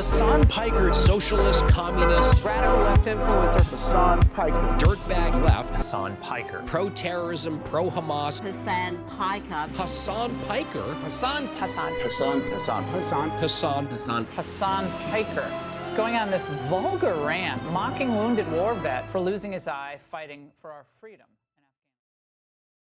Hasan Piker, socialist, communist, radical left influencer. Hasan Piker. dirtbag left. Hasan Piker. Pro-terrorism, pro-Hamas. Hasan Piker. Hasan Piker. Hassan Piker. Going on this vulgar rant, mocking wounded war vet for losing his eye fighting for our freedom.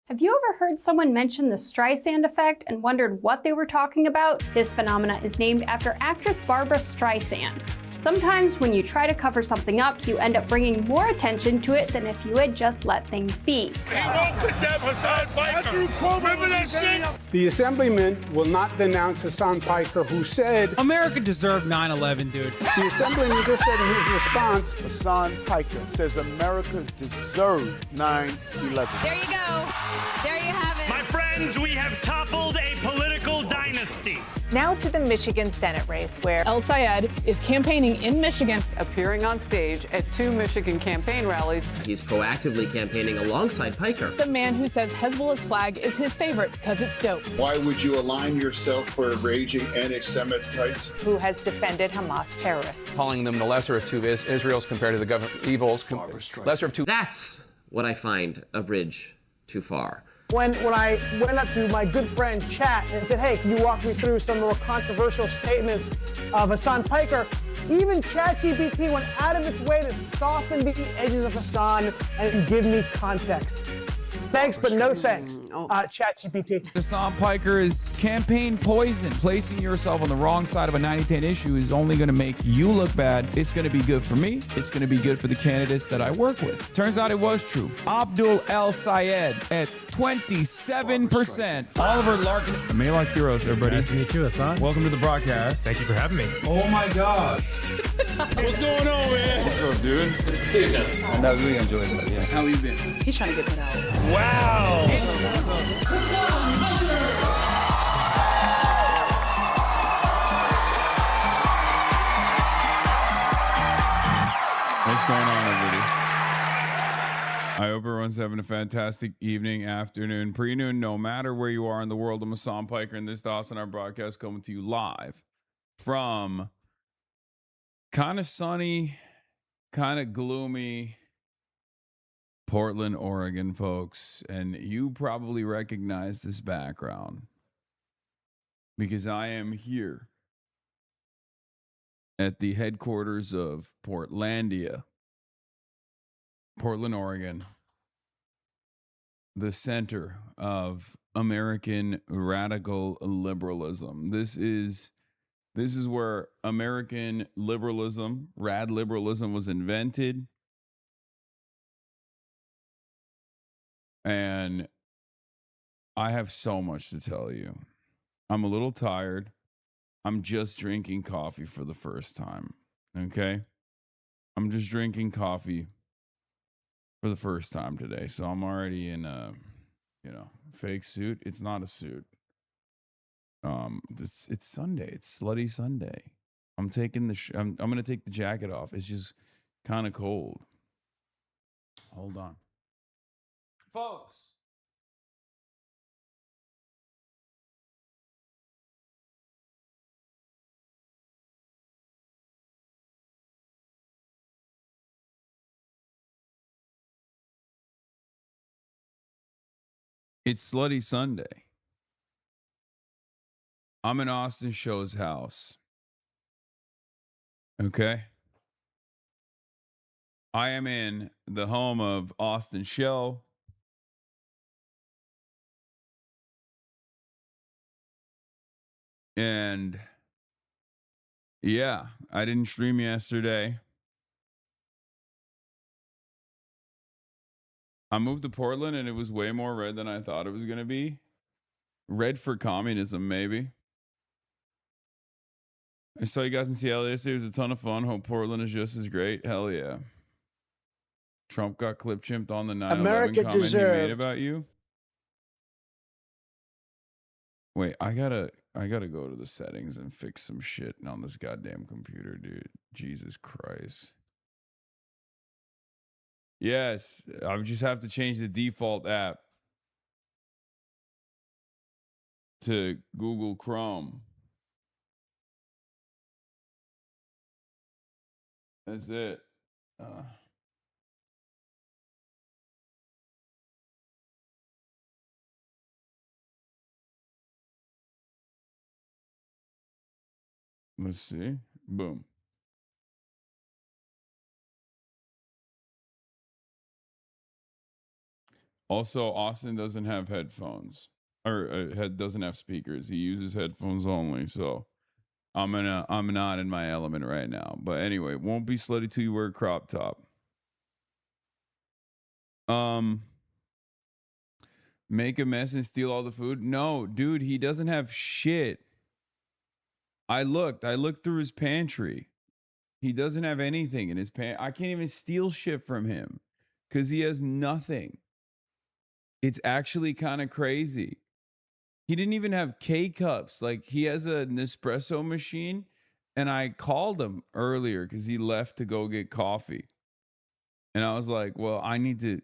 Have you ever heard someone mention the Streisand effect and wondered what they were talking about? This phenomena is named after actress Barbara Streisand. Sometimes when you try to cover something up, you end up bringing more attention to it than if you had just let things be. The assemblyman will not denounce Hasan Piker, who said, America deserved 9/11, dude. the assemblyman just said in his response, Hasan Piker says America deserved 9/11. There you go. There you have it. My friends, we have toppled a political dynasty. Now to the Michigan Senate race, where El Sayed is campaigning in Michigan. Appearing on stage at 2 Michigan campaign rallies. He's proactively campaigning alongside Piker. The man who says Hezbollah's flag is his favorite because it's dope. Why would you align yourself for raging anti-Semites? who has defended Hamas terrorists. Calling them the lesser of two Israels compared to the evils. Lesser of two. That's what I find a bridge too far. When I went up to my good friend Chat and said, hey, can you walk me through some more controversial statements of Hasan Piker, even ChatGPT went out of its way to soften the edges of Hasan and give me context. Thanks, but no thanks, ChatGPT. Hasan Piker is campaign poison. Placing yourself on the wrong side of a 90-10 issue is only going to make you look bad. It's going to be good for me. It's going to be good for the candidates that I work with. Turns out it was true. Abdul El Sayed at 27%. Oliver Larkin. Amelak Kuros, everybody. Nice to meet you, Hasan. Welcome to the broadcast. Thank you for having me. Oh my gosh. What's going on, man? What's up, dude? Good to see you again. And I really enjoyed that, yeah. How you been? He's trying to get that out. Wow. What's going on, everybody? I hope everyone's having a fantastic evening, afternoon, pre-noon, no matter where you are in the world. I'm Hasan Piker, and this is our broadcast coming to you live from kind of sunny, kind of gloomy Portland, Oregon, folks. And you probably recognize this background because I am here at the headquarters of Portlandia, Portland, Oregon, the center of American radical liberalism. This is where American liberalism, rad liberalism, was invented. And I have so much to tell you. I'm a little tired. I'm just drinking coffee for the first time. Okay? I'm just drinking coffee for the first time today. So I'm already in a, fake suit. It's not a suit. It's Sunday. It's slutty Sunday. I'm taking I'm going to take the jacket off. It's just kind of cold. Hold on. Folks. It's Slutty Sunday. I'm in Austin Show's house. Okay? I am in the home of Austin Show. And yeah, I didn't stream yesterday. I moved to Portland and it was way more red than I thought it was going to be. Red for communism, maybe. I saw you guys in Seattle yesterday. It was a ton of fun. Hope Portland is just as great. Hell yeah. Trump got clip chimped on the 9/11 comment he made about you. Wait, I gotta go to the settings and fix some shit on this goddamn computer, dude. Jesus Christ. Yes, I would just have to change the default app to Google Chrome. That's it. Let's see. Boom. Also, Austin doesn't have headphones or doesn't have speakers. He uses headphones only. So I'm not in my element right now. But anyway, won't be slutty till you wear a crop top. Make a mess and steal all the food? No, dude, he doesn't have shit. I looked through his pantry. He doesn't have anything in his pantry. I can't even steal shit from him because he has nothing. It's actually kind of crazy. He didn't even have K-cups. Like, he has an espresso machine, and I called him earlier because he left to go get coffee. And I was like, well, I need to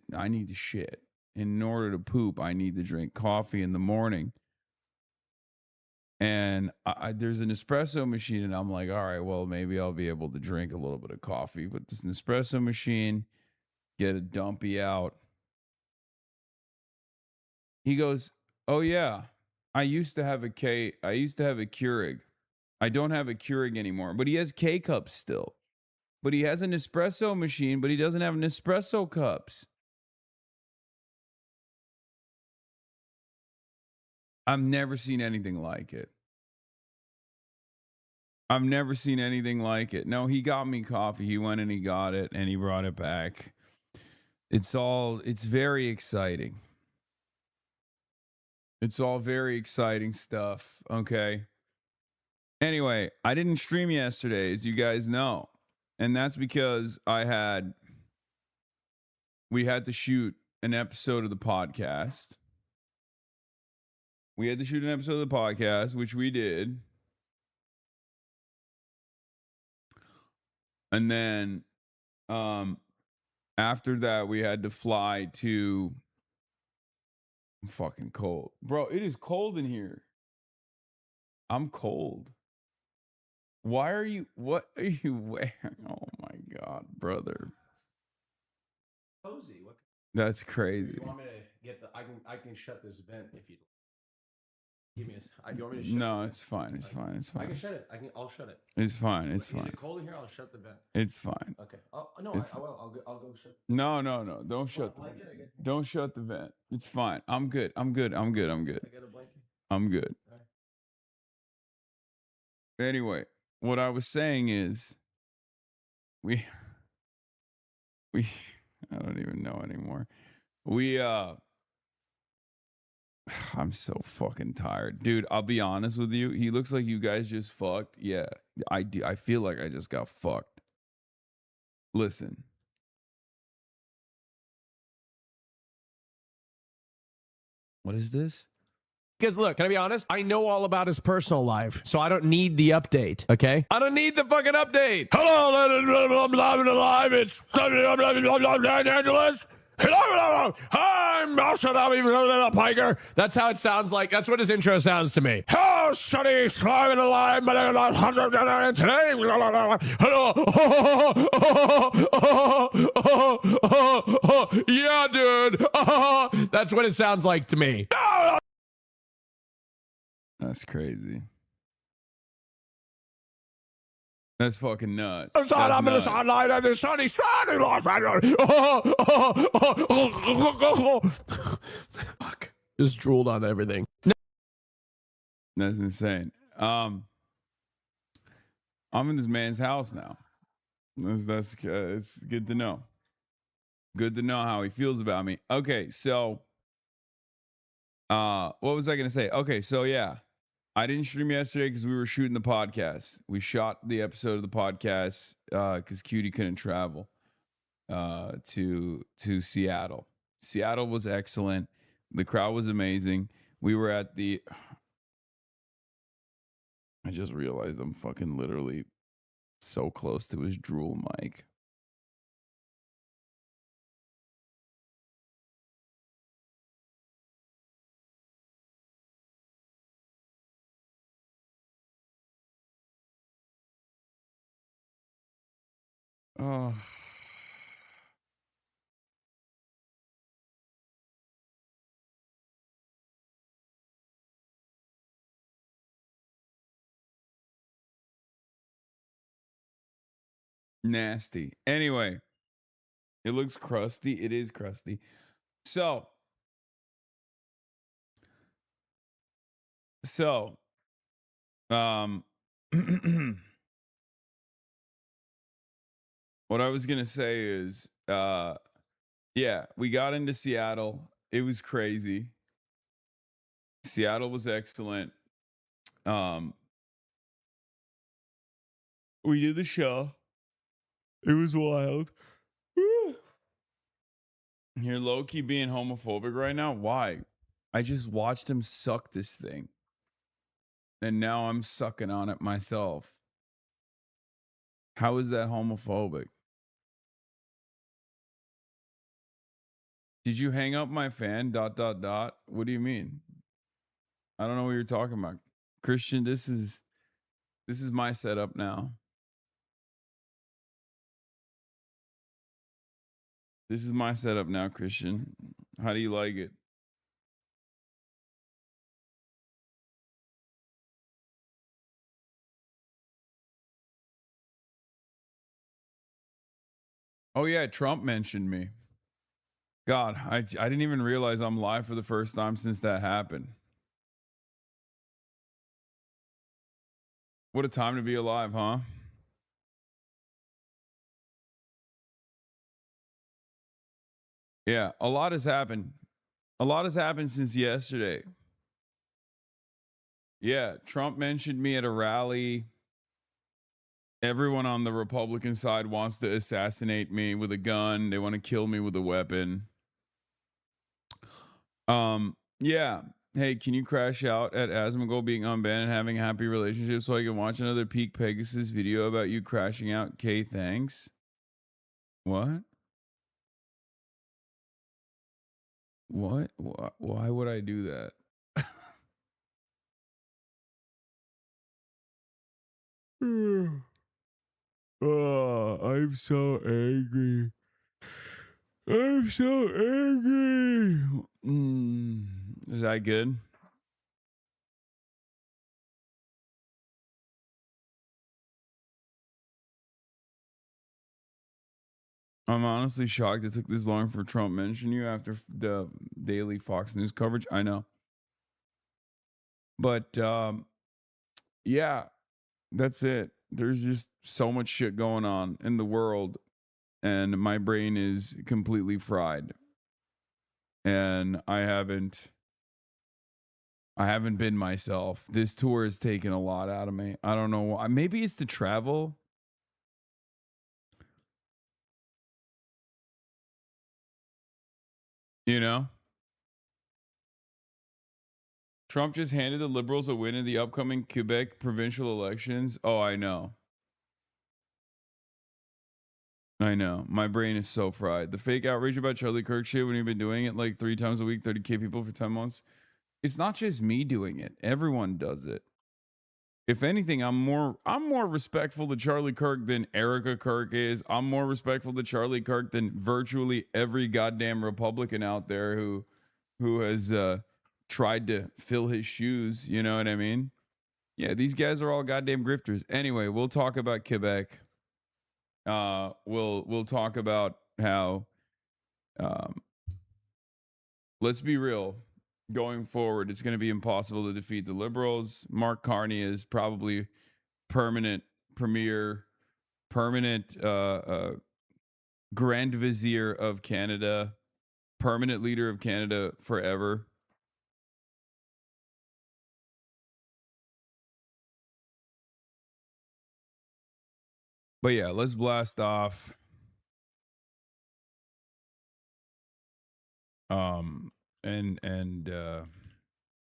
shit. In order to poop, I need to drink coffee in the morning. And there's an espresso machine, and I'm like, all right, well, maybe I'll be able to drink a little bit of coffee. But this espresso machine, get a dumpy out. He goes, oh, yeah, I used to have a Keurig. I don't have a Keurig anymore. But he has K-cups still. But he has an espresso machine, but he doesn't have an espresso cups. I've never seen anything like it. I've never seen anything like it. No, he got me coffee. He went and he got it and he brought it back. It's very exciting. It's all very exciting stuff. Okay. Anyway, I didn't stream yesterday, as you guys know. And that's because we had to shoot an episode of the podcast. We had to shoot an episode of the podcast, which we did. And then after that, we had to fly to... I'm fucking cold. Bro, it is cold in here. I'm cold. What are you wearing? Oh my God, brother. Cozy. What? That's crazy. You want me to get I can shut this vent if you give me you want me to shut No, it's fine. It's fine. It's fine. I can shut it. I'll shut it. It's fine. It's Is fine. it cold in here? I'll shut the vent. It's fine. Okay. I will. I'll go shut. No. Don't shut the vent. Don't shut the vent. It's fine. I'm good. I'm good. I got a blanket. I'm good. Anyway, what I was saying is we I don't even know anymore. I'm so fucking tired. Dude, I'll be honest with you. He looks like you guys just fucked. Yeah, I do. I feel like I just got fucked. Listen. What is this? Because look, can I be honest? I know all about his personal life, so I don't need the update, okay? I don't need the fucking update. Hello, I'm live and alive. It's Los Angeles. Hello, I'm Hasanabi, Piker. That's how it sounds like. That's what his intro sounds to me. Hello, sunny, live and alive. Today, hello. Yeah, dude. That's what it sounds like to me. That's crazy. That's fucking nuts. I'm in the sunlight and the sun is shining. Fuck. Just drooled on everything. That's insane. I'm in this man's house now. That's it's good to know. Good to know how he feels about me. Okay, so what was I gonna say? Okay, so yeah. I didn't stream yesterday because we were shooting the podcast. We shot the episode of the podcast because Cutie couldn't travel to Seattle. Seattle was excellent. The crowd was amazing. We were at the... I just realized I'm fucking literally so close to his drool mic. Oh. Nasty. Anyway, it looks crusty. It is crusty. So, um, what I was gonna say is, yeah, we got into Seattle. It was crazy. Seattle was excellent. We did the show. It was wild. You're low-key being homophobic right now. Why? I just watched him suck this thing. And now I'm sucking on it myself. How is that homophobic? Did you hang up my fan? ... What do you mean? I don't know what you're talking about. Christian, this is my setup now. This is my setup now, Christian. How do you like it? Oh yeah, Trump mentioned me. God, I didn't even realize I'm live for the first time since that happened. What a time to be alive, huh? Yeah, a lot has happened. A lot has happened since yesterday. Yeah, Trump mentioned me at a rally. Everyone on the Republican side wants to assassinate me with a gun. They want to kill me with a weapon. Yeah. Hey, can you crash out at Asmongold being unbanned and having a happy relationship so I can watch another Peak Pegasus video about you crashing out? Okay, thanks. What? What? Why would I do that? Oh, I'm so angry. I'm so angry. Is that good? I'm honestly shocked it took this long for Trump to mention you after the daily Fox News coverage. I know. But yeah, that's it. There's just so much shit going on in the world, and my brain is completely fried. And I haven't been myself. This tour has taken a lot out of me. I don't know why. Maybe it's the travel. You know? Trump just handed the Liberals a win in the upcoming Quebec provincial elections. Oh, I know. I know. My brain is so fried. The fake outrage about Charlie Kirk shit when you've been doing it like 3 times a week, 30K people for 10 months. It's not just me doing it. Everyone does it. If anything, I'm more respectful to Charlie Kirk than Erica Kirk is. I'm more respectful to Charlie Kirk than virtually every goddamn Republican out there who has tried to fill his shoes. You know what I mean? Yeah, these guys are all goddamn grifters. Anyway, we'll talk about Quebec. We'll talk about how let's be real. Going forward, it's going to be impossible to defeat the Liberals. Mark Carney is probably permanent premier, permanent Grand Vizier of Canada, permanent leader of Canada forever. But yeah, let's blast off. And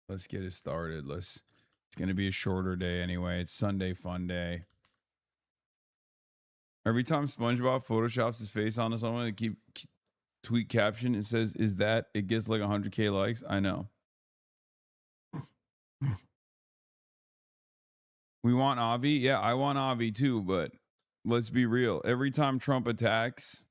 let's get it started. It's gonna be a shorter day anyway. It's Sunday fun day. Every time SpongeBob photoshops his face onto someone to keep tweet caption, it says, "Is that?" It gets like 100K likes. I know. We want Avi. Yeah, I want Avi too, but Let's be real. Every time Trump attacks,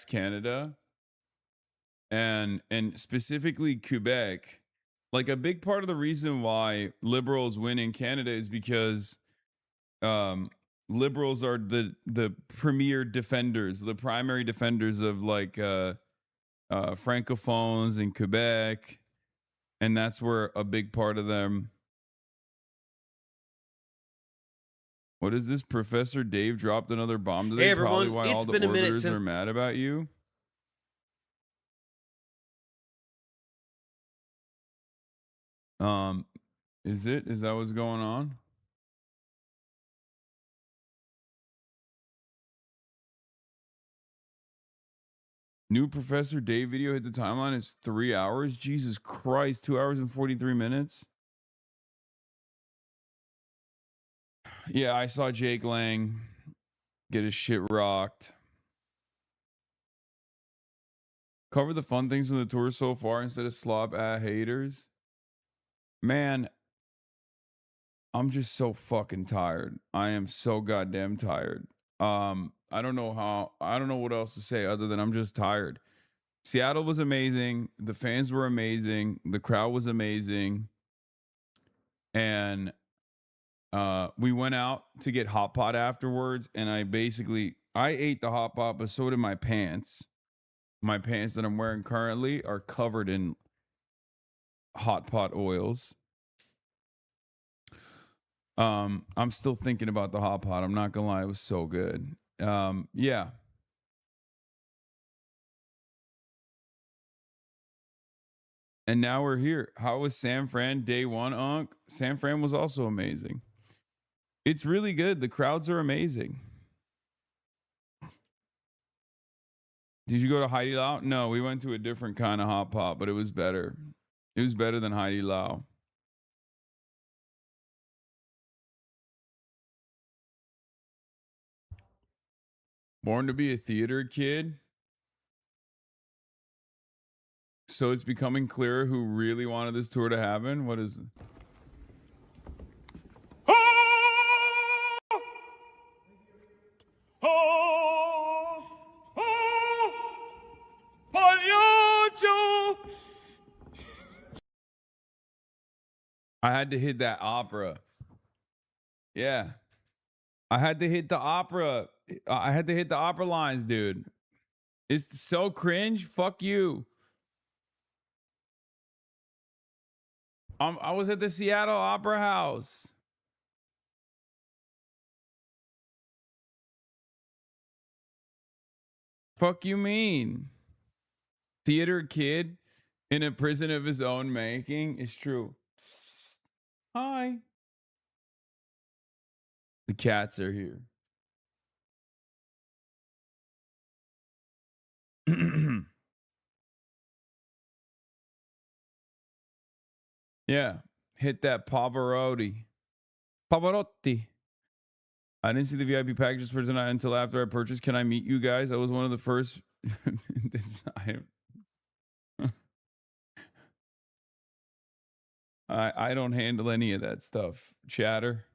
Canada and specifically Quebec, like a big part of the reason why liberals win in Canada is because liberals are the premier defenders, the primary defenders of like francophones in Quebec, and that's where a big part of them. What is this? Professor Dave dropped another bomb today. Hey everyone, Probably why it's all the been a minute orbiters since are mad about you. Is it? Is that what's going on? New Professor Dave video hit the timeline. It's 3 hours. Jesus Christ, 2 hours and 43 minutes. Yeah, I saw Jake Lang get his shit rocked. Cover the fun things from the tour so far instead of slop haters. Man, I'm just so fucking tired. I am so goddamn tired. I don't know what else to say other than I'm just tired. Seattle was amazing. The fans were amazing. The crowd was amazing. And we went out to get hot pot afterwards, and I ate the hot pot, but so did my pants. My pants that I'm wearing currently are covered in hot pot oils. I'm still thinking about the hot pot. I'm not gonna lie, it was so good. Yeah. And now we're here. How was San Fran day one, Unc? San Fran was also amazing. It's really good. The crowds are amazing. Did you go to Heidi Lao? No, we went to a different kind of hot pot, but it was better. It was better than Heidi Lao. Born to be a theater kid. So it's becoming clearer who really wanted this tour to happen. What is it? I had to hit that opera. Yeah. I had to hit the opera. I had to hit the opera lines, dude. It's so cringe. Fuck you. I was at the Seattle Opera House. Fuck you mean? Theater kid in a prison of his own making. It's true. Hi. The cats are here. Yeah. Hit that Pavarotti. Pavarotti. I didn't see the VIP packages for tonight until after I purchased. Can I meet you guys? I was one of the first. I don't handle any of that stuff, chatter.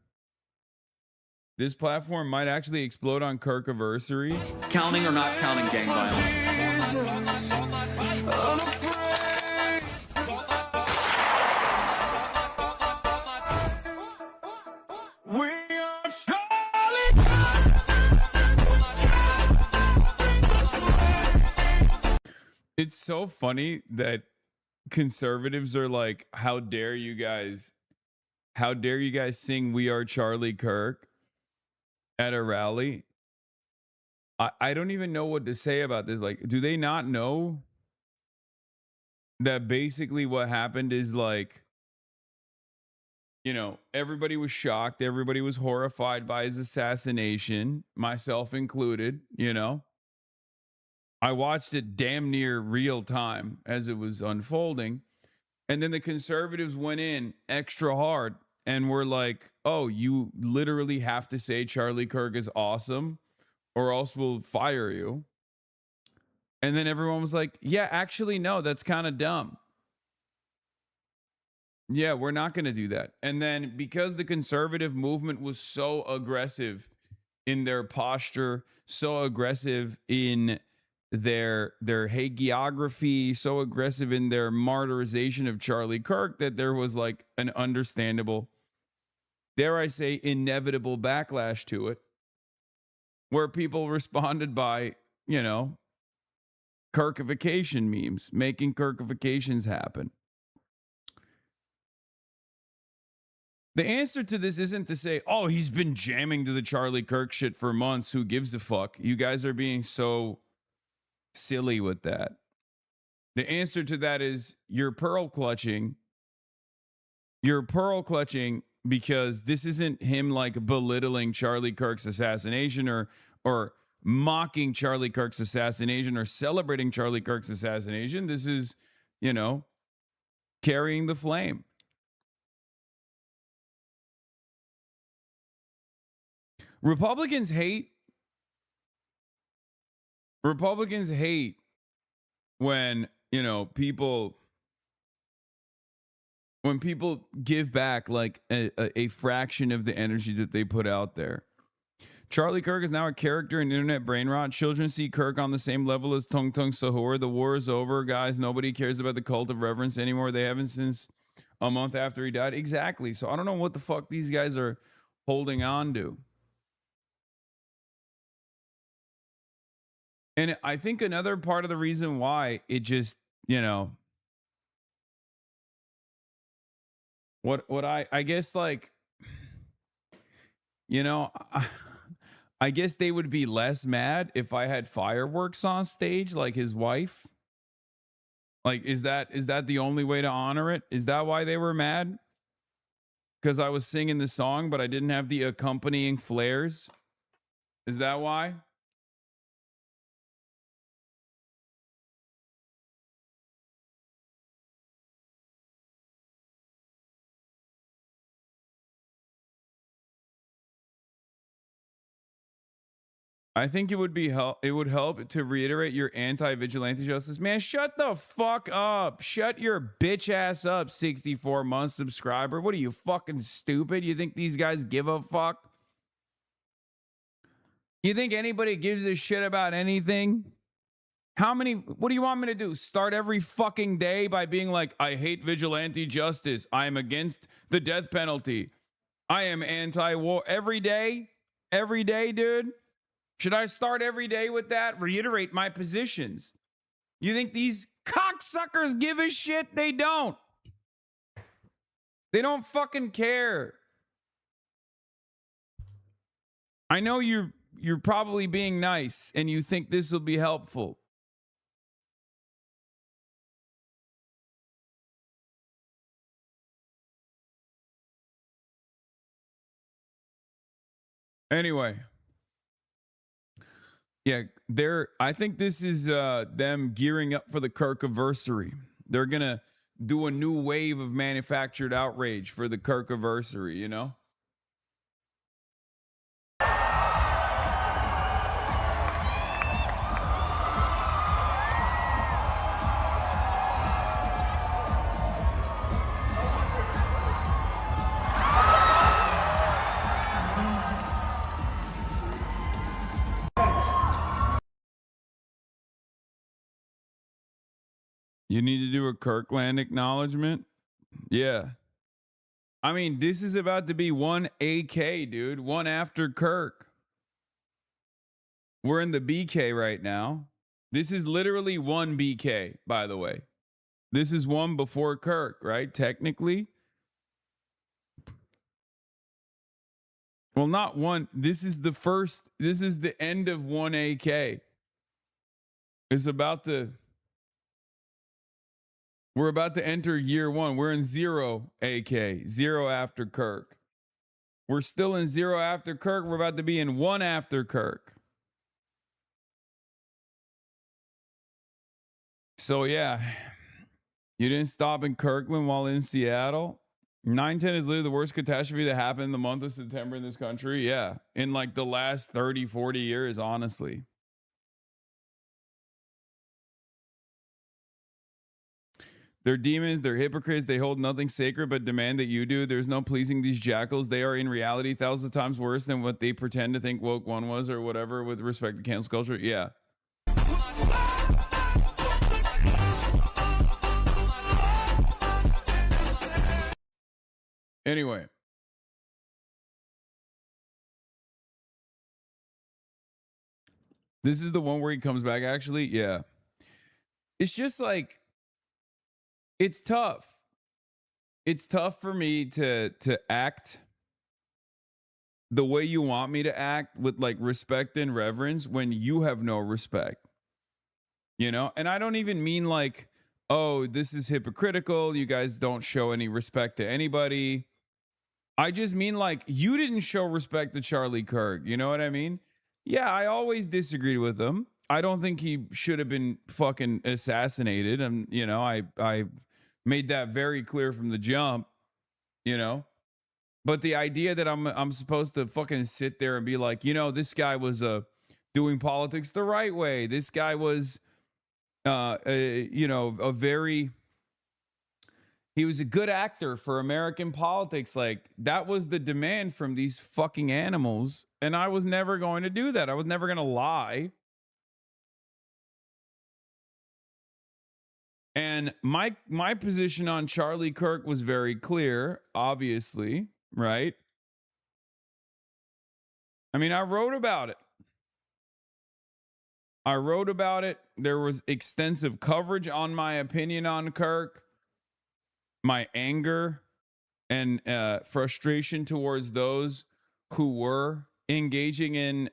This platform might actually explode on Kirkiversary. Counting or not counting gang violence? It's so funny that conservatives are like, how dare you guys sing We Are Charlie Kirk at a rally? I don't even know what to say about this. Like, do they not know that basically what happened is, like, you know, everybody was shocked, everybody was horrified by his assassination, myself included, you know? I watched it damn near real time as it was unfolding. And then the conservatives went in extra hard and were like, oh, you literally have to say Charlie Kirk is awesome or else we'll fire you. And then everyone was like, yeah, actually, no, that's kind of dumb. Yeah, we're not going to do that. And then because the conservative movement was so aggressive in their posture, so aggressive in their hagiography, so aggressive in their martyrization of Charlie Kirk, that there was like an understandable, dare I say, inevitable backlash to it, where people responded by, you know, Kirkification memes, making Kirkifications happen. The answer to this isn't to say, oh, he's been jamming to the Charlie Kirk shit for months. Who gives a fuck? You guys are being so silly with that. The answer to that is you're pearl clutching. You're pearl clutching because this isn't him like belittling Charlie Kirk's assassination or mocking Charlie Kirk's assassination or celebrating Charlie Kirk's assassination. This is, you know, carrying the flame. Republicans hate when, you know, when people give back like a fraction of the energy that they put out there. Charlie Kirk is now a character in internet brain rot. Children see Kirk on the same level as Tung Tung Sahur. The war is over, guys. Nobody cares about the cult of reverence anymore. They haven't since a month after he died. Exactly. So I don't know what the fuck these guys are holding on to. And I think another part of the reason why it just, you know, what I guess, like, you know, I guess they would be less mad if I had fireworks on stage like his wife. Like, is that the only way to honor it? Is that why they were mad? Because I was singing the song, but I didn't have the accompanying flares? Is that why? I think it would help to reiterate your anti-vigilante justice. Man, shut the fuck up. Shut your bitch ass up, 64-month subscriber. What are you, fucking stupid? You think these guys give a fuck? You think anybody gives a shit about anything? What do you want me to do? Start every fucking day by being like, I hate vigilante justice. I am against the death penalty. I am anti-war. Every day, dude. Should I start every day with that? Reiterate my positions. You think these cocksuckers give a shit? They don't. They don't fucking care. I know you're probably being nice and you think this will be helpful. Anyway. Yeah, I think this is them gearing up for the Kirkiversary. They're going to do a new wave of manufactured outrage for the Kirkiversary, you know? You need to do a Kirkland acknowledgement? Yeah. I mean, this is about to be one AK, dude. One after Kirk. We're in the BK right now. This is literally one BK, by the way. This is one before Kirk, right? Technically. Well, not one. This is the first. This is the end of one AK. It's about to... We're about to enter year one. We're in 0 AK, 0 after Kirk. We're still in 0 after Kirk. We're about to be in 1 after Kirk. So yeah, you didn't stop in Kirkland while in Seattle. 9/10 is literally the worst catastrophe that happened in the month of September in this country. Yeah, in like the last 30, 40 years, honestly. They're demons, they're hypocrites, they hold nothing sacred but demand that you do. There's no pleasing these jackals. They are in reality thousands of times worse than what they pretend to think woke one was or whatever with respect to cancel culture. Yeah. Anyway. This is the one where he comes back, actually. Yeah. It's just like, it's tough. It's tough for me to act the way you want me to act with like respect and reverence when you have no respect. You know? And I don't even mean like, oh, this is hypocritical. You guys don't show any respect to anybody. I just mean like, you didn't show respect to Charlie Kirk. You know what I mean? Yeah, I always disagreed with him. I don't think he should have been fucking assassinated. And, you know, I made that very clear from the jump, you know? But the idea that I'm supposed to fucking sit there and be like, you know, this guy was doing politics the right way. This guy was, you know, he was a good actor for American politics. Like, that was the demand from these fucking animals. And I was never going to do that. I was never going to lie. And my position on Charlie Kirk was very clear, obviously, right? I mean, I wrote about it. There was extensive coverage on my opinion on Kirk, my anger and frustration towards those who were engaging in,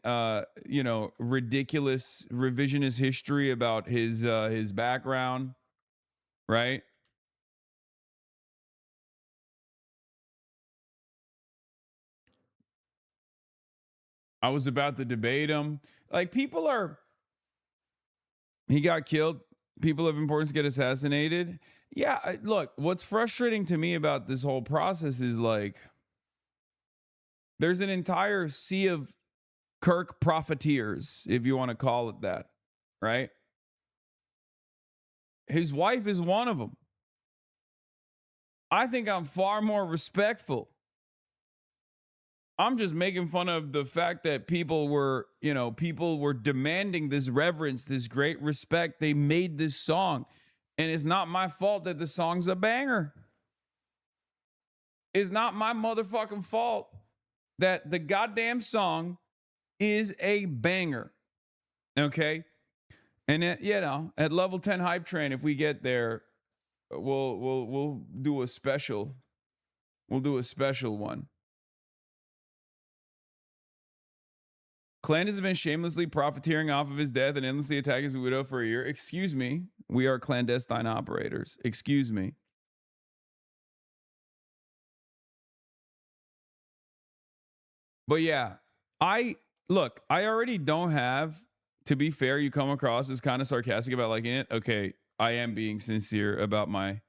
you know, ridiculous revisionist history about his background, right? I was about to debate him. Like, he got killed. People of importance get assassinated. Yeah, look, what's frustrating to me about this whole process is like, there's an entire sea of Kirk profiteers, if you want to call it that, right? His wife is one of them. I think I'm far more respectful. I'm just making fun of the fact that people were demanding this reverence, this great respect. They made this song, and it's not my fault that the song's a banger. It's not my motherfucking fault that the goddamn song is a banger. Okay? And at level 10 hype train, if we get there, we'll do a special. We'll do a special one. Clan has been shamelessly profiteering off of his death and endlessly attacking his widow for a year. Excuse me. We are clandestine operators. Excuse me. But yeah, I already don't have, to be fair, you come across as kind of sarcastic about liking it. Okay, I am being sincere about my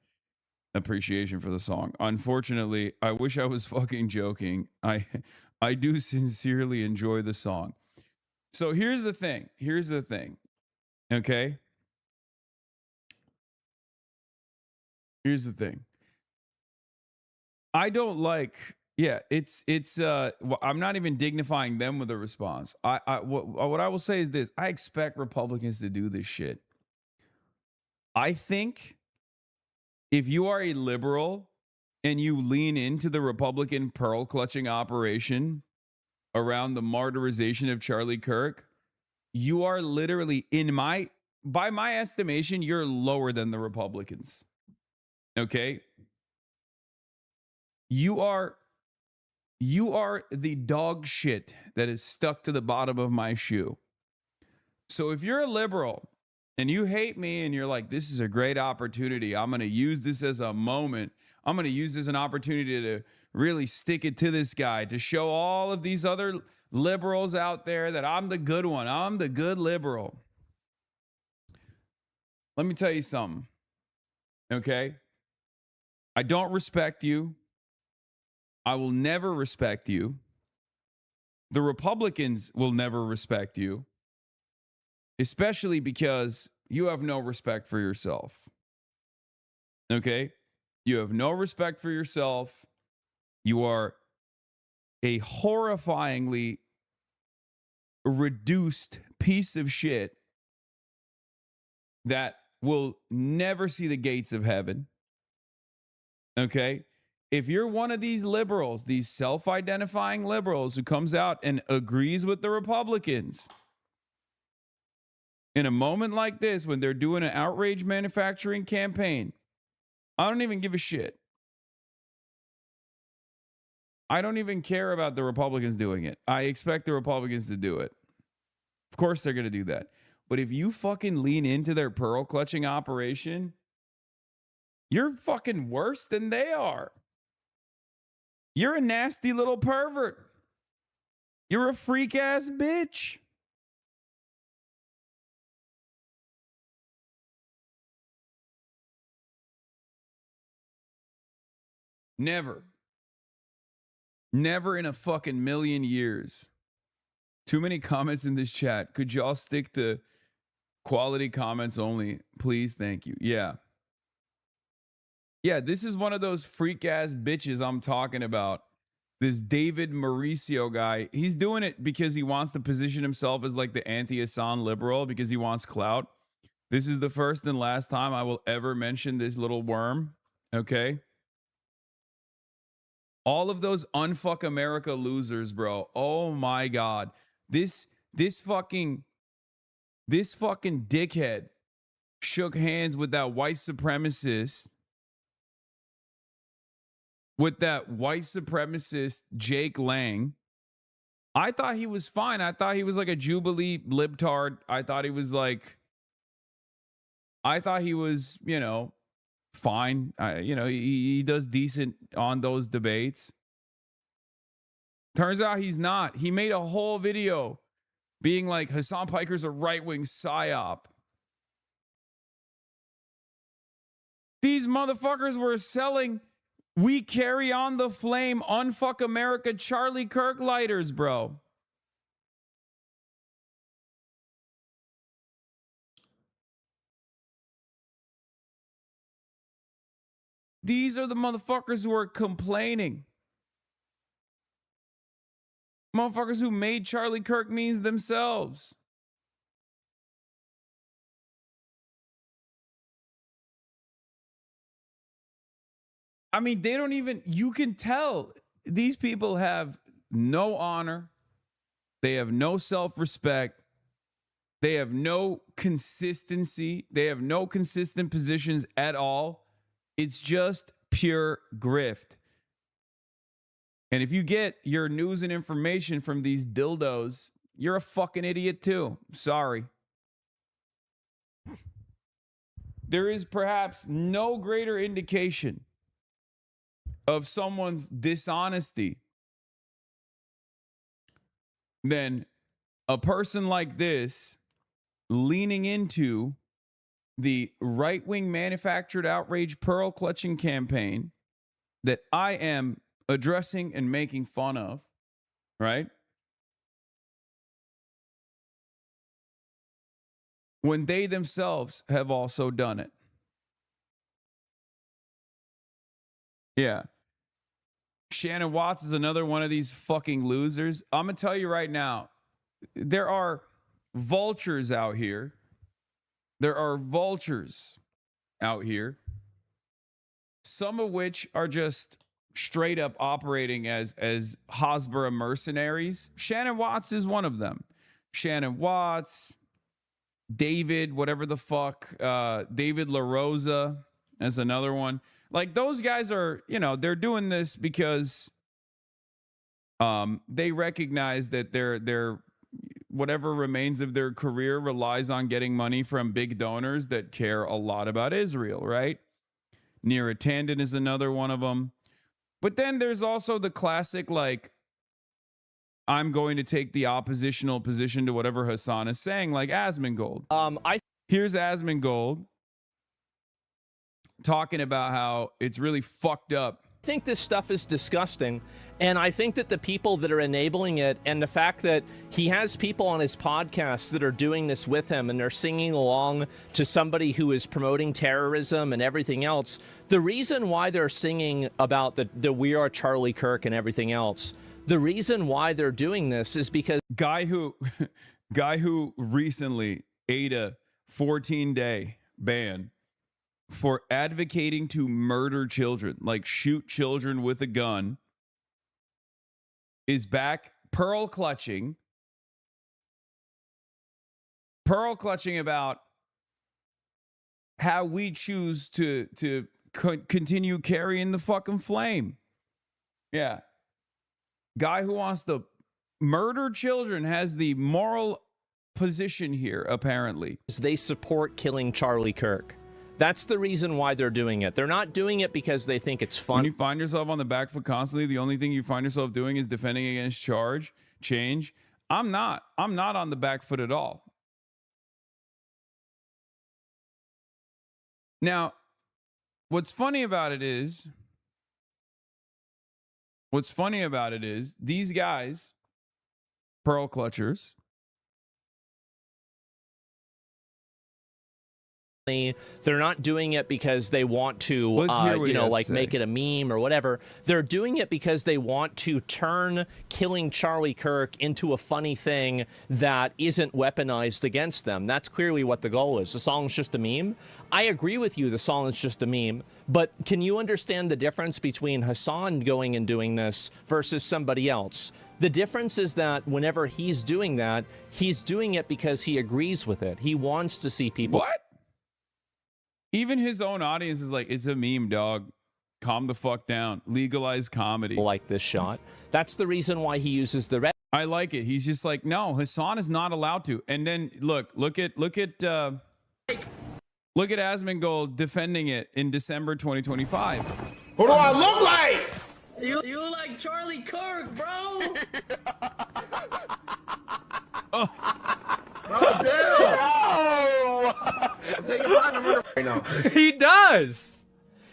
appreciation for the song. Unfortunately, I wish I was fucking joking. I do sincerely enjoy the song. So here's the thing. Okay? Here's the thing. I don't like, I'm not even dignifying them with a response. What I will say is this. I expect Republicans to do this shit. I think if you are a liberal and you lean into the Republican pearl clutching operation around the martyrization of Charlie Kirk, you are literally, by my estimation, you're lower than the Republicans. Okay? You are the dog shit that is stuck to the bottom of my shoe. So if you're a liberal and you hate me and you're like, this is a great opportunity, I'm going to use this as a moment. I'm going to use this as an opportunity to really stick it to this guy, to show all of these other liberals out there that I'm the good one. I'm the good liberal. Let me tell you something. Okay? I don't respect you. I will never respect you. The Republicans will never respect you, especially because you have no respect for yourself. Okay? You have no respect for yourself. You are a horrifyingly reduced piece of shit that will never see the gates of heaven. Okay? If you're one of these liberals, these self-identifying liberals who comes out and agrees with the Republicans, in a moment like this, when they're doing an outrage manufacturing campaign, I don't even give a shit. I don't even care about the Republicans doing it. I expect the Republicans to do it. Of course they're going to do that. But if you fucking lean into their pearl clutching operation, you're fucking worse than they are. You're a nasty little pervert. You're a freak ass bitch. Never in a fucking million years. Too many comments in this chat. Could y'all stick to quality comments only? Please, thank you. Yeah, this is one of those freak ass bitches I'm talking about. This David Mauricio guy. He's doing it because he wants to position himself as like the anti-Hasan liberal because he wants clout. This is the first and last time I will ever mention this little worm. Okay? All of those unfuck America losers, bro. Oh my God. This fucking dickhead shook hands with that white supremacist. With that white supremacist Jake Lang. I thought he was fine. I thought he was like a Jubilee libtard. I thought he was, you know, fine. He does decent on those debates. Turns out he's not. He made a whole video being like, Hasan Piker's a right-wing psyop. These motherfuckers were selling "We Carry on the Flame, Unfuck America" Charlie Kirk lighters, bro. These are the motherfuckers who are complaining. Motherfuckers who made Charlie Kirk memes themselves. I mean, they don't even, you can tell these people have no honor. They have no self-respect. They have no consistency. They have no consistent positions at all. It's just pure grift. And if you get your news and information from these dildos, you're a fucking idiot too. Sorry. There is perhaps no greater indication of someone's dishonesty than a person like this leaning into the right-wing manufactured outrage pearl clutching campaign that I am addressing and making fun of, right? When they themselves have also done it. Yeah. Shannon Watts is another one of these fucking losers. I'm going to tell you right now, there are vultures out here. There are vultures out here. Some of which are just straight up operating as Hasbara mercenaries. Shannon Watts is one of them. Shannon Watts, David, whatever the fuck, David LaRosa as another one. Like, those guys are, you know, they're doing this because they recognize that their whatever remains of their career relies on getting money from big donors that care a lot about Israel, right? Neera Tanden is another one of them. But then there's also the classic, like, I'm going to take the oppositional position to whatever Hasan is saying, like Asmongold. Here's Asmongold talking about how it's really fucked up I think this stuff is disgusting, and I think that the people that are enabling it, and the fact that he has people on his podcast that are doing this with him, and they're singing along to somebody who is promoting terrorism and everything else, the reason why they're singing about the We Are Charlie Kirk and everything else, the reason why they're doing this is because guy who recently ate a 14-day ban for advocating to murder children, like shoot children with a gun, is back pearl clutching about how we choose to continue carrying the fucking flame. Yeah. Guy who wants to murder children has the moral position here, apparently. They support killing Charlie Kirk. That's the reason why they're doing it. They're not doing it because they think it's fun. When you find yourself on the back foot constantly, the only thing you find yourself doing is defending against change. I'm not on the back foot at all. Now, what's funny about it is these guys, pearl clutchers, they're not doing it because they want to, make it a meme or whatever. They're doing it because they want to turn killing Charlie Kirk into a funny thing that isn't weaponized against them. That's clearly what the goal is. The song's just a meme. I agree with you, the song is just a meme, but can you understand the difference between Hasan going and doing this versus somebody else? The difference is that whenever he's doing that, he's doing it because he agrees with it. He wants to see people. What? Even his own audience is like, it's a meme, dog. Calm the fuck down. Legalize comedy. Like this shot. That's the reason why he uses the red. I like it. He's just like, no, Hasan is not allowed to. And then look at Asmongold defending it in December 2025. Who do I look like? You like Charlie Kirk, bro. He does.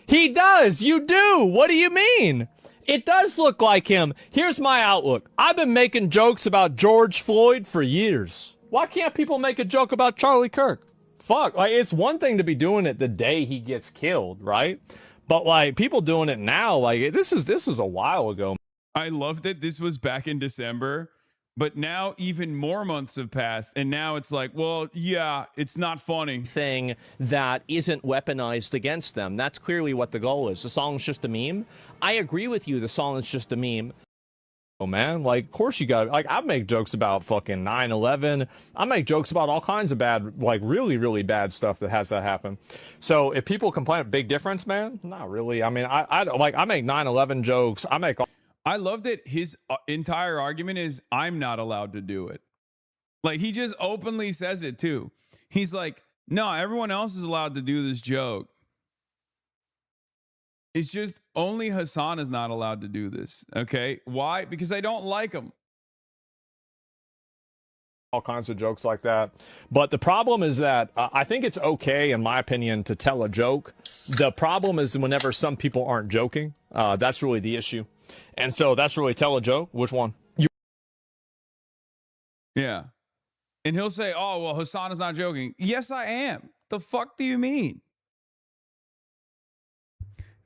He does. You do. What do you mean? It does look like him. Here's my outlook. I've been making jokes about George Floyd for years. Why can't people make a joke about Charlie Kirk? Fuck. Like, it's one thing to be doing it the day he gets killed, right? But like people doing it now, like this is a while ago. I love that this was back in December. But now even more months have passed, and now it's like, well, yeah, it's not funny. Thing that isn't weaponized against them. That's clearly what the goal is. The song's just a meme. I agree with you. The song is just a meme. Oh, man, like, of course you got, like, I make jokes about fucking 9/11. I make jokes about all kinds of bad, like, really, really bad stuff that has that happen. So if people complain, big difference, man? Not really. I mean, I make 9/11 jokes. I love that his entire argument is I'm not allowed to do it. Like, he just openly says it too. He's like, no, everyone else is allowed to do this joke. It's just only Hasan is not allowed to do this. Okay. Why? Because I don't like him. All kinds of jokes like that. But the problem is that I think it's okay, in my opinion, to tell a joke. The problem is whenever some people aren't joking. That's really the issue. And so that's really tell a joke. Which one? Yeah. And he'll say, oh, well, Hasan is not joking. Yes, I am. The fuck do you mean?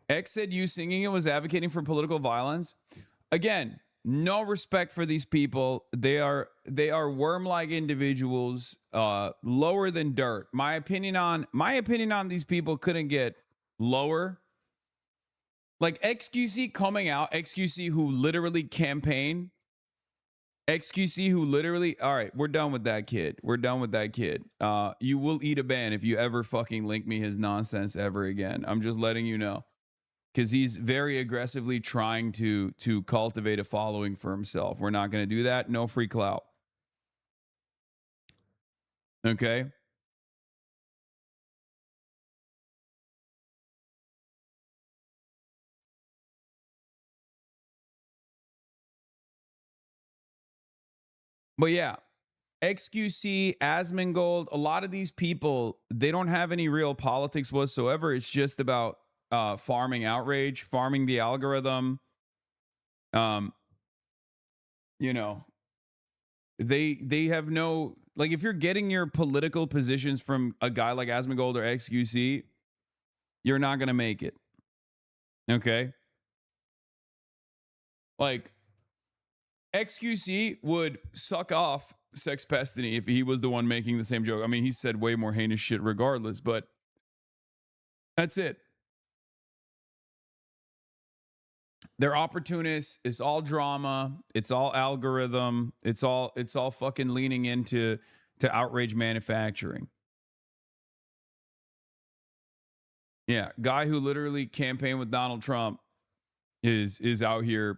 X said you singing it was advocating for political violence. Again, no respect for these people. They are worm-like individuals, lower than dirt. My opinion on these people couldn't get lower. Like XQC coming out, XQC who literally campaign, XQC who literally, all right, we're done with that kid. We're done with that kid. You will eat a ban if you ever fucking link me his nonsense ever again. I'm just letting you know. Because he's very aggressively trying to cultivate a following for himself. We're not going to do that. No free clout. Okay? But yeah, XQC, Asmongold, a lot of these people, they don't have any real politics whatsoever. It's just about farming outrage, farming the algorithm. You know, they have no, like, if you're getting your political positions from a guy like Asmongold or XQC, you're not gonna make it. Okay, like XQC would suck off Sex Pestiny if he was the one making the same joke. I mean, he said way more heinous shit regardless, but that's it. They're opportunists. It's all drama. It's all algorithm. It's all fucking leaning into outrage manufacturing. Yeah, guy who literally campaigned with Donald Trump is out here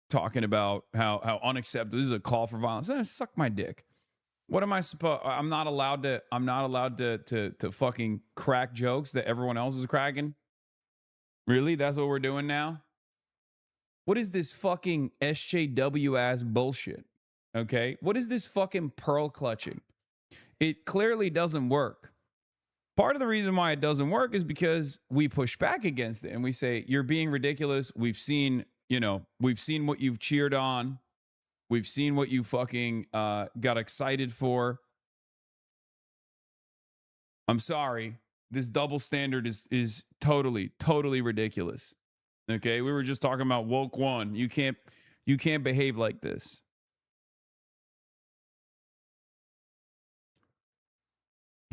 talking about how unacceptable. This is a call for violence. Suck my dick. What am I supposed? I'm not allowed to fucking crack jokes that everyone else is cracking. Really? That's what we're doing now? What is this fucking SJW ass bullshit? Okay? What is this fucking pearl clutching? It clearly doesn't work. Part of the reason why it doesn't work is because we push back against it and we say, you're being ridiculous. We've seen what you've cheered on. We've seen what you fucking got excited for. I'm sorry. This double standard is totally ridiculous. Okay, we were just talking about woke one. You can't behave like this.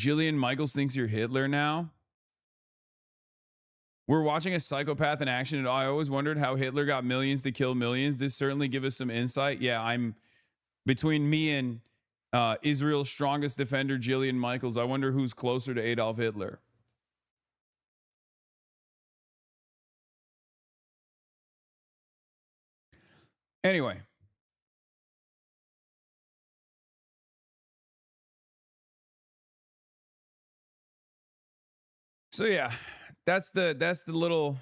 Jillian Michaels thinks you're Hitler now. We're watching a psychopath in action, and I always wondered how Hitler got millions to kill millions. This certainly gives us some insight. Yeah, I'm between me and Israel's strongest defender, Jillian Michaels. I wonder who's closer to Adolf Hitler. Anyway. So yeah, that's the little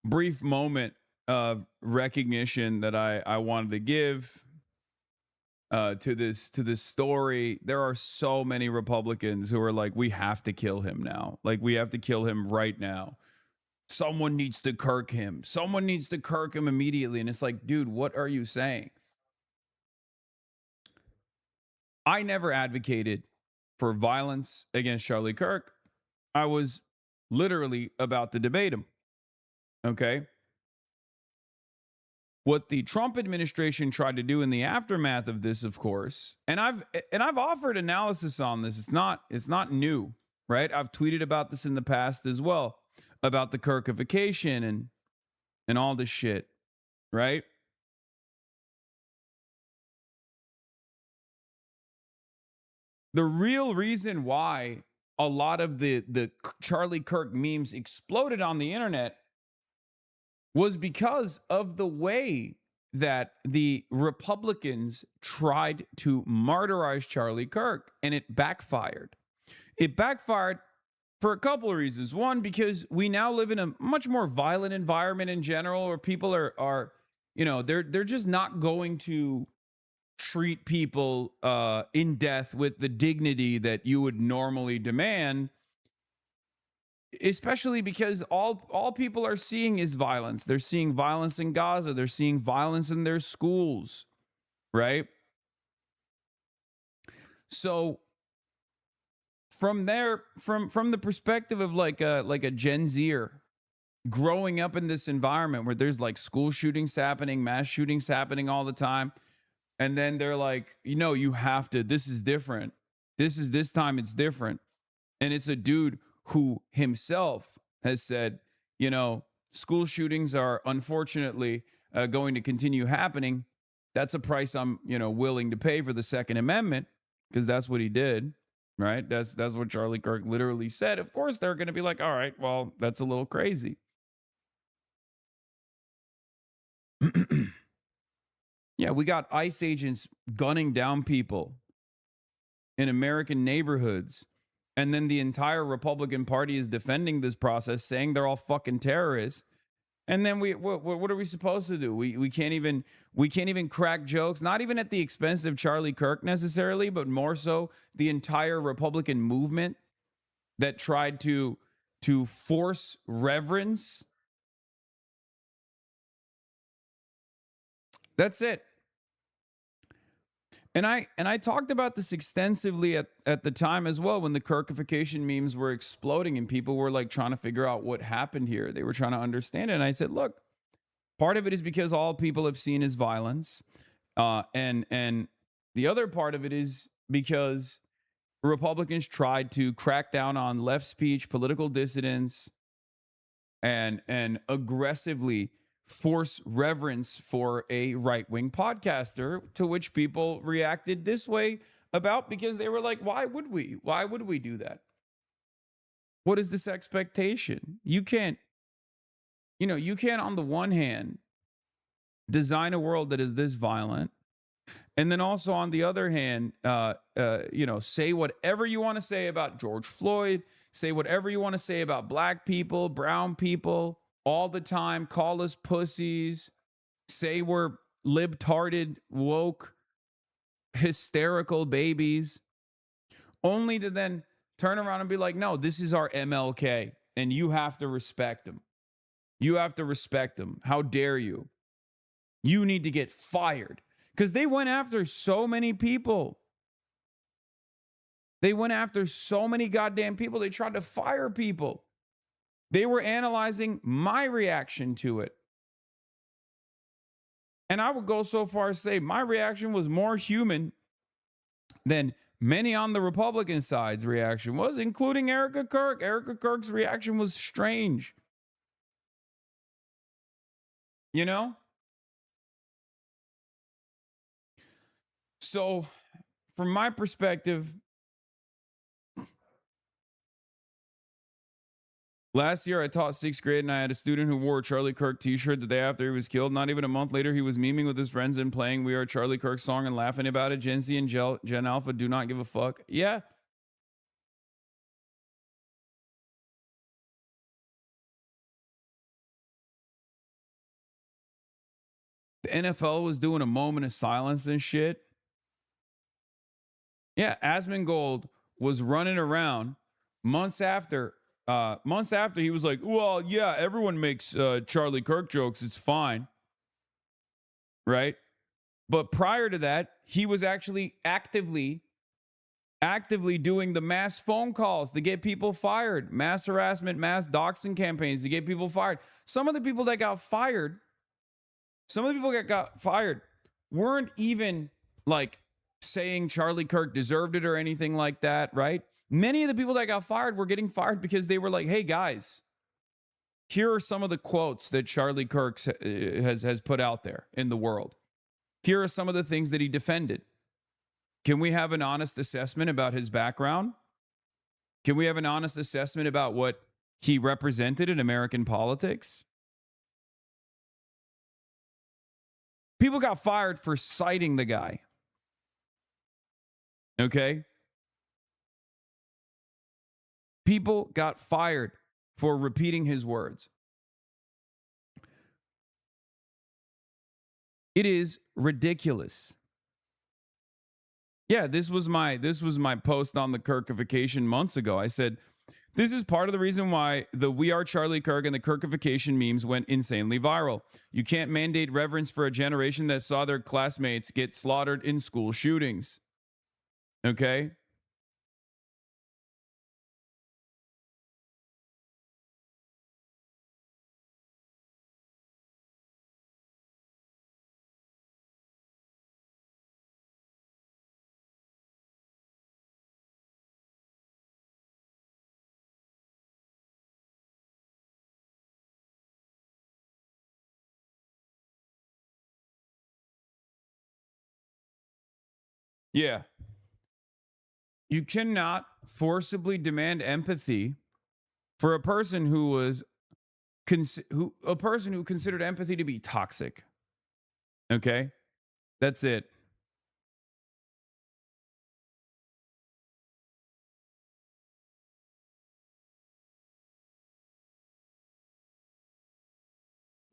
brief moment of recognition that I wanted to give to this story. There are so many Republicans who are like, we have to kill him now. Like, we have to kill him right now. Someone needs to Kirk him. Someone needs to Kirk him immediately. And it's like, dude, what are you saying? I never advocated for violence against Charlie Kirk. I was literally about to debate him. Okay? What the Trump administration tried to do in the aftermath of this, of course, and I've offered analysis on this. It's not new, right? I've tweeted about this in the past as well, about the Kirkification and all this shit, right? The real reason why a lot of the Charlie Kirk memes exploded on the internet was because of the way that the Republicans tried to martyrize Charlie Kirk, and it backfired. It backfired for a couple of reasons. One, because we now live in a much more violent environment in general, where people are they're just not going to treat people in death with the dignity that you would normally demand, especially because all people are seeing is violence. They're seeing violence in Gaza. They're seeing violence in their schools, right? So from the perspective of like a Gen Zer growing up in this environment where there's like school shootings happening, mass shootings happening all the time, and then they're like, you have to, this is different. This time it's different. And it's a dude who himself has said, school shootings are unfortunately going to continue happening. That's a price I'm, willing to pay for the Second Amendment, because that's what he did, right? That's what Charlie Kirk literally said. Of course, they're going to be like, all right, well, that's a little crazy. Yeah, we got ICE agents gunning down people in American neighborhoods. And then the entire Republican Party is defending this process, saying they're all fucking terrorists. And then what are we supposed to do? We can't even crack jokes, not even at the expense of Charlie Kirk necessarily, but more so the entire Republican movement that tried to force reverence. That's it. And I talked about this extensively at the time as well, when the Kirkification memes were exploding and people were like trying to figure out what happened here. They were trying to understand it. And I said, look, part of it is because all people have seen is violence. And the other part of it is because Republicans tried to crack down on left speech, political dissidents, and aggressively force reverence for a right-wing podcaster, to which people reacted this way about, because they were like, why would we? Why would we do that? What is this expectation? You can't on the one hand design a world that is this violent, and then also on the other hand, say whatever you want to say about George Floyd, say whatever you want to say about black people, brown people, all the time, call us pussies, say we're libtarded, woke, hysterical babies, only to then turn around and be like, no, this is our MLK, and you have to respect him. You have to respect him. How dare you? You need to get fired. Because they went after so many people. They went after so many goddamn people. They tried to fire people. They were analyzing my reaction to it. And I would go so far as say my reaction was more human than many on the Republican side's reaction was, including Erica Kirk. Erica Kirk's reaction was strange. You know? So, from my perspective, last year I taught 6th grade and I had a student who wore a Charlie Kirk t-shirt the day after he was killed. Not even a month later, he was memeing with his friends and playing We Are Charlie Kirk song and laughing about it. Gen Z and Gen Alpha do not give a fuck. Yeah. The NFL was doing a moment of silence and shit. Yeah, Asmongold was running around months after he was like, well, yeah, everyone makes Charlie Kirk jokes. It's fine. Right? But prior to that, he was actually actively doing the mass phone calls to get people fired, mass harassment, mass doxing campaigns to get people fired. Some of the people that got fired, weren't even like saying Charlie Kirk deserved it or anything like that, right? Many of the people that got fired were getting fired because they were like, hey guys, here are some of the quotes that Charlie Kirk has put out there in the world. Here are some of the things that he defended. Can we have an honest assessment about his background? Can we have an honest assessment about what he represented in American politics? People got fired for citing the guy. Okay? People got fired for repeating his words. It is ridiculous. Yeah, this was my post on the Kirkification months ago. I said, this is part of the reason why the We Are Charlie Kirk and the Kirkification memes went insanely viral. You can't mandate reverence for a generation that saw their classmates get slaughtered in school shootings. Okay? Yeah. You cannot forcibly demand empathy for a person who considered empathy to be toxic. Okay? That's it.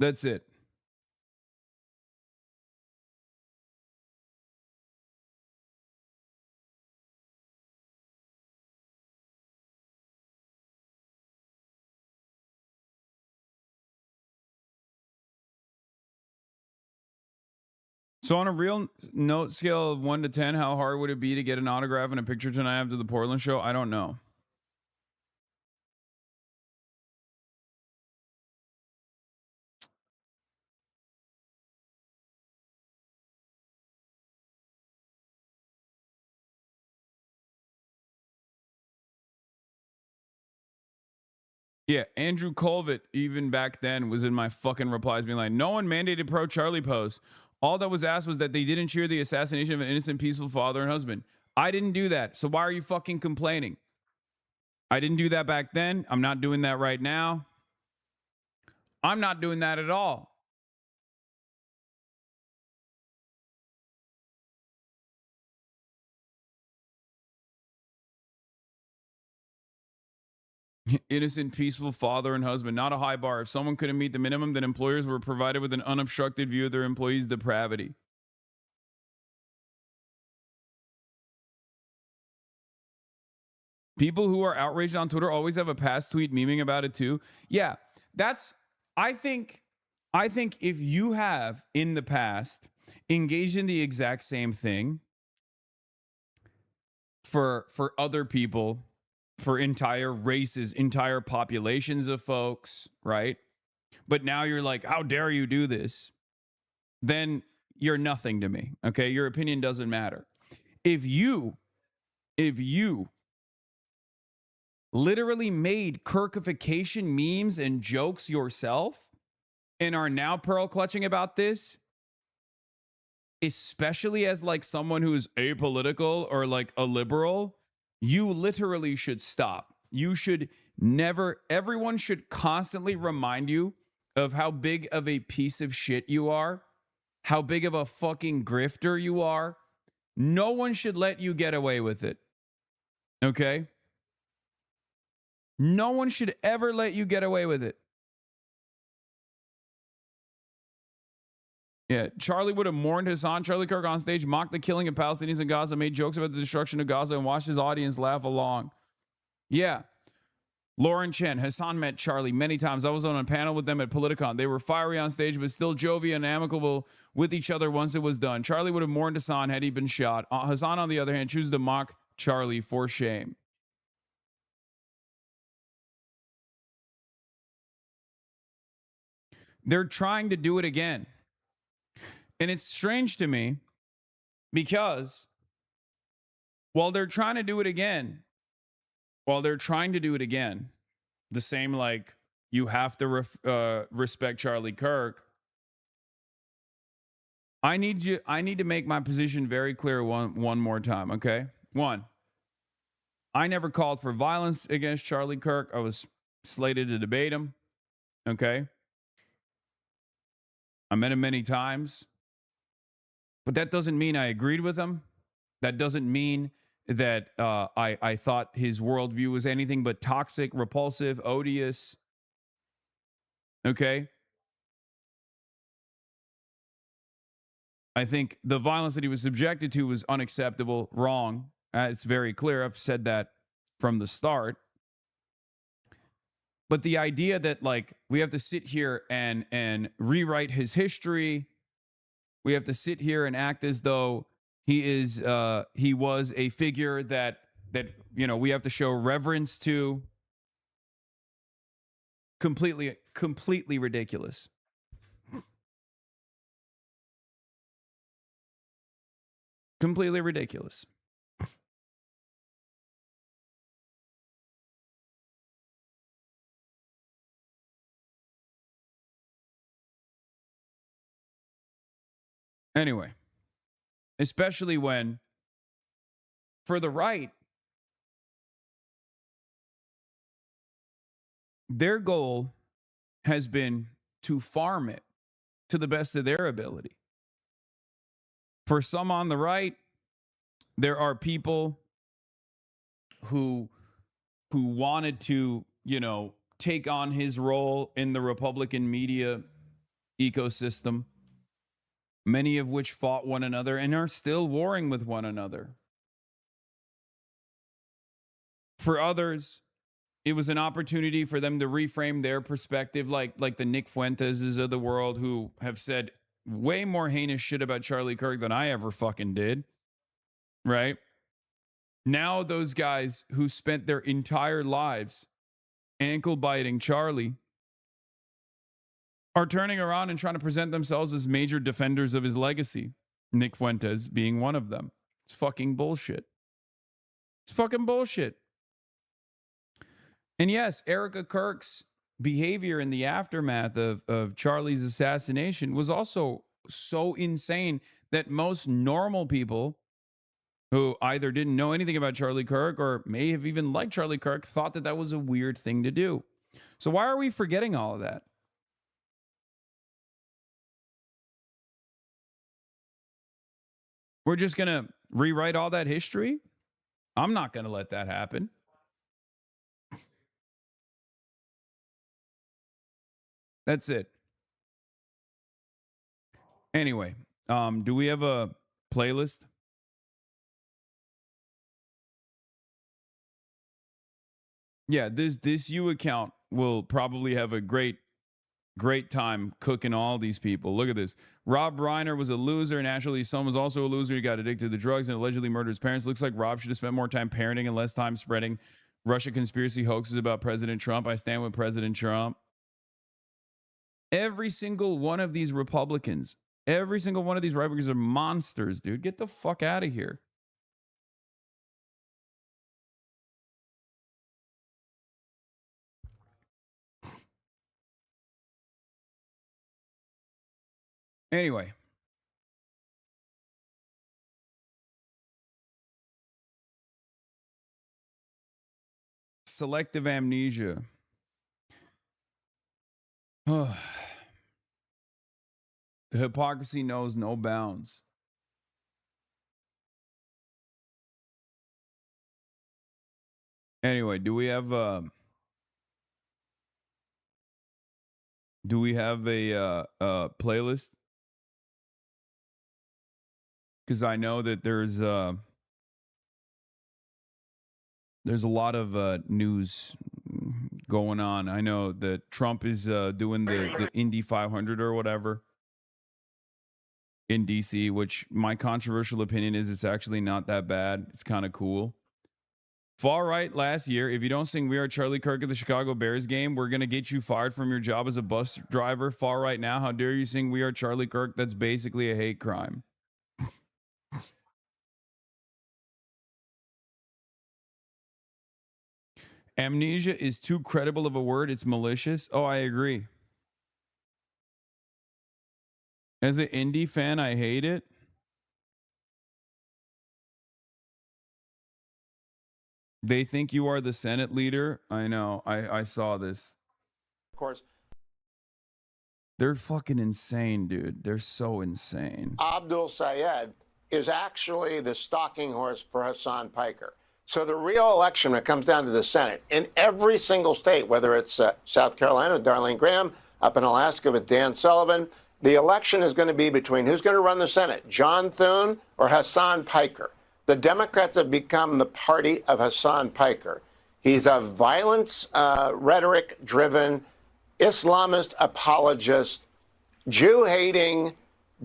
That's it. So on a real note scale of 1 to 10, how hard would it be to get an autograph and a picture tonight after the Portland show? I don't know. Yeah, Andrew Colvett, even back then, was in my fucking replies being like, no one mandated pro-Charlie posts. All that was asked was that they didn't cheer the assassination of an innocent, peaceful father and husband. I didn't do that, so why are you fucking complaining? I didn't do that back then. I'm not doing that right now. I'm not doing that at all. Innocent, peaceful father and husband, not a high bar. If someone couldn't meet the minimum, then employers were provided with an unobstructed view of their employees' depravity. People who are outraged on Twitter always have a past tweet memeing about it too. Yeah, I think if you have in the past engaged in the exact same thing for other people, for entire races, entire populations of folks, right? But now you're like, how dare you do this? Then you're nothing to me, okay? Your opinion doesn't matter. If you literally made Kirkification memes and jokes yourself and are now pearl clutching about this, especially as like someone who is apolitical or like a liberal, you literally should stop. You should never, everyone should constantly remind you of how big of a piece of shit you are, how big of a fucking grifter you are. No one should let you get away with it. Okay? No one should ever let you get away with it. Yeah, Charlie would have mourned Hasan. Charlie Kirk on stage mocked the killing of Palestinians in Gaza, made jokes about the destruction of Gaza, and watched his audience laugh along. Yeah. Lauren Chen, Hasan met Charlie many times. I was on a panel with them at Politicon. They were fiery on stage, but still jovial and amicable with each other once it was done. Charlie would have mourned Hasan had he been shot. Hasan, on the other hand, chooses to mock Charlie for shame. They're trying to do it again. And it's strange to me because while they're trying to do it again, the same like you have to respect Charlie Kirk, I need to make my position very clear one more time, okay? One, I never called for violence against Charlie Kirk. I was slated to debate him, okay? I met him many times. But that doesn't mean I agreed with him. That doesn't mean that I thought his worldview was anything but toxic, repulsive, odious. Okay? I think the violence that he was subjected to was unacceptable, wrong. It's very clear. I've said that from the start. But the idea that like we have to sit here and rewrite his history, we have to sit here and act as though he was a figure that you know we have to show reverence to. Completely ridiculous. Completely ridiculous. Anyway, especially when for the right, their goal has been to farm it to the best of their ability. For some on the right, there are people who wanted to, you know, take on his role in the Republican media ecosystem, many of which fought one another and are still warring with one another. For others, it was an opportunity for them to reframe their perspective, like the Nick Fuenteses of the world who have said way more heinous shit about Charlie Kirk than I ever fucking did. Right? Now those guys who spent their entire lives ankle biting Charlie are turning around and trying to present themselves as major defenders of his legacy. Nick Fuentes being one of them. It's fucking bullshit. It's fucking bullshit. And yes, Erica Kirk's behavior in the aftermath of Charlie's assassination was also so insane that most normal people who either didn't know anything about Charlie Kirk or may have even liked Charlie Kirk thought that that was a weird thing to do. So why are we forgetting all of that? We're just going to rewrite all that history? I'm not going to let that happen. That's it. Anyway, do we have a playlist? Yeah, this U account will probably have a great time cooking all these people. Look at this. Rob Reiner was a loser. Naturally, his son was also a loser. He got addicted to drugs and allegedly murdered his parents. Looks like Rob should have spent more time parenting and less time spreading Russia conspiracy hoaxes about President Trump. I stand with President Trump. Every single one of these Republicans, every single one of these Republicans are monsters, dude. Get the fuck out of here. Anyway. Selective amnesia. The hypocrisy knows no bounds. Anyway, do we have a playlist? Because I know that there's a lot of news going on. I know that Trump is doing the Indy 500 or whatever in DC, which my controversial opinion is it's actually not that bad. It's kind of cool. Far right last year, if you don't sing We Are Charlie Kirk at the Chicago Bears game, we're going to get you fired from your job as a bus driver. Far right now, how dare you sing We Are Charlie Kirk? That's basically a hate crime. Amnesia is too credible of a word. It's malicious. Oh, I agree. As an indie fan, I hate it. They think you are the Senate leader. I know. I saw this. Of course. They're fucking insane, dude. They're so insane. Abdul Sayed is actually the stalking horse for Hasan Piker. So the real election, when it comes down to the Senate, in every single state, whether it's South Carolina with Darlene Graham, up in Alaska with Dan Sullivan, the election is going to be between who's going to run the Senate, John Thune or Hasan Piker. The Democrats have become the party of Hasan Piker. He's a violence rhetoric-driven, Islamist apologist, Jew-hating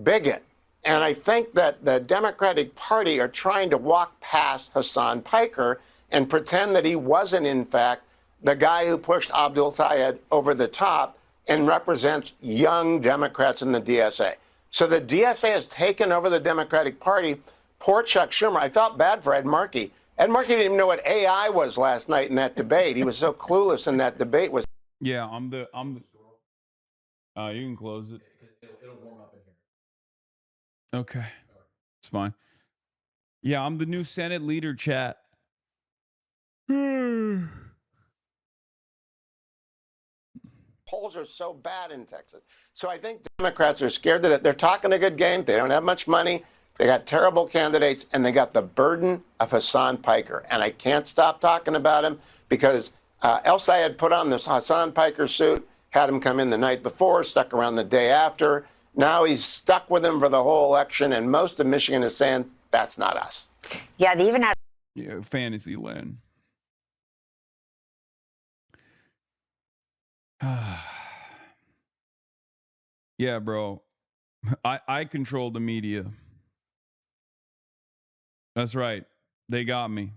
bigot. And I think that the Democratic Party are trying to walk past Hasan Piker and pretend that he wasn't, in fact, the guy who pushed Abdul Sayed over the top and represents young Democrats in the DSA. So the DSA has taken over the Democratic Party. Poor Chuck Schumer. I felt bad for Ed Markey. Ed Markey didn't even know what AI was last night in that debate. He was so clueless in that debate. Yeah, I'm the you can close it. It'll warm up in here. Okay. It's fine. Yeah, I'm the new Senate leader, chat. Polls are so bad in Texas. So I think Democrats are scared that they're talking a good game. They don't have much money. They got terrible candidates, and they got the burden of Hasan Piker. And I can't stop talking about him because El Sayed put on this Hasan Piker suit, had him come in the night before, stuck around the day after. Now he's stuck with him for the whole election, and most of Michigan is saying, that's not us. Yeah, they even had... Yeah, fantasy land. Yeah, bro. I control the media. That's right. They got me.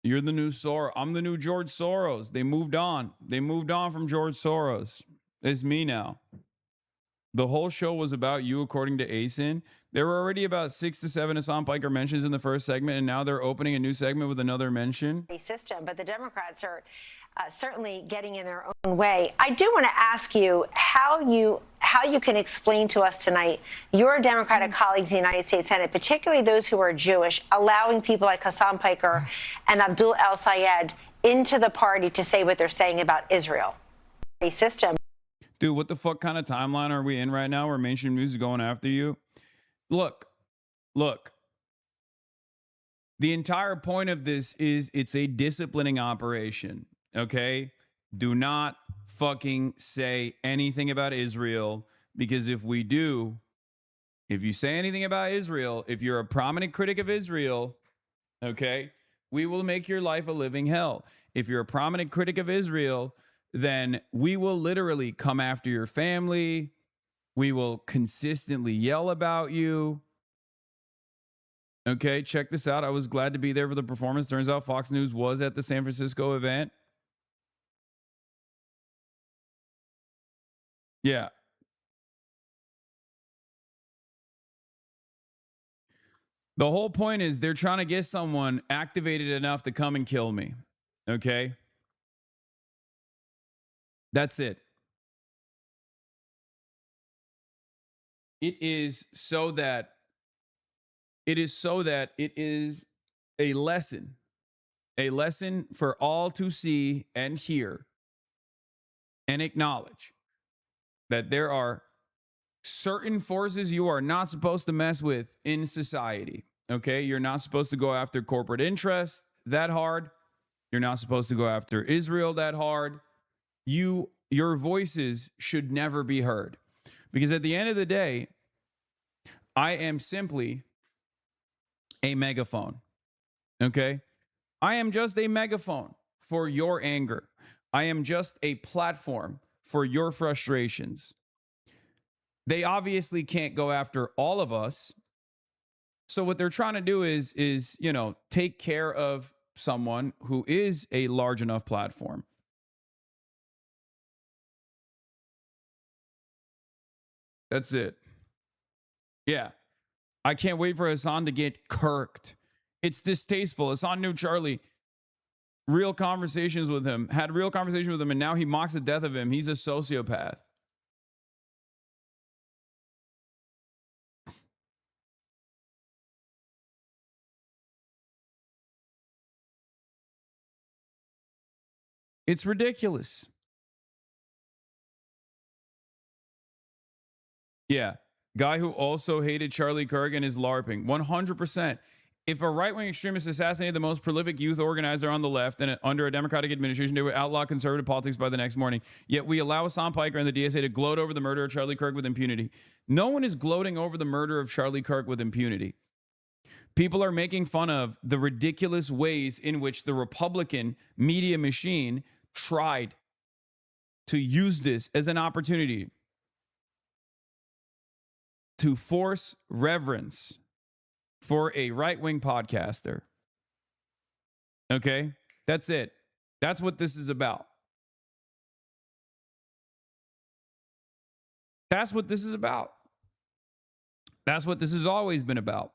You're the new Soros. I'm the new George Soros. They moved on. They moved on from George Soros. It's me now. The whole show was about you, according to ASIN. There were already about 6 to 7 Hassan Piker mentions in the first segment, and now they're opening a new segment with another mention. System, but the Democrats are certainly getting in their own way. I do want to ask you how you can explain to us tonight your Democratic colleagues in the United States Senate, particularly those who are Jewish, allowing people like Hassan Piker and Abdul El Sayed into the party to say what they're saying about Israel. System. Dude, what the fuck kind of timeline are we in right now where mainstream news is going after you? Look. The entire point of this is it's a disciplining operation, okay? Do not fucking say anything about Israel, because if we do, if you say anything about Israel, if you're a prominent critic of Israel, okay, we will make your life a living hell. If you're a prominent critic of Israel, then we will literally come after your family. We will consistently yell about you. Okay, check this out. I was glad to be there for the performance. Turns out Fox News was at the San Francisco event. Yeah. The whole point is they're trying to get someone activated enough to come and kill me. Okay? That's it. It is so that it is a lesson for all to see and hear and acknowledge that there are certain forces you are not supposed to mess with in society. Okay? You're not supposed to go after corporate interests that hard. You're not supposed to go after Israel that hard. Your voices should never be heard. Because at the end of the day, I am simply a megaphone. Okay? I am just a megaphone for your anger. I am just a platform for your frustrations. They obviously can't go after all of us. So what they're trying to do is, take care of someone who is a large enough platform. That's it. Yeah. I can't wait for Hassan to get kirked. It's distasteful. Hassan knew Charlie. Had real conversations with him, and now he mocks the death of him. He's a sociopath. It's ridiculous. Yeah. Guy who also hated Charlie Kirk and is LARPing. 100%. If a right-wing extremist assassinated the most prolific youth organizer on the left and under a Democratic administration, they would outlaw conservative politics by the next morning. Yet we allow Hassan Piker and the DSA to gloat over the murder of Charlie Kirk with impunity. No one is gloating over the murder of Charlie Kirk with impunity. People are making fun of the ridiculous ways in which the Republican media machine tried to use this as an opportunity to force reverence for a right-wing podcaster. Okay? That's it. That's what this is about. That's what this is about. That's what this has always been about.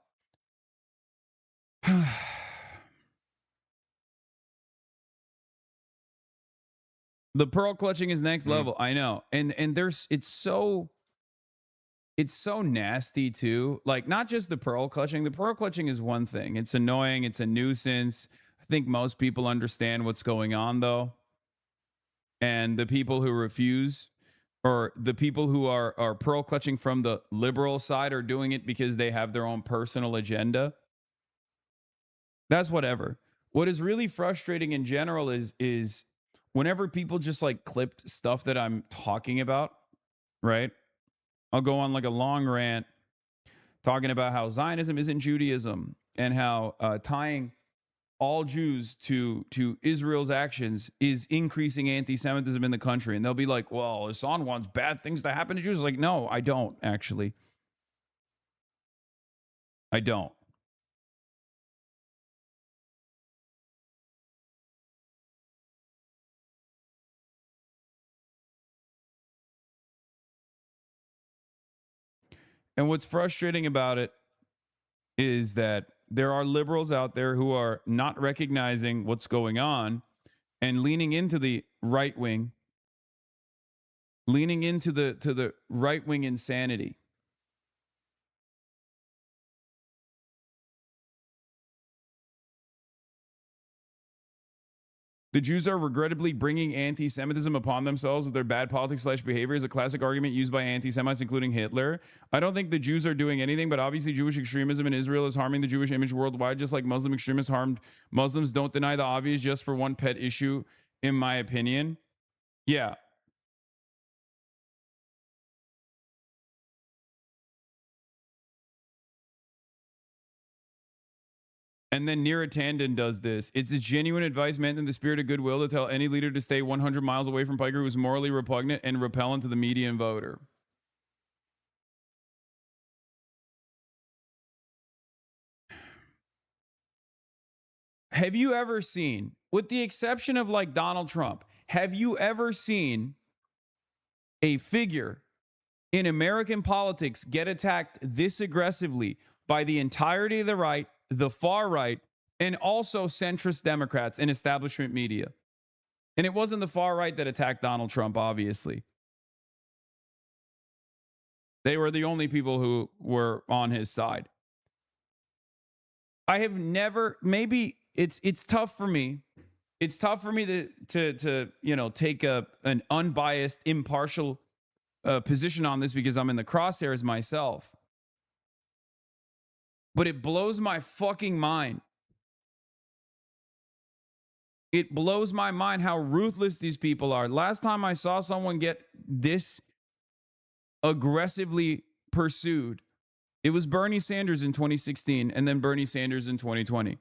The pearl clutching is next level. I know. And it's so nasty too. Like, not just the pearl clutching. The pearl clutching is one thing. It's annoying. It's a nuisance. I think most people understand what's going on though. And the people who refuse, or the people who are pearl clutching from the liberal side, are doing it because they have their own personal agenda. That's whatever. What is really frustrating in general is whenever people just like clipped stuff that I'm talking about, right? I'll go on like a long rant talking about how Zionism isn't Judaism and how tying all Jews to Israel's actions is increasing anti-Semitism in the country. And they'll be like, well, Hassan wants bad things to happen to Jews. Like, no, I don't, actually. I don't. And what's frustrating about it is that there are liberals out there who are not recognizing what's going on and leaning into the right wing, leaning into the right wing insanity. The Jews are regrettably bringing anti-Semitism upon themselves with their bad politics/behavior is a classic argument used by anti-Semites, including Hitler. I don't think the Jews are doing anything, but obviously Jewish extremism in Israel is harming the Jewish image worldwide, just like Muslim extremists harmed Muslims. Don't deny the obvious just for one pet issue, in my opinion. Yeah. And then Neera Tanden does this. It's a genuine advice meant in the spirit of goodwill to tell any leader to stay 100 miles away from Piker who is morally repugnant and repellent to the median voter. Have you ever seen, with the exception of like Donald Trump, have you ever seen a figure in American politics get attacked this aggressively by the entirety of the right, the far right, and also centrist Democrats and establishment media? And it wasn't the far right that attacked Donald Trump, obviously. They were the only people who were on his side. I have never, maybe it's tough for me. It's tough for me to you know, take an unbiased, impartial position on this because I'm in the crosshairs myself. But it blows my fucking mind. It blows my mind how ruthless these people are. Last time I saw someone get this aggressively pursued, it was Bernie Sanders in 2016 and then Bernie Sanders in 2020.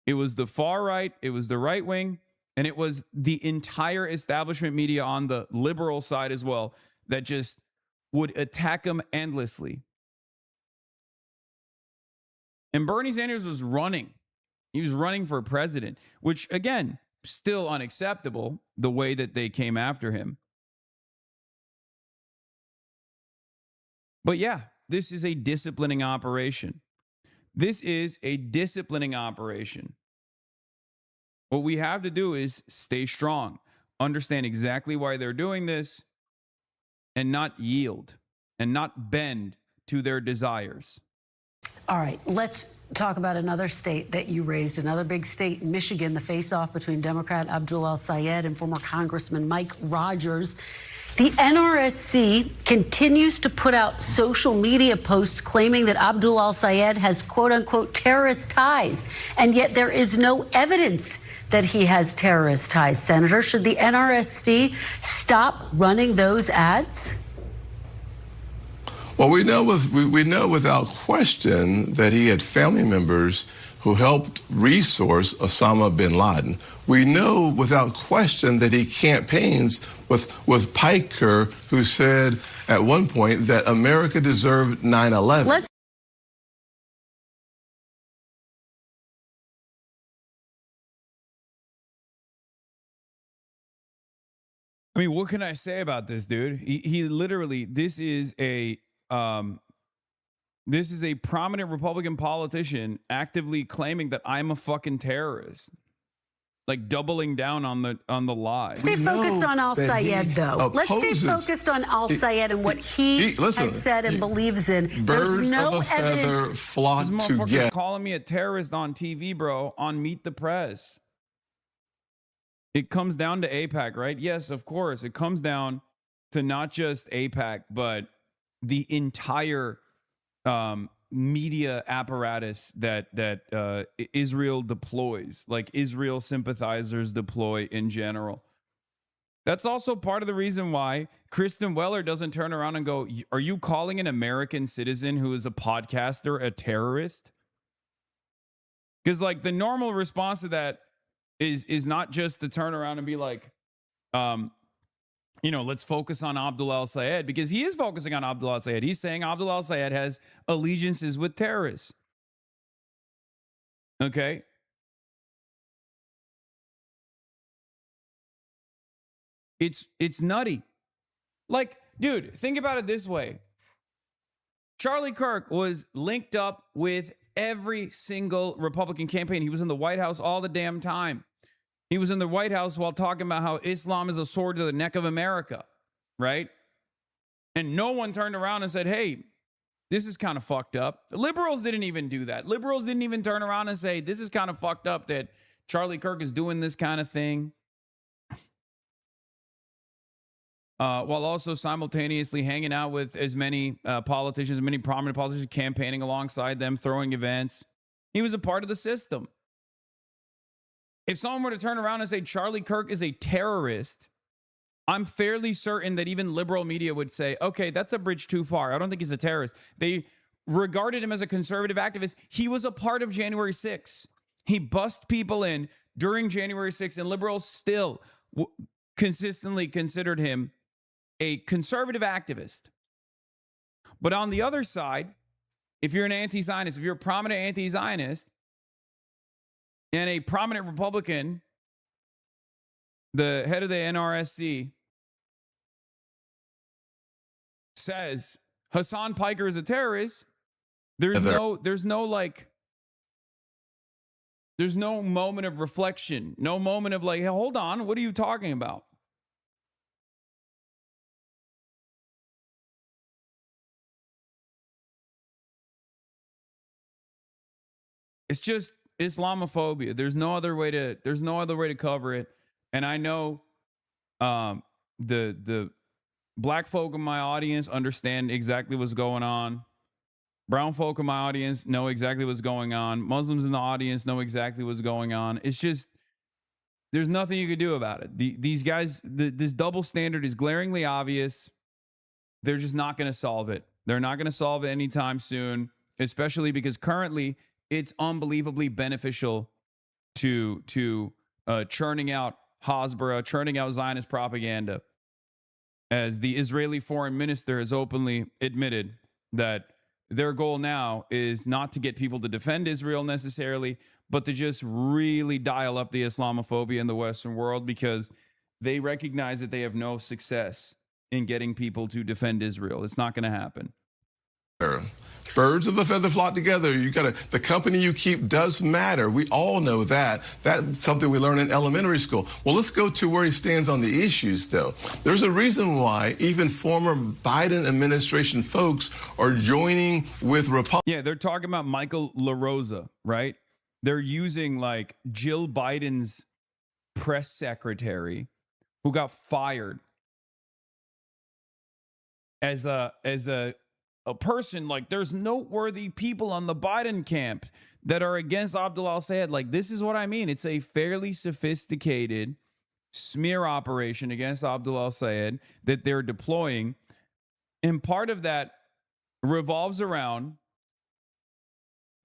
It was the far right, it was the right wing, and it was the entire establishment media on the liberal side as well that just would attack them endlessly. And Bernie Sanders was running. He was running for president, which, again, still unacceptable, the way that they came after him. But yeah, this is a disciplining operation. This is a disciplining operation. What we have to do is stay strong, understand exactly why they're doing this, and not yield and not bend to their desires. All right, let's talk about another state that you raised, another big state, Michigan, the face-off between Democrat Abdul al-Sayed and former Congressman Mike Rogers. The NRSC continues to put out social media posts claiming that Abdul al-Sayed has quote-unquote terrorist ties, and yet there is no evidence that he has terrorist ties. Senator, should the NRSC stop running those ads? Well, we know without question that he had family members who helped resource Osama bin Laden. We know without question that he campaigns with Piker, who said at one point that America deserved 9/11. I mean, what can I say about this, dude? He literally, this is a prominent Republican politician actively claiming that I'm a fucking terrorist, like doubling down on the lie. Stay focused on al-Sayed, though. Let's stay focused on al-Sayed and what he has said and believes in. There's no evidence. This motherfucker's calling me a terrorist on TV, bro, on Meet the Press. It comes down to AIPAC, right? Yes, of course. It comes down to not just AIPAC, but the entire media apparatus that Israel deploys, like Israel sympathizers deploy in general. That's also part of the reason why Kristen Weller doesn't turn around and go, are you calling an American citizen who is a podcaster a terrorist? Because like the normal response to that is not just to turn around and be like, let's focus on Abdul al-Sayed, because he is focusing on Abdul al-Sayed. He's saying Abdul al-Sayed has allegiances with terrorists. Okay. It's nutty. Like, dude, think about it this way. Charlie Kirk was linked up with every single Republican campaign. He was in the White House all the damn time. He was in the White House while talking about how Islam is a sword to the neck of America, right? And no one turned around and said, hey, this is kind of fucked up. Liberals didn't even do that. Liberals didn't even turn around and say, this is kind of fucked up that Charlie Kirk is doing this kind of thing. While also simultaneously hanging out with as many politicians, many prominent politicians, campaigning alongside them, throwing events. He was a part of the system. If someone were to turn around and say Charlie Kirk is a terrorist, I'm fairly certain that even liberal media would say, okay, that's a bridge too far. I don't think he's a terrorist. They regarded him as a conservative activist. He was a part of January 6th. He bussed people in during January 6th, and liberals still consistently considered him a conservative activist. But on the other side, if you're an anti-Zionist, if you're a prominent anti-Zionist and a prominent Republican, the head of the NRSC says Hasan Piker is a terrorist, there's no moment of reflection, no moment of like, hey, hold on, what are you talking about? It's just Islamophobia. There's no other way to cover it. And I know the black folk in my audience understand exactly what's going on. Brown folk in my audience know exactly what's going on. Muslims in the audience know exactly what's going on. It's just, there's nothing you can do about it. These guys, this double standard is glaringly obvious. They're just not going to solve it. They're not going to solve it anytime soon, especially because currently it's unbelievably beneficial to churning out Hasbara, churning out Zionist propaganda, as the Israeli foreign minister has openly admitted that their goal now is not to get people to defend Israel necessarily, but to just really dial up the Islamophobia in the Western world, because they recognize that they have no success in getting people to defend Israel. It's not going to happen. Birds of a feather flock together. The company you keep does matter. We all know that. That's something we learn in elementary school. Well, let's go to where he stands on the issues, though. There's a reason why even former Biden administration folks are joining with Republicans. Yeah, they're talking about Michael LaRosa, right? They're using like Jill Biden's press secretary, who got fired, as a person. Like, there's noteworthy people on the Biden camp that are against Abdul al-Sayed. Like, this is what I mean. It's a fairly sophisticated smear operation against Abdul al-Sayed that they're deploying. And part of that revolves around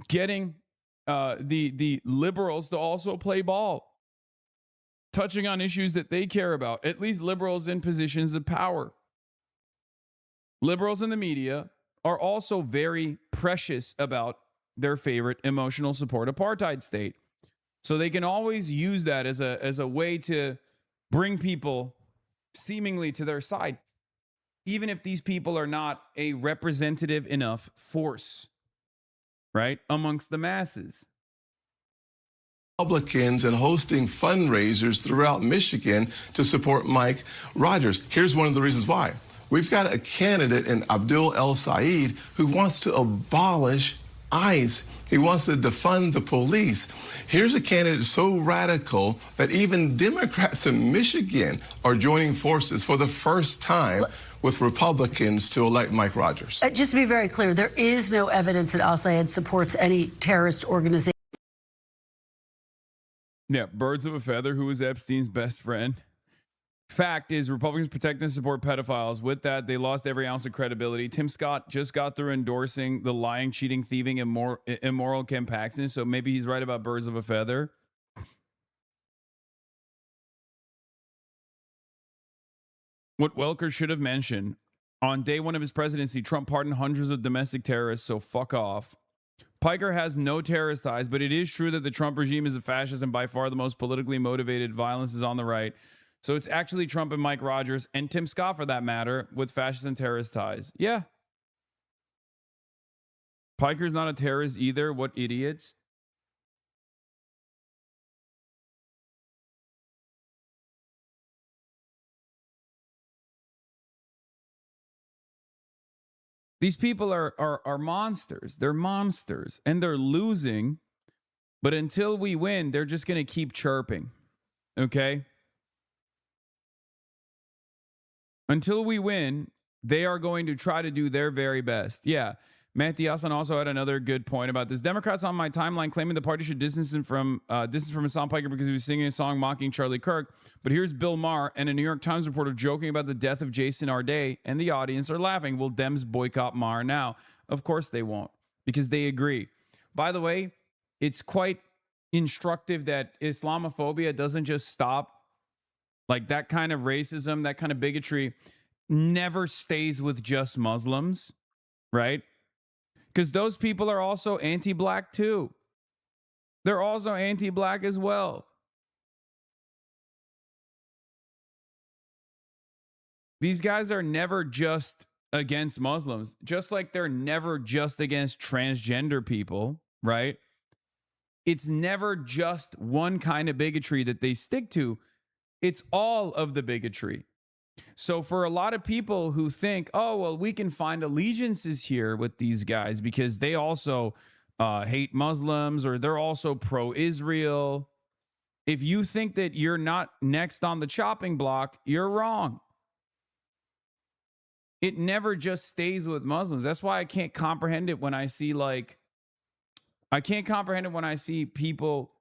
getting the liberals to also play ball, touching on issues that they care about, at least liberals in positions of power. Liberals in the media are also very precious about their favorite emotional support apartheid state. So they can always use that as a way to bring people seemingly to their side, even if these people are not a representative enough force, right, amongst the masses. Republicans and hosting fundraisers throughout Michigan to support Mike Rogers. Here's one of the reasons why. We've got a candidate in Abdul al-Sayed who wants to abolish ICE. He wants to defund the police. Here's a candidate so radical that even Democrats in Michigan are joining forces for the first time with Republicans to elect Mike Rogers. Just to be very clear, there is no evidence that al-Sayed supports any terrorist organization. Yeah, birds of a feather. Who was Epstein's best friend? Fact is, Republicans protect and support pedophiles. With that, they lost every ounce of credibility. Tim Scott just got through endorsing the lying, cheating, thieving, immoral Ken Paxton, so maybe he's right about birds of a feather. What Welker should have mentioned, on day one of his presidency, Trump pardoned hundreds of domestic terrorists, so fuck off. Piker has no terrorist ties, but it is true that the Trump regime is a fascist and by far the most politically motivated. Violence is on the right. So it's actually Trump and Mike Rogers and Tim Scott, for that matter, with fascist and terrorist ties. Yeah. Piker's not a terrorist either. What idiots. These people are monsters. They're monsters. And they're losing. But until we win, they're just going to keep chirping. Okay? Until we win, they are going to try to do their very best. Yeah. Matthew Hassan also had another good point about this. Democrats on my timeline claiming the party should distance from Hassan Piker because he was singing a song mocking Charlie Kirk. But here's Bill Maher and a New York Times reporter joking about the death of Jason Arday, and the audience are laughing. Will Dems boycott Maher now? Of course they won't, because they agree. By the way, it's quite instructive that Islamophobia doesn't just stop. Like, that kind of racism, that kind of bigotry never stays with just Muslims, right? Because those people are also anti-black too. They're also anti-black as well. These guys are never just against Muslims, just like they're never just against transgender people, right? It's never just one kind of bigotry that they stick to. It's all of the bigotry. So for a lot of people who think, oh, well, we can find allegiances here with these guys because they also hate Muslims or they're also pro-Israel. If you think that you're not next on the chopping block, you're wrong. It never just stays with Muslims. That's why I can't comprehend it when I see people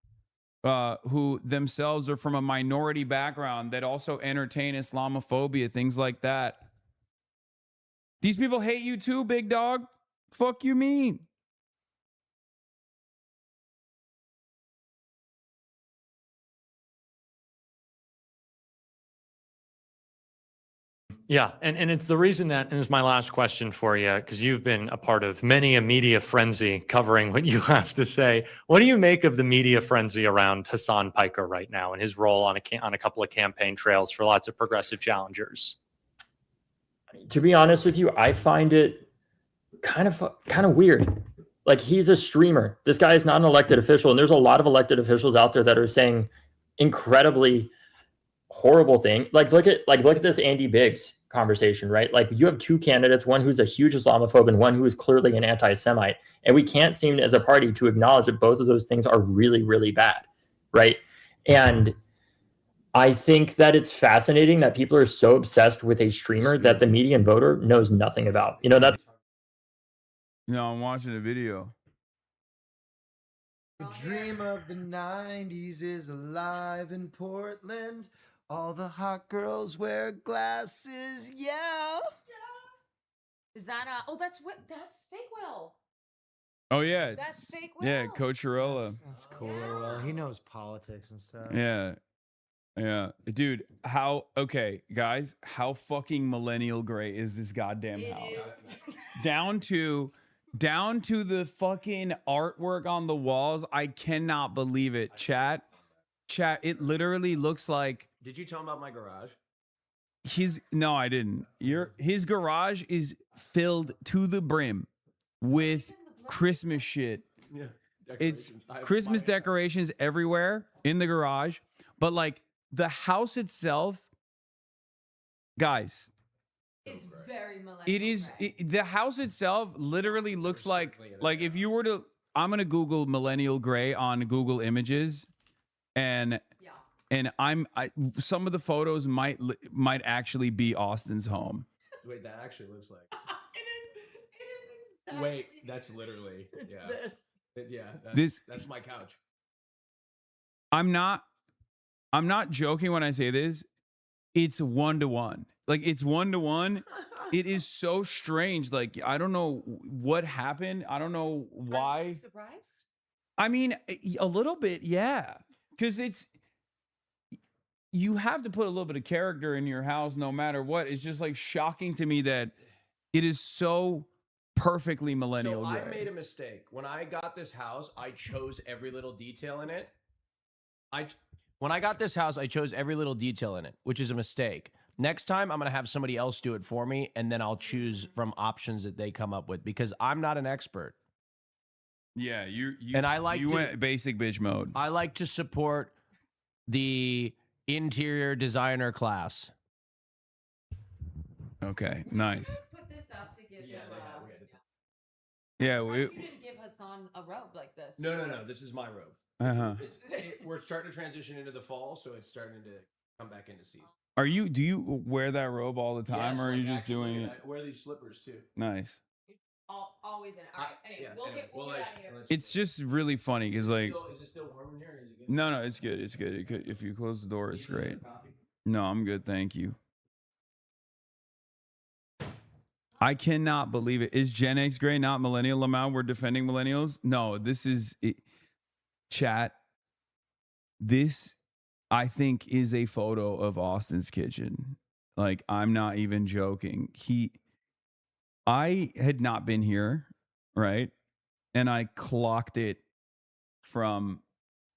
who themselves are from a minority background that also entertain Islamophobia, things like that. These people hate you too, big dog. Fuck you mean? Yeah, and it's the reason that, and it's my last question for you, because you've been a part of many a media frenzy covering what you have to say. What do you make of the media frenzy around Hasan Piker right now and his role on a couple of campaign trails for lots of progressive challengers? To be honest with you, I find it kind of weird. Like, he's a streamer. This guy is not an elected official, and there's a lot of elected officials out there that are saying incredibly horrible thing. Like look at this Andy Biggs conversation, right? Like, you have two candidates, one who's a huge Islamophobe and one who is clearly an anti-Semite, and we can't seem as a party to acknowledge that both of those things are really, really bad, right? And I think that it's fascinating that people are so obsessed with a streamer that the median voter knows nothing about. You know, that's... No, I'm watching a video. The dream of the 90s is alive in Portland. All the hot girls wear glasses, yeah. Is that that's Fake Will. Oh yeah, That's Fake Will. Yeah, Coachella. That's cooler. Well, he knows politics and stuff. Yeah, dude. Okay, guys, how fucking millennial gray is this goddamn house? Down to the fucking artwork on the walls. I cannot believe it. Chat. It literally looks like. Did you tell him about my garage? No, I didn't. His garage is filled to the brim with Christmas shit. Yeah, it's Christmas decorations everywhere in the garage, but like the house itself, guys. It's very millennial. It is the house itself literally looks like if you were to. I'm gonna Google millennial gray on Google Images, and some of the photos might actually be Austin's home. Wait, that actually looks like. It is exactly. Wait, that's literally that's my couch. I'm not joking when I say this. it's 1-to-1. Like it's 1-to-1. It is so strange. Like I don't know what happened. I don't know why. Are you surprised? I mean, a little bit, yeah. Because you have to put a little bit of character in your house no matter what. It's just like shocking to me that it is so perfectly millennial. So I gray. made a mistake. When I got this house, I chose every little detail in it. When I got this house, I chose every little detail in it, which is a mistake. Next time, I'm going to have somebody else do it for me, and then I'll choose from options that they come up with because I'm not an expert. Yeah, you and I like you to, went basic bitch mode. I like to support the interior designer class. Okay, nice. Put this up to give him Yeah, you didn't give Hasan a robe like this. No. This is my robe. Uh-huh. We're starting to transition into the fall, so it's starting to come back into season. Do you wear that robe all the time, Yes, or are you like, just actually, doing and it? I wear these slippers too. Nice. Always in it. All right. Anyway, we'll get out of here. It's just really funny because like, Is it still warm in here? Is it good? no, it's good. It's good. It could, if you close the door, it's great. No, I'm good. Thank you. I cannot believe it. Is Gen X gray, not millennial? Lamau, we're defending millennials. No, this is it. Chat. This, I think, is a photo of Austin's kitchen. Like, I'm not even joking. I had not been here, right? And I clocked it from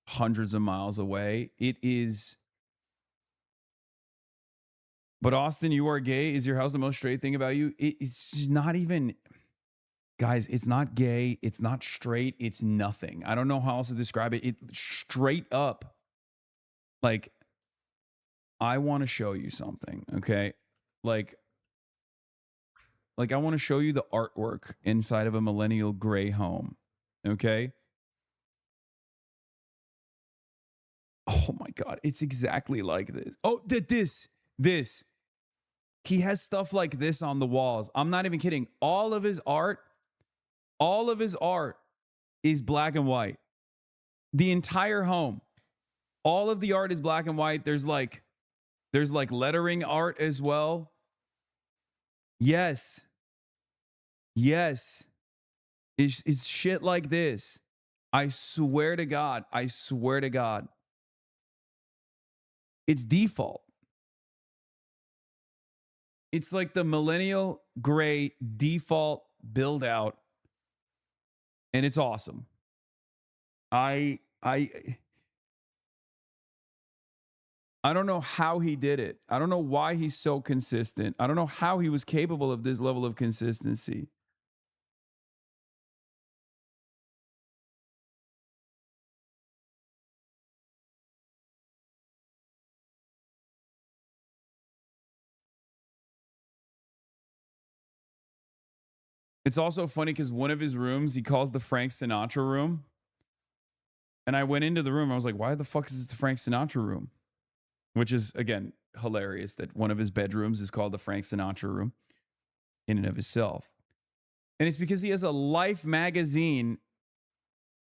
hundreds of miles away. It is. But Austin, you are gay. Is your house the most straight thing about you? It's not even, guys, it's not gay. It's not straight. It's nothing. I don't know how else to describe it. It straight up, like, I want to show you something, okay? Like I want to show you the artwork inside of a millennial gray home, okay? Oh my God, it's exactly like this. Oh, this. He has stuff like this on the walls. I'm not even kidding. All of his art is black and white. The entire home. All of the art is black and white. There's like lettering art as well. Yes. It's shit like this. I swear to God. It's default. It's like the millennial gray default build out. And it's awesome. I don't know how he did it. I don't know why he's so consistent. I don't know how he was capable of this level of consistency. It's also funny because one of his rooms he calls the Frank Sinatra room. And I went into the room. I was like, why the fuck is this the Frank Sinatra room? Which is, again, hilarious that one of his bedrooms is called the Frank Sinatra room in and of itself. And it's because he has a Life magazine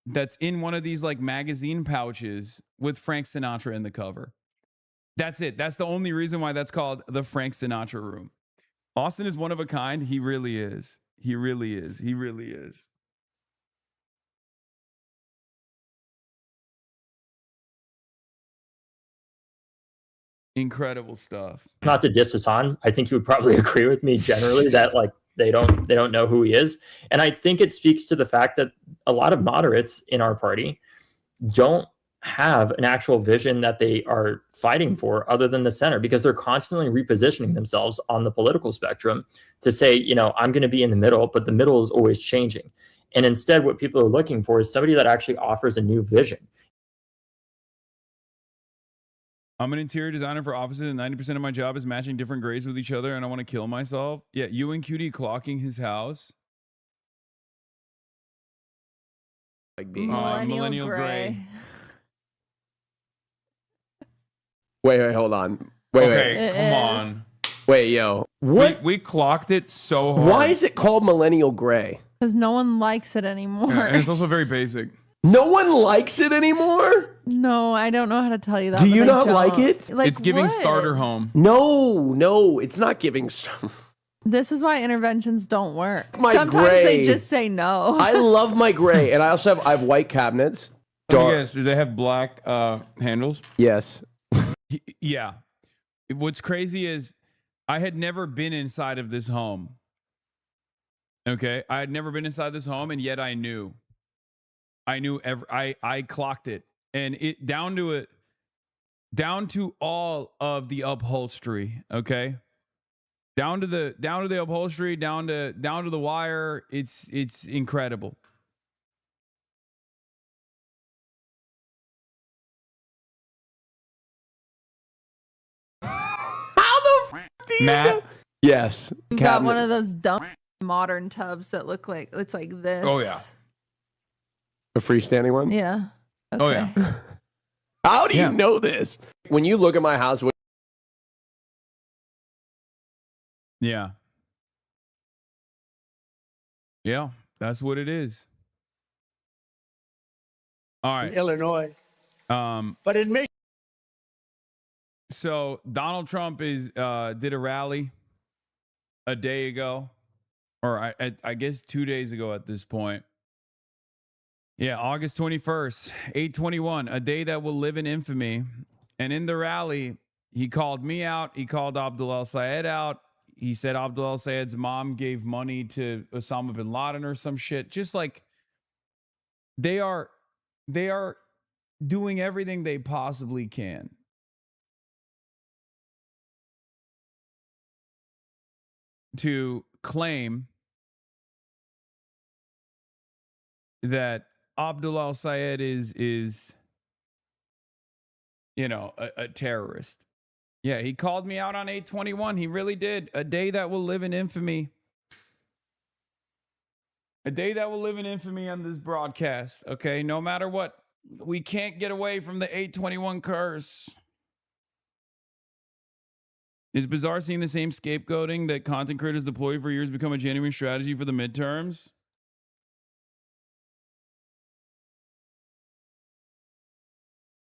that's in one of these like magazine pouches with Frank Sinatra in the cover. That's it. That's the only reason why that's called the Frank Sinatra room. Austin is one of a kind. He really is. He really is. Incredible stuff. Not to diss Hasan, I think you would probably agree with me generally that like they don't know who he is. And I think it speaks to the fact that a lot of moderates in our party don't have an actual vision that they are fighting for other than the center, because they're constantly repositioning themselves on the political spectrum to say, you know, I'm going to be in the middle, but the middle is always changing. And instead, what people are looking for is somebody that actually offers a new vision. I'm an interior designer for offices, and 90% of my job is matching different grays with each other, and I want to kill myself. Yeah, you and Cutie clocking his house. Like millennial gray. Wait, hold on. Wait. Come on. Wait, yo. What? We clocked it so hard. Why is it called millennial gray? Because no one likes it anymore. Yeah, and it's also very basic. No one likes it anymore? No, I don't know how to tell you that. Do you but I not like don't. it? Like, It's giving what? starter home. No, it's not giving. This is why interventions don't work. My Sometimes gray. they just say no. I love my gray, and I have white cabinets. Yes, do they have black handles? Yes. Yeah. What's crazy is I had never been inside of this home. Okay, I had never been inside this home, and yet I knew. I clocked it, and it down to all of the upholstery. Okay, down to the upholstery, down to the wire. It's incredible. How the f do you Matt? know? Yes. You've got one of those dumb modern tubs that look like it's like this. Oh yeah. A freestanding one? Yeah. Okay. Oh yeah. How do you know this? When you look at my house, Yeah. Yeah, that's what it is. All right. Illinois. But in Michigan. So Donald Trump did a rally a day ago, or I guess 2 days ago at this point. Yeah, August 21st, 8/21, a day that will live in infamy. And in the rally, he called me out. He called Abdul al-Sayed out. He said Abdul al-Sayed's mom gave money to Osama bin Laden or some shit. Just like they are doing everything they possibly can to claim that Abdul al-Sayed is a terrorist. Yeah, he called me out on 8/21. He really did. A day that will live in infamy. A day that will live in infamy on this broadcast. Okay, no matter what, we can't get away from the 8/21 curse. It's bizarre seeing the same scapegoating that content creators deploy for years become a genuine strategy for the midterms.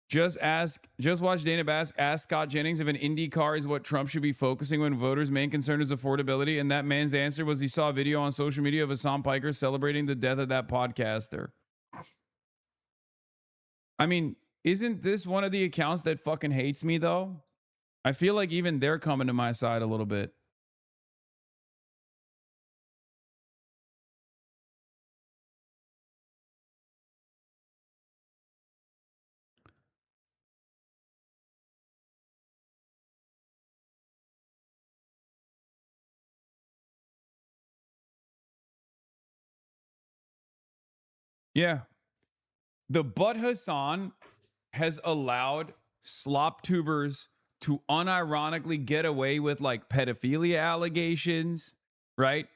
Just watch Dana Bass ask Scott Jennings if an Indy car is what Trump should be focusing when voters' main concern is affordability. And that man's answer was he saw a video on social media of Hasan Piker celebrating the death of that podcaster. I mean, isn't this one of the accounts that fucking hates me, though? I feel like even they're coming to my side a little bit. Yeah. The Butt Hasan has allowed slop tubers to unironically get away with like pedophilia allegations, right?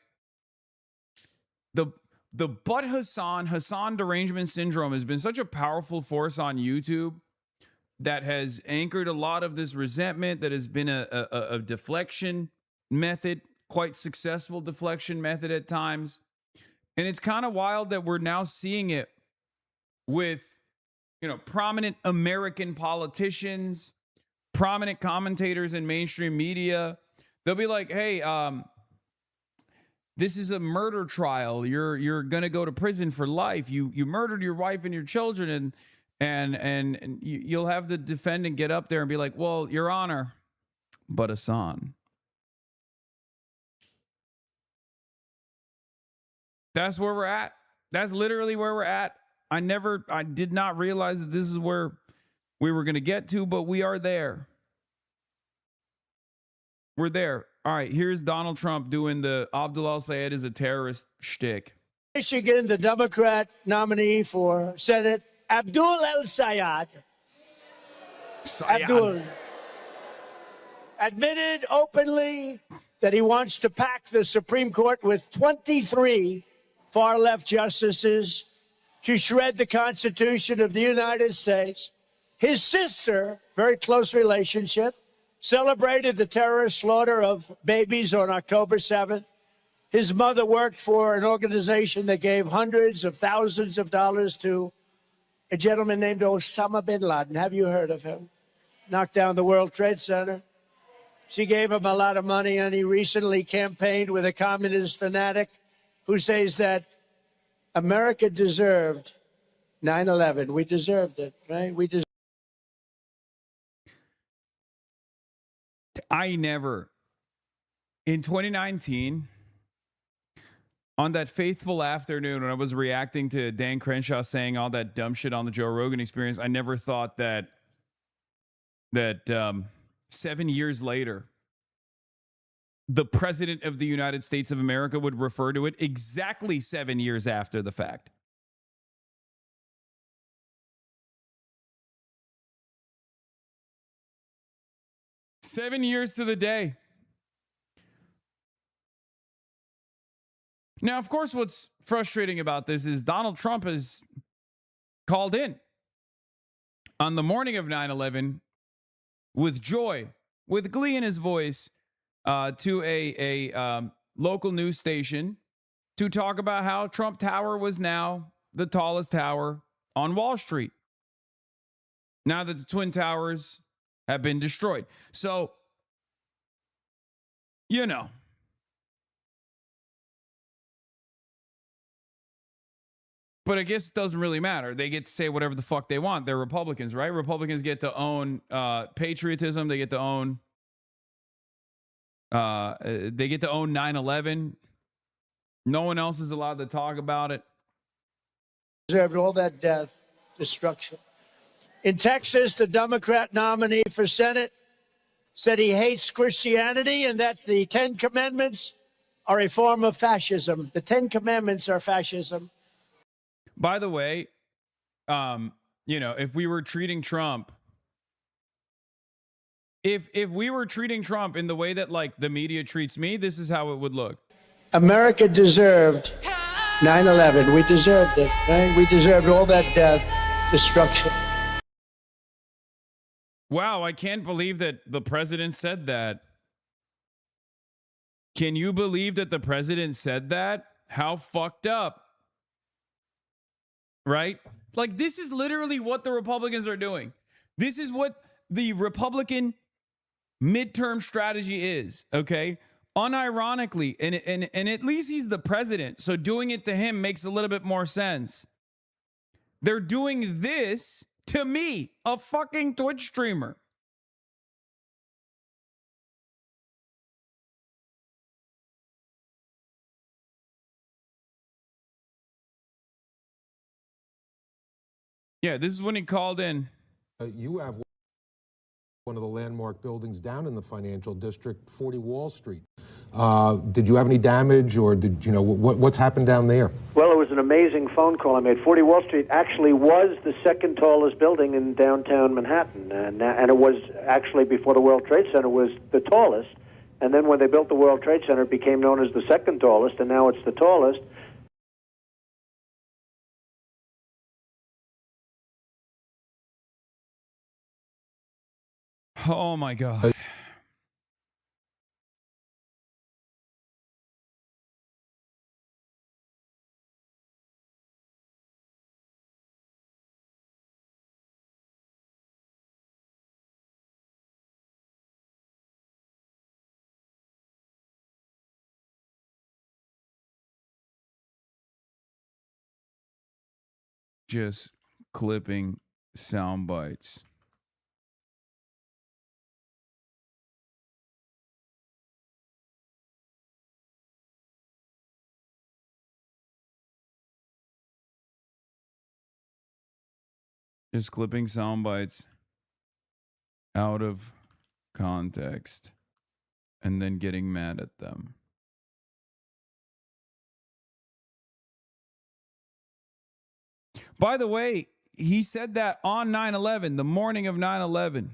The Butt Hasan derangement syndrome has been such a powerful force on YouTube that has anchored a lot of this resentment, that has been a deflection method, quite successful deflection method at times. And it's kind of wild that we're now seeing it with, prominent American politicians, prominent commentators in mainstream media. They'll be like, hey, this is a murder trial. You're going to go to prison for life. You murdered your wife and your children, and you'll have the defendant get up there and be like, well, Your Honor, but Hasan. That's where we're at. That's literally where we're at. I did not realize that this is where we were going to get to, but we are there. We're there. All right, here's Donald Trump doing the Abdul al-Sayed is a terrorist shtick. Michigan, the Democrat nominee for Senate, Abdul al-Sayed. Abdul admitted openly that he wants to pack the Supreme Court with 23 far-left justices to shred the Constitution of the United States. His sister, very close relationship, celebrated the terrorist slaughter of babies on October 7th. His mother worked for an organization that gave hundreds of thousands of dollars to a gentleman named Osama bin Laden. Have you heard of him? Knocked down the World Trade Center. She gave him a lot of money, and he recently campaigned with a communist fanatic who says that America deserved 9/11. We deserved it, right? We deserved. I never, in 2019, on that faithful afternoon when I was reacting to Dan Crenshaw saying all that dumb shit on the Joe Rogan Experience, I never thought that 7 years later, the president of the United States of America would refer to it exactly 7 years after the fact. Seven years to the day. Now, of course, what's frustrating about this is Donald Trump has called in on the morning of 9/11 with joy, with glee in his voice, to a local news station to talk about how Trump Tower was now the tallest tower on Wall Street, now that the Twin Towers have been destroyed. So, you know. But I guess it doesn't really matter. They get to say whatever the fuck they want. They're Republicans, right? Republicans get to own patriotism. They get to own 9/11. No one else is allowed to talk about it. Deserved all that death, destruction. In Texas, the Democrat nominee for Senate said he hates Christianity and that the 10 Commandments are a form of fascism. The 10 Commandments are fascism. By the way, if we were treating Trump, if we were treating Trump in the way that like the media treats me, this is how it would look. America deserved 9/11. We deserved it, right? We deserved all that death, destruction. Wow, I can't believe that the president said that. Can you believe that the president said that? How fucked up. Right? Like, this is literally what the Republicans are doing. This is what the Republican midterm strategy is, okay? Unironically, and at least he's the president, so doing it to him makes a little bit more sense. They're doing this to me, a fucking Twitch streamer. Yeah, this is when he called in. You have one of the landmark buildings down in the financial district, 40 Wall Street. Did you have any damage, or did you know what's happened down there? Well, it was an amazing phone call I made. 40 Wall Street actually was the second tallest building in downtown Manhattan, and it was actually, before the World Trade Center, was the tallest. And then when they built the World Trade Center, it became known as the second tallest, and now it's the tallest. Oh my God. Just clipping sound bites. Just clipping sound bites out of context and then getting mad at them. By the way, he said that on 9/11, the morning of 9/11.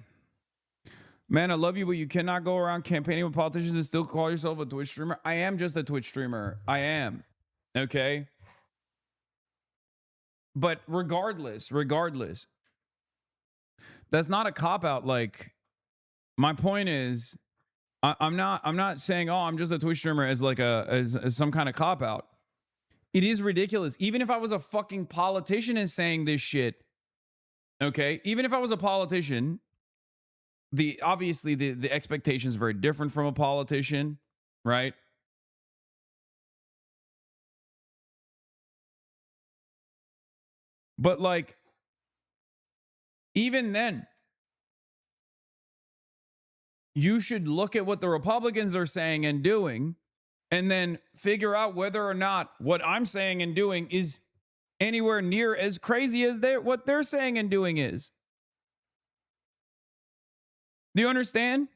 Man, I love you, but you cannot go around campaigning with politicians and still call yourself a Twitch streamer. I am just a Twitch streamer. I am. Okay? But regardless, that's not a cop-out. Like, my point is, I'm not saying, oh, I'm just a Twitch streamer as like as some kind of cop-out. It is ridiculous. Even if I was a fucking politician and saying this shit, Okay. Even if I was a politician, obviously the expectation is very different from a politician, right? But like, even then, you should look at what the Republicans are saying and doing and then figure out whether or not what I'm saying and doing is anywhere near as crazy as what they're saying and doing is. Do you understand?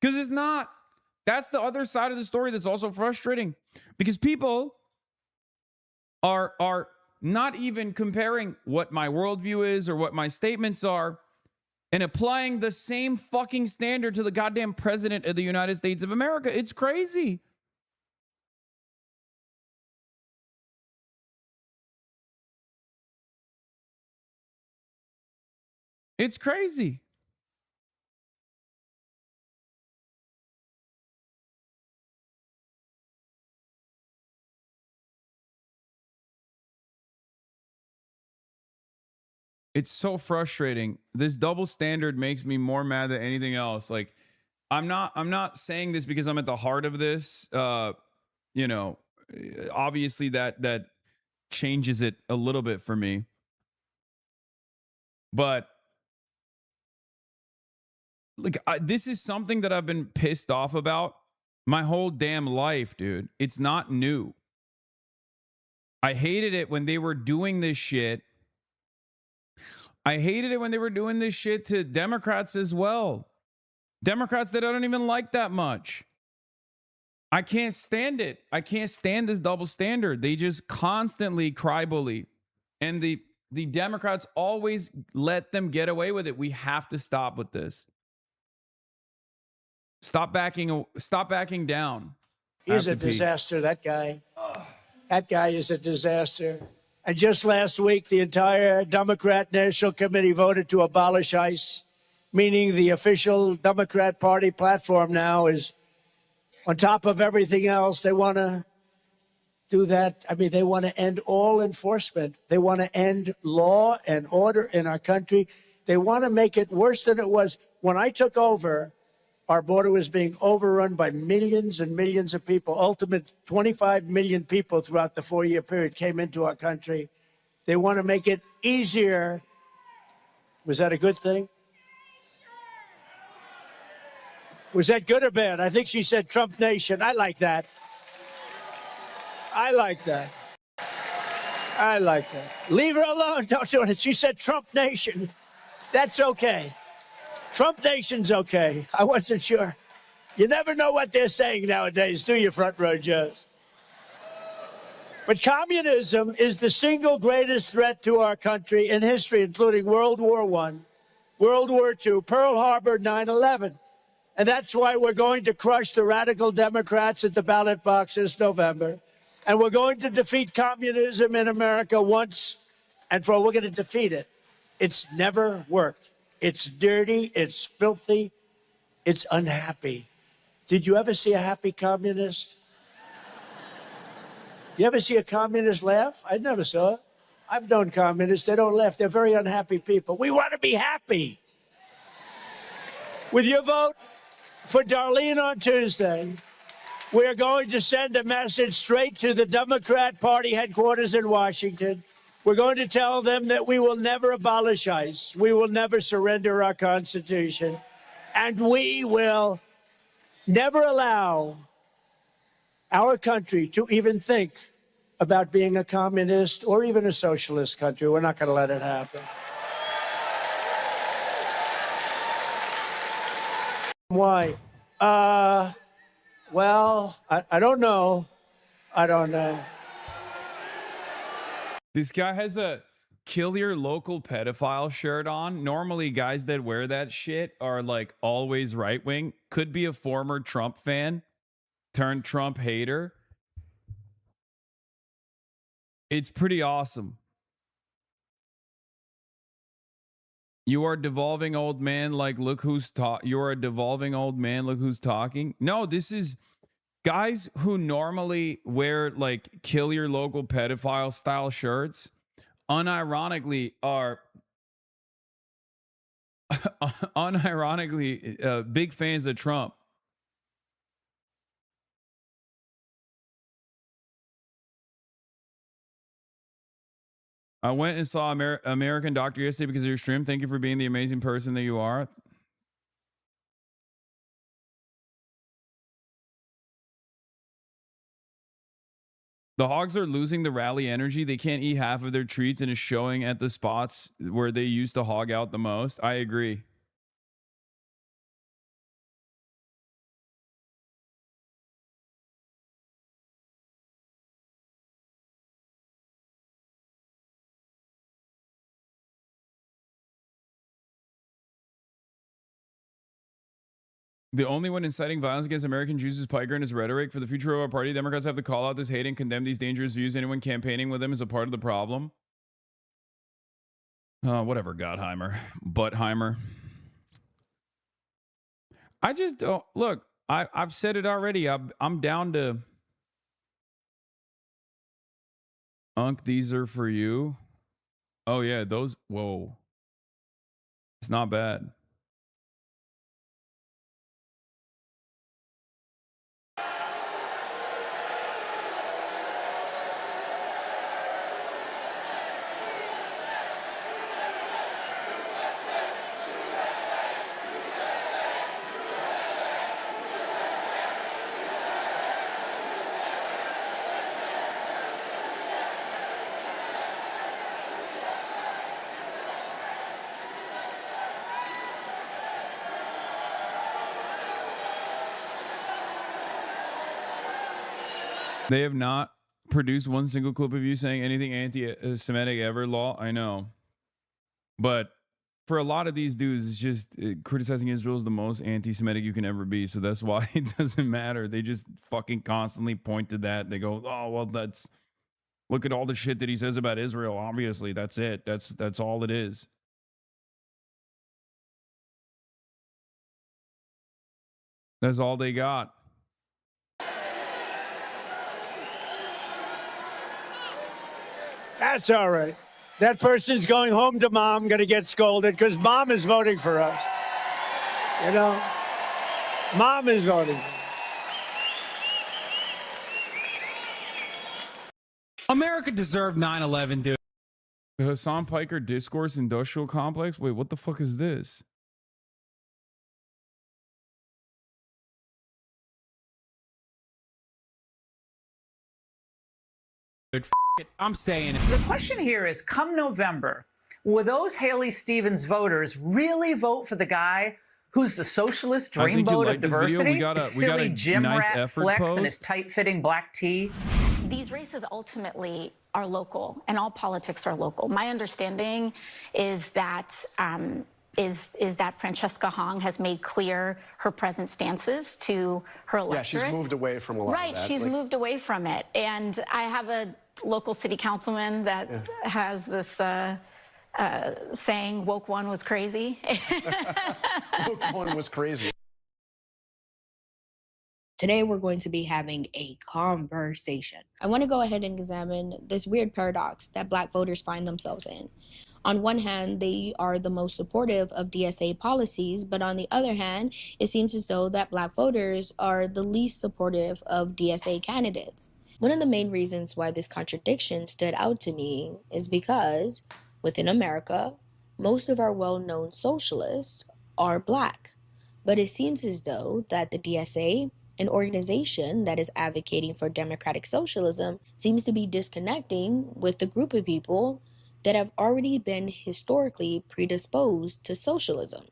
Because it's not. That's the other side of the story that's also frustrating, because people are not even comparing what my worldview is or what my statements are and applying the same fucking standard to the goddamn president of the United States of America. It's crazy. It's crazy. It's so frustrating. This double standard makes me more mad than anything else. Like, I'm not saying this because I'm at the heart of this. You know, obviously that changes it a little bit for me. But like, this is something that I've been pissed off about my whole damn life, dude. It's not new. I hated it when they were doing this shit. I hated it when they were doing this shit to Democrats as well. Democrats that I don't even like that much. I can't stand it. I can't stand this double standard. They just constantly cry bully. And the Democrats always let them get away with it. We have to stop with this. Stop backing down. He's a disaster, that guy. That guy is a disaster. And just last week, the entire Democrat National Committee voted to abolish ICE, meaning the official Democrat Party platform now is, on top of everything else, they want to do that. I mean, they want to end all enforcement. They want to end law and order in our country. They want to make it worse than it was. When I took over, our border was being overrun by millions and millions of people. Ultimate 25 million people throughout the 4-year period came into our country. They want to make it easier. Was that a good thing? Was that good or bad? I think she said Trump Nation. I like that. I like that. I like that. Leave her alone. Don't do it. She said Trump Nation. That's okay. Trump Nation's okay. I wasn't sure. You never know what they're saying nowadays, do you, Front Row Joes? But communism is the single greatest threat to our country in history, including World War I, World War II, Pearl Harbor, 9/11. And that's why we're going to crush the radical Democrats at the ballot box this November. And we're going to defeat communism in America once and for all. We're going to defeat it. It's never worked. It's dirty. It's filthy. It's unhappy. Did you ever see a happy communist? You ever see a communist laugh? I never saw it. I've known communists. They don't laugh. They're very unhappy people. We want to be happy. With your vote for Darlene on Tuesday, we're going to send a message straight to the Democrat Party headquarters in Washington. We're going to tell them that we will never abolish ICE. We will never surrender our Constitution. And we will never allow our country to even think about being a communist or even a socialist country. We're not going to let it happen. Why? Well, I don't know. I don't know. This guy has a kill your local pedophile shirt on. Normally, guys that wear that shit are like always right wing. Could be a former Trump fan turned Trump hater. It's pretty awesome. You are a devolving old man. Like, look who's talking. You're a devolving old man. Look who's talking. No, this is guys who normally wear like kill your local pedophile style shirts. Unironically, are unironically, big fans of Trump. I went and saw American Doctor yesterday because of your stream. Thank you for being the amazing person that you are. The Hogs are losing the rally energy. They can't eat half of their treats and it's showing at the spots where they used to hog out the most. I agree. The only one inciting violence against American Jews is Piker and his rhetoric. For the future of our party, Democrats have to call out this hate and condemn these dangerous views. Anyone campaigning with them is a part of the problem. Whatever, Gottheimer. Buttheimer. I just don't... Look, I've said it already. I'm down to... Unc, these are for you. Oh, yeah, those... Whoa. It's not bad. They have not produced one single clip of you saying anything anti-Semitic ever, Law. I know. But for a lot of these dudes, it's just criticizing Israel is the most anti-Semitic you can ever be. So that's why it doesn't matter. They just fucking constantly point to that. They go, oh, well, look at all the shit that he says about Israel. Obviously, that's it. That's all it is. That's all they got. That's all right. That person's going home to mom, going to get scolded because mom is voting for us. You know, mom is voting. America deserved 9/11, dude. The Hasan Piker Discourse Industrial Complex? Wait, what the fuck is this? I'm saying it. The question here is, come November, will those Haley Stevens voters really vote for the guy who's the socialist dreamboat of diversity? We got a silly gym nice rat effort flex post. and his tight-fitting black tee. These races ultimately are local, and all politics are local. My understanding is that that Francesca Hong has made clear her present stances to her electorate. Yeah, she's moved away from a lot of that. Right, she's moved away from it. And I have a local city councilman that has this saying, woke one was crazy. Woke one was crazy. Today, we're going to be having a conversation. I want to go ahead and examine this weird paradox that Black voters find themselves in. On one hand, they are the most supportive of DSA policies, but on the other hand, it seems as though that Black voters are the least supportive of DSA candidates. One of the main reasons why this contradiction stood out to me is because within America, most of our well-known socialists are Black. But it seems as though that the DSA, an organization that is advocating for democratic socialism, seems to be disconnecting with the group of people that have already been historically predisposed to socialism.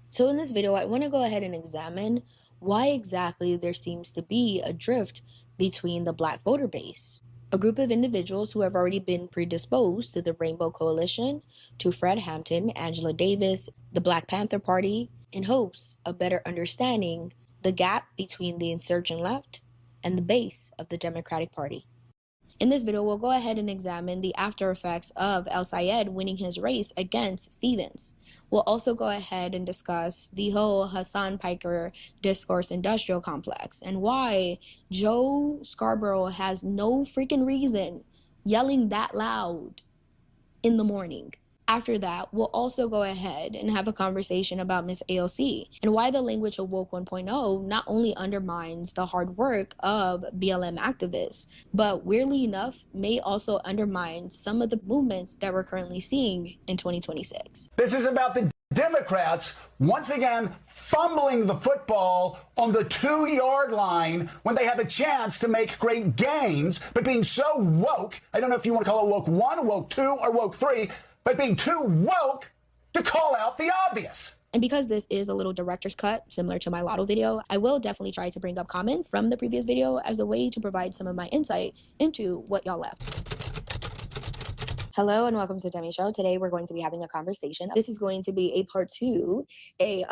So in this video, I want to go ahead and examine why exactly there seems to be a drift between the Black voter base. A group of individuals who have already been predisposed to the Rainbow Coalition, to Fred Hampton, Angela Davis, the Black Panther Party, in hopes of better understanding the gap between the insurgent left and the base of the Democratic Party. In this video, we'll go ahead and examine the after effects of El Sayed winning his race against Stevens. We'll also go ahead and discuss the whole Hasan Piker Discourse Industrial Complex and why Joe Scarborough has no freaking reason yelling that loud in the morning. After that, we'll also go ahead and have a conversation about Miss AOC and why the language of Woke 1.0 not only undermines the hard work of BLM activists, but weirdly enough, may also undermine some of the movements that we're currently seeing in 2026. This is about the Democrats once again fumbling the football on the 2-yard line when they have a chance to make great gains, but being so woke, I don't know if you want to call it woke 1, woke 2, or woke 3, but being too woke to call out the obvious. And because this is a little director's cut, similar to my Lotto video, I will definitely try to bring up comments from the previous video as a way to provide some of my insight into what y'all left. Hello and welcome to Demi Show. Today we're going to be having a conversation. This is going to be a part 2, a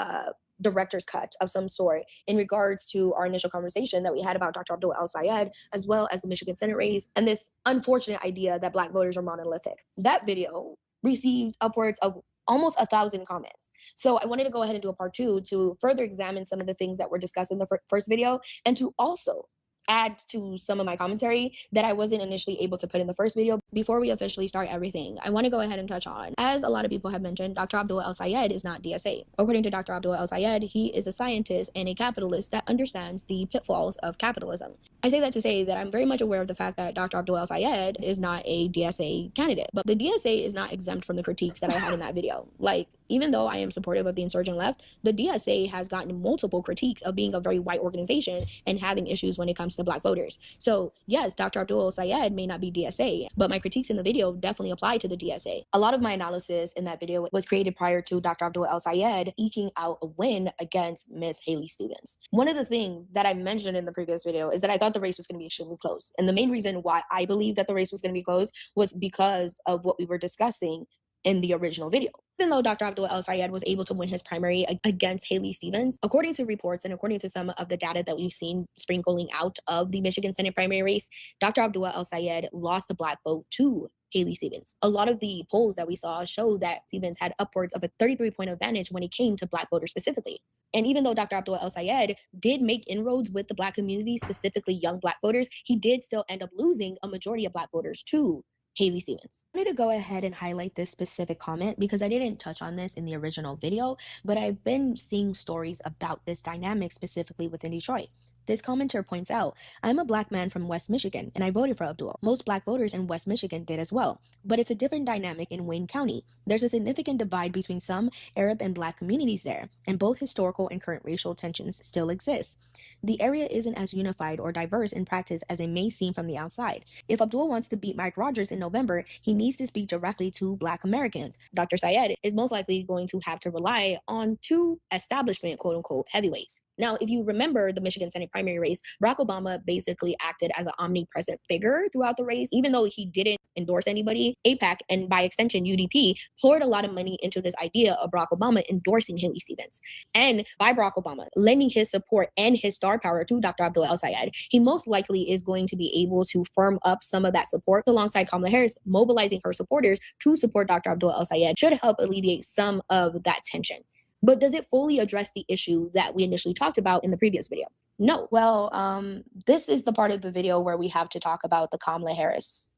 director's cut of some sort in regards to our initial conversation that we had about Dr. Abdul El-Sayed, as well as the Michigan Senate race and this unfortunate idea that Black voters are monolithic. That video received upwards of almost 1,000 comments. So I wanted to go ahead and do a part 2 to further examine some of the things that were discussed in the first video, and to also add to some of my commentary that I wasn't initially able to put in the first video. Before we officially start everything, I want to go ahead and touch on, as a lot of people have mentioned, Dr. Abdul El-Sayed is not DSA. According to Dr. Abdul El-Sayed, he is a scientist and a capitalist that understands the pitfalls of capitalism. I say that to say that I'm very much aware of the fact that Dr. Abdul El-Sayed is not a DSA candidate, but the DSA is not exempt from the critiques that I had in that video. Like, even though I am supportive of the insurgent left, the DSA has gotten multiple critiques of being a very white organization and having issues when it comes to Black voters. So yes, Dr. Abdul El-Sayed may not be DSA, but my critiques in the video definitely apply to the DSA. A lot of my analysis in that video was created prior to Dr. Abdul El-Sayed eking out a win against Miss Haley Stevens. One of the things that I mentioned in the previous video is that I thought the race was going to be extremely close. And the main reason why I believed that the race was going to be close was because of what we were discussing in the original video. Even though Dr. Abdul El-Sayed was able to win his primary against Haley Stevens, according to reports and according to some of the data that we've seen sprinkling out of the Michigan Senate primary race, Dr. Abdul El-Sayed lost the Black vote to Haley Stevens. A lot of the polls that we saw showed that Stevens had upwards of a 33-point advantage when it came to Black voters specifically. And even though Dr. Abdul El-Sayed did make inroads with the Black community, specifically young Black voters, he did still end up losing a majority of Black voters to Haley Stevens. I wanted to go ahead and highlight this specific comment because I didn't touch on this in the original video, but I've been seeing stories about this dynamic specifically within Detroit. This commenter points out, I'm a Black man from West Michigan and I voted for Abdul. Most Black voters in West Michigan did as well, but it's a different dynamic in Wayne County. There's a significant divide between some Arab and Black communities there, and both historical and current racial tensions still exist. The area isn't as unified or diverse in practice as it may seem from the outside. If Abdul wants to beat Mike Rogers in November, he needs to speak directly to Black Americans. Dr. Sayed is most likely going to have to rely on 2 establishment, quote unquote, heavyweights. Now, if you remember the Michigan Senate primary race, Barack Obama basically acted as an omnipresent figure throughout the race. Even though he didn't endorse anybody, AIPAC and by extension UDP poured a lot of money into this idea of Barack Obama endorsing Haley Stevens. And by Barack Obama lending his support and his star power to Dr. Abdul El-Sayed, he most likely is going to be able to firm up some of that support alongside Kamala Harris mobilizing her supporters to support Dr. Abdul El-Sayed should help alleviate some of that tension. But does it fully address the issue that we initially talked about in the previous video? No. Well, this is the part of the video where we have to talk about the Kamala Harris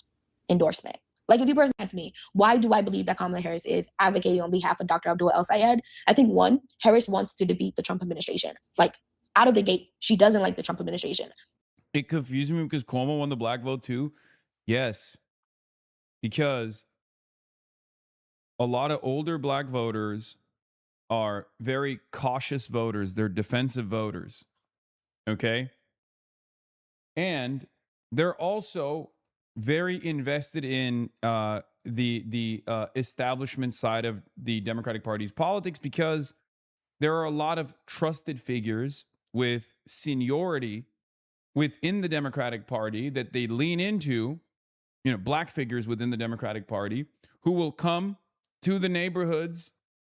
endorsement. Like, if you personally ask me, why do I believe that Kamala Harris is advocating on behalf of Dr. Abdul El-Sayed? I think, one, Harris wants to defeat the Trump administration. Like, out of the gate, she doesn't like the Trump administration. It confused me because Cuomo won the Black vote too. Yes, because a lot of older Black voters are very cautious voters. They're defensive voters. Okay. And they're also very invested in the establishment side of the Democratic Party's politics because there are a lot of trusted figures with seniority within the Democratic Party that they lean into, you know, Black figures within the Democratic Party who will come to the neighborhoods,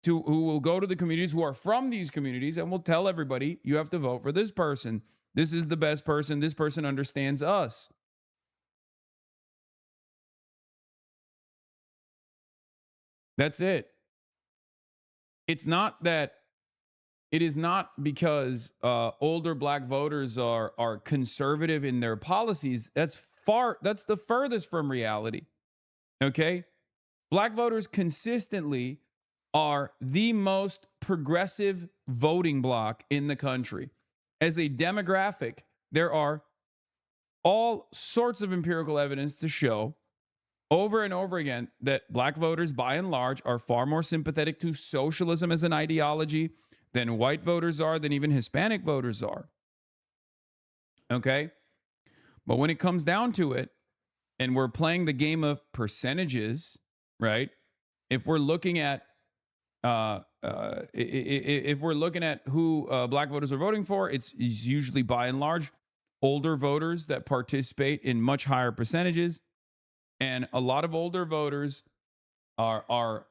who will go to the communities, who are from these communities, and will tell everybody, you have to vote for this person. This is the best person. This person understands us. That's it. It's not that, it is not because older Black voters are conservative in their policies. That's the furthest from reality. Okay? Black voters consistently are the most progressive voting bloc in the country. As a demographic, there are all sorts of empirical evidence to show over and over again that black voters, by and large, are far more sympathetic to socialism as an ideology than white voters are, than even Hispanic voters are. Okay? But when it comes down to it, and we're playing the game of percentages, right? If we're looking at if we're looking at who black voters are voting for, it's usually by and large older voters that participate in much higher percentages, and a lot of older voters are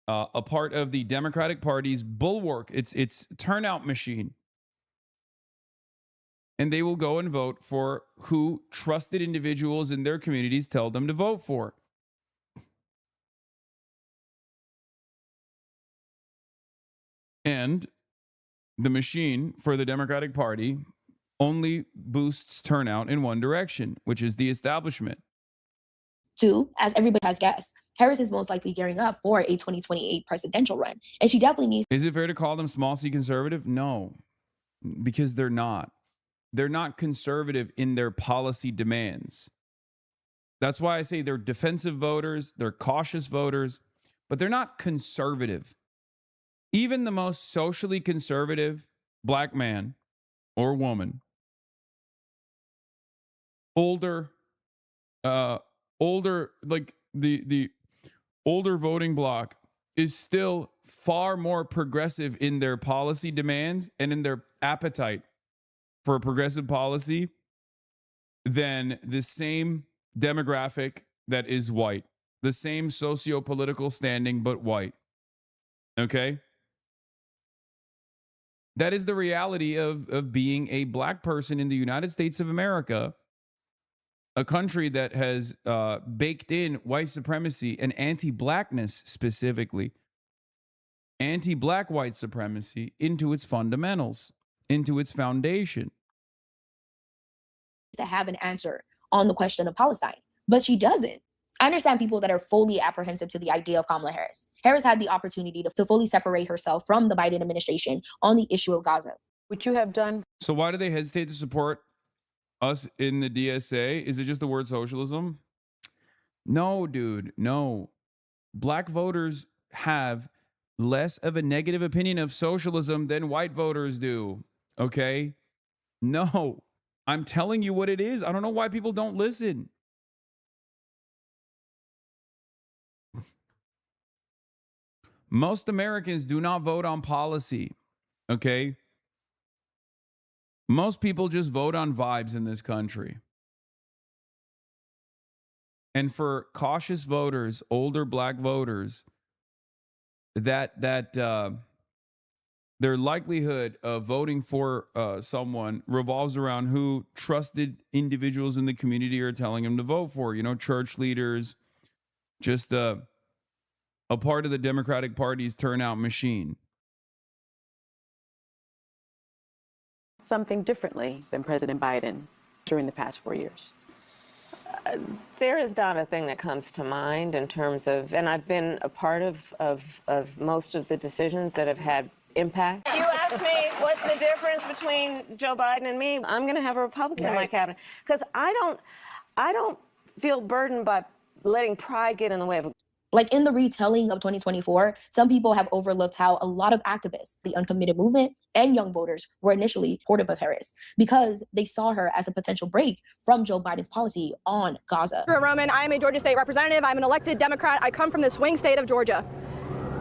a part of the Democratic Party's bulwark. It's turnout machine, and they will go and vote for who trusted individuals in their communities tell them to vote for. And the machine for the Democratic Party only boosts turnout in one direction, which is the establishment. Two, as everybody has guessed, Harris is most likely gearing up for a 2028 presidential run. And she definitely needs... Is it fair to call them small c conservative? No, because they're not. They're not conservative in their policy demands. That's why I say they're defensive voters, they're cautious voters, but they're not conservative. Even the most socially conservative black man or woman, older, like the older voting bloc is still far more progressive in their policy demands and in their appetite for progressive policy than the same demographic that is white, the same socio-political standing, but white. Okay? That is the reality of being a black person in the United States of America, a country that has baked in white supremacy and anti-blackness, specifically anti-black white supremacy, into its fundamentals, into its foundation. to have an answer on the question of Palestine, but she doesn't. I understand people that are fully apprehensive to the idea of Kamala Harris. Harris had the opportunity to fully separate herself from the Biden administration on the issue of Gaza. Which you have done. So why do they hesitate to support us in the DSA? Is it just the word socialism? No, dude, no. Black voters have less of a negative opinion of socialism than white voters do, okay? No, I'm telling you what it is. I don't know why people don't listen. Most Americans do not vote on policy, okay? Most people just vote on vibes in this country. And for cautious voters, older black voters, that their likelihood of voting for someone revolves around who trusted individuals in the community are telling them to vote for. You know, church leaders, just a part of the Democratic Party's turnout machine. Something differently than President Biden during the past 4 years? There is not a thing that comes to mind in terms of, and I've been a part of most of the decisions that have had impact. You asked me what's the difference between Joe Biden and me. I'm going to have a Republican in my cabinet because I don't feel burdened by letting pride get in the way of. Like in the retelling of 2024, some people have overlooked how a lot of activists, the uncommitted movement, and young voters were initially supportive of Harris because they saw her as a potential break from Joe Biden's policy on Gaza. Roman, I am a Georgia State representative. I'm an elected Democrat. I come from the swing state of Georgia.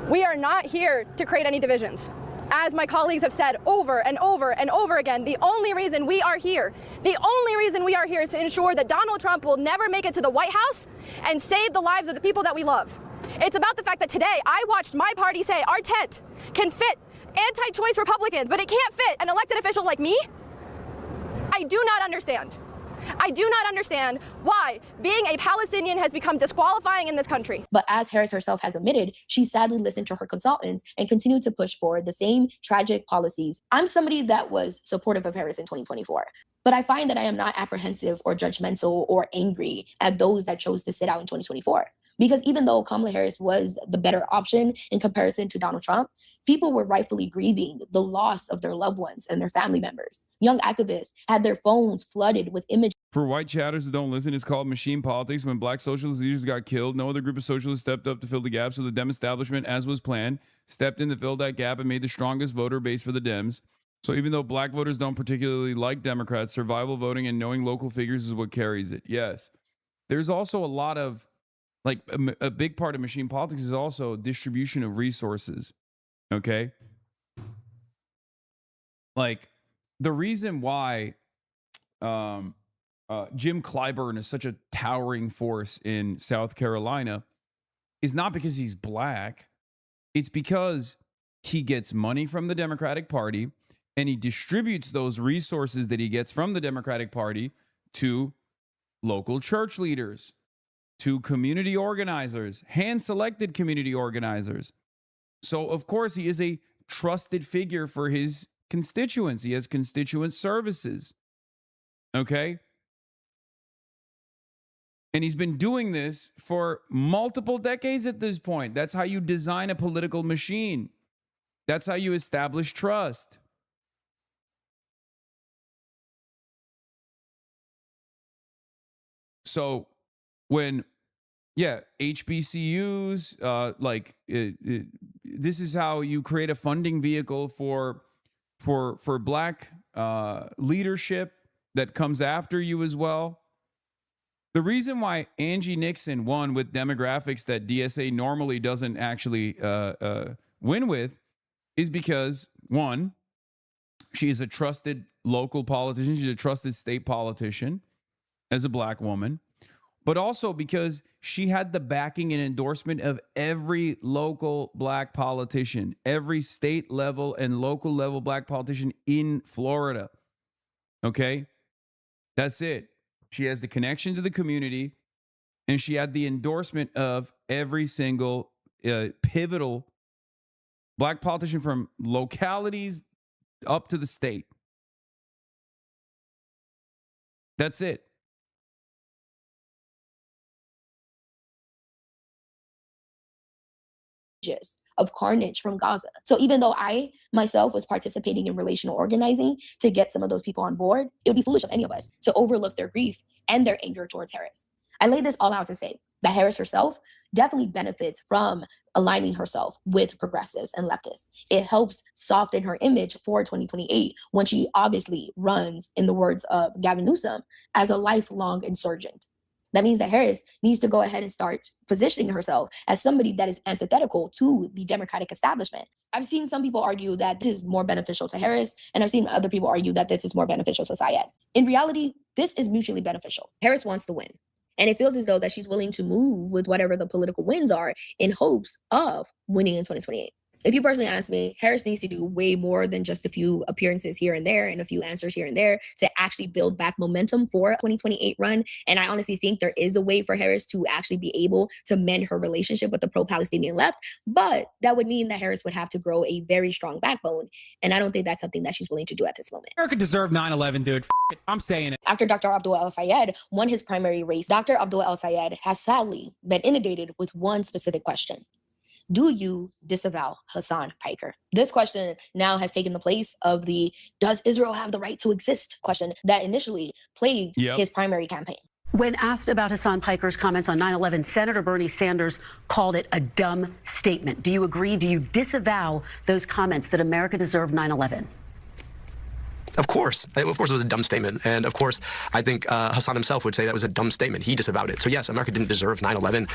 We are not here to create any divisions. As my colleagues have said over and over and over again, the only reason we are here is to ensure that Donald Trump will never make it to the White House and save the lives of the people that we love. It's about the fact that today I watched my party say our tent can fit anti-choice Republicans, but it can't fit an elected official like me. I do not understand. I do not understand why being a Palestinian has become disqualifying in this country. But as Harris herself has admitted, she sadly listened to her consultants and continued to push for the same tragic policies. I'm somebody that was supportive of Harris in 2024, but I find that I am not apprehensive or judgmental or angry at those that chose to sit out in 2024. Because even though Kamala Harris was the better option in comparison to Donald Trump, people were rightfully grieving the loss of their loved ones and their family members. Young activists had their phones flooded with images. For white chatters who don't listen, it's called machine politics. When black socialist leaders got killed, no other group of socialists stepped up to fill the gap, so the Dem establishment, as was planned, stepped in to fill that gap and made the strongest voter base for the Dems. So even though black voters don't particularly like Democrats, survival voting and knowing local figures is what carries it. Yes. There's also a lot of, like, a big part of machine politics is also distribution of resources. Okay? Like, the reason why Jim Clyburn is such a towering force in South Carolina is not because he's black. It's because he gets money from the Democratic Party and he distributes those resources that he gets from the Democratic Party to local church leaders, to community organizers, hand-selected community organizers. So, of course, he is a trusted figure for his constituents. He has constituent services. Okay? And he's been doing this for multiple decades at this point. That's how you design a political machine. That's how you establish trust. So when, HBCUs, this is how you create a funding vehicle for black leadership that comes after you as well. The reason why Angie Nixon won with demographics that DSA normally doesn't actually win with is because, one, she is a trusted local politician. She's a trusted state politician as a black woman, but also because she had the backing and endorsement of every local black politician, every state level and local level black politician in Florida. Okay? That's it. She has the connection to the community, and she had the endorsement of every single pivotal black politician from localities up to the state. That's it. Of carnage from Gaza. So even though I myself was participating in relational organizing to get some of those people on board, it would be foolish of any of us to overlook their grief and their anger towards Harris. I laid this all out to say that Harris herself definitely benefits from aligning herself with progressives and leftists. It helps soften her image for 2028 when she obviously runs, in the words of Gavin Newsom, as a lifelong insurgent. That means that Harris needs to go ahead and start positioning herself as somebody that is antithetical to the Democratic establishment. I've seen some people argue that this is more beneficial to Harris, and I've seen other people argue that this is more beneficial to Syed. In reality, this is mutually beneficial. Harris wants to win, and it feels as though that she's willing to move with whatever the political wins are in hopes of winning in 2028. If you personally ask me, Harris needs to do way more than just a few appearances here and there and a few answers here and there to actually build back momentum for a 2028 run. And I honestly think there is a way for Harris to actually be able to mend her relationship with the pro-Palestinian left. But that would mean that Harris would have to grow a very strong backbone. And I don't think that's something that she's willing to do at this moment. America deserved 9/11, dude. It. I'm saying it. After Dr. Abdul El-Sayed won his primary race, Dr. Abdul El-Sayed has sadly been inundated with one specific question. Do you disavow Hasan Piker? This question now has taken the place of the does Israel have the right to exist question that initially plagued his primary campaign. When asked about Hasan Piker's comments on 9/11, Senator Bernie Sanders called it a dumb statement. Do you agree? Do you disavow those comments that America deserved 9/11? Of course it was a dumb statement. And of course, I think Hasan himself would say that was a dumb statement. He disavowed it. So yes, America didn't deserve 9/11.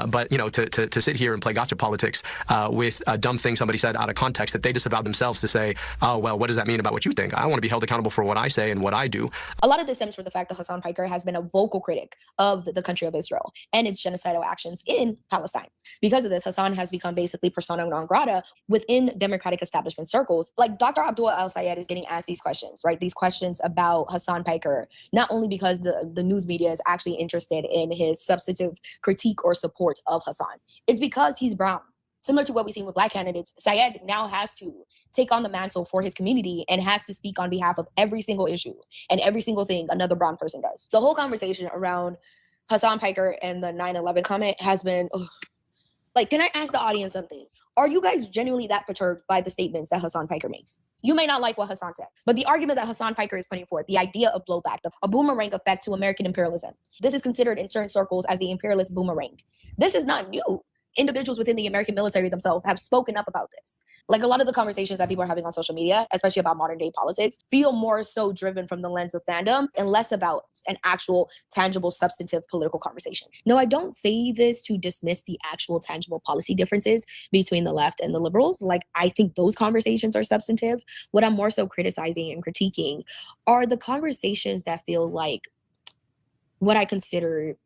But, you know, to sit here and play gotcha politics with a dumb thing somebody said out of context that they disavowed themselves to say, oh, well, what does that mean about what you think? I want to be held accountable for what I say and what I do. A lot of this stems from the fact that Hasan Piker has been a vocal critic of the country of Israel and its genocidal actions in Palestine. Because of this, Hasan has become basically persona non grata within Democratic establishment circles. Like Dr. Abdul El-Sayed is getting asked these questions, right? These questions about Hasan Piker, not only because the news media is actually interested in his substantive critique or support of Hasan, it's because he's brown. Similar to what we've seen with black candidates, Syed now has to take on the mantle for his community and has to speak on behalf of every single issue and every single thing another brown person does. The whole conversation around Hasan Piker and the 9/11 comment has been, like, can I ask the audience something? Are you guys genuinely that perturbed by the statements that Hasan Piker makes? You may not like what Hasan said, but the argument that Hasan Piker is putting forth, the idea of blowback, a boomerang effect to American imperialism, this is considered in certain circles as the imperialist boomerang. This is not new. Individuals within the American military themselves have spoken up about this. Like, a lot of the conversations that people are having on social media, especially about modern day politics, feel more so driven from the lens of fandom and less about an actual tangible, substantive political conversation. No, I don't say this to dismiss the actual tangible policy differences between the left and the liberals. Like, I think those conversations are substantive. What I'm more so criticizing and critiquing are the conversations that feel like what I consider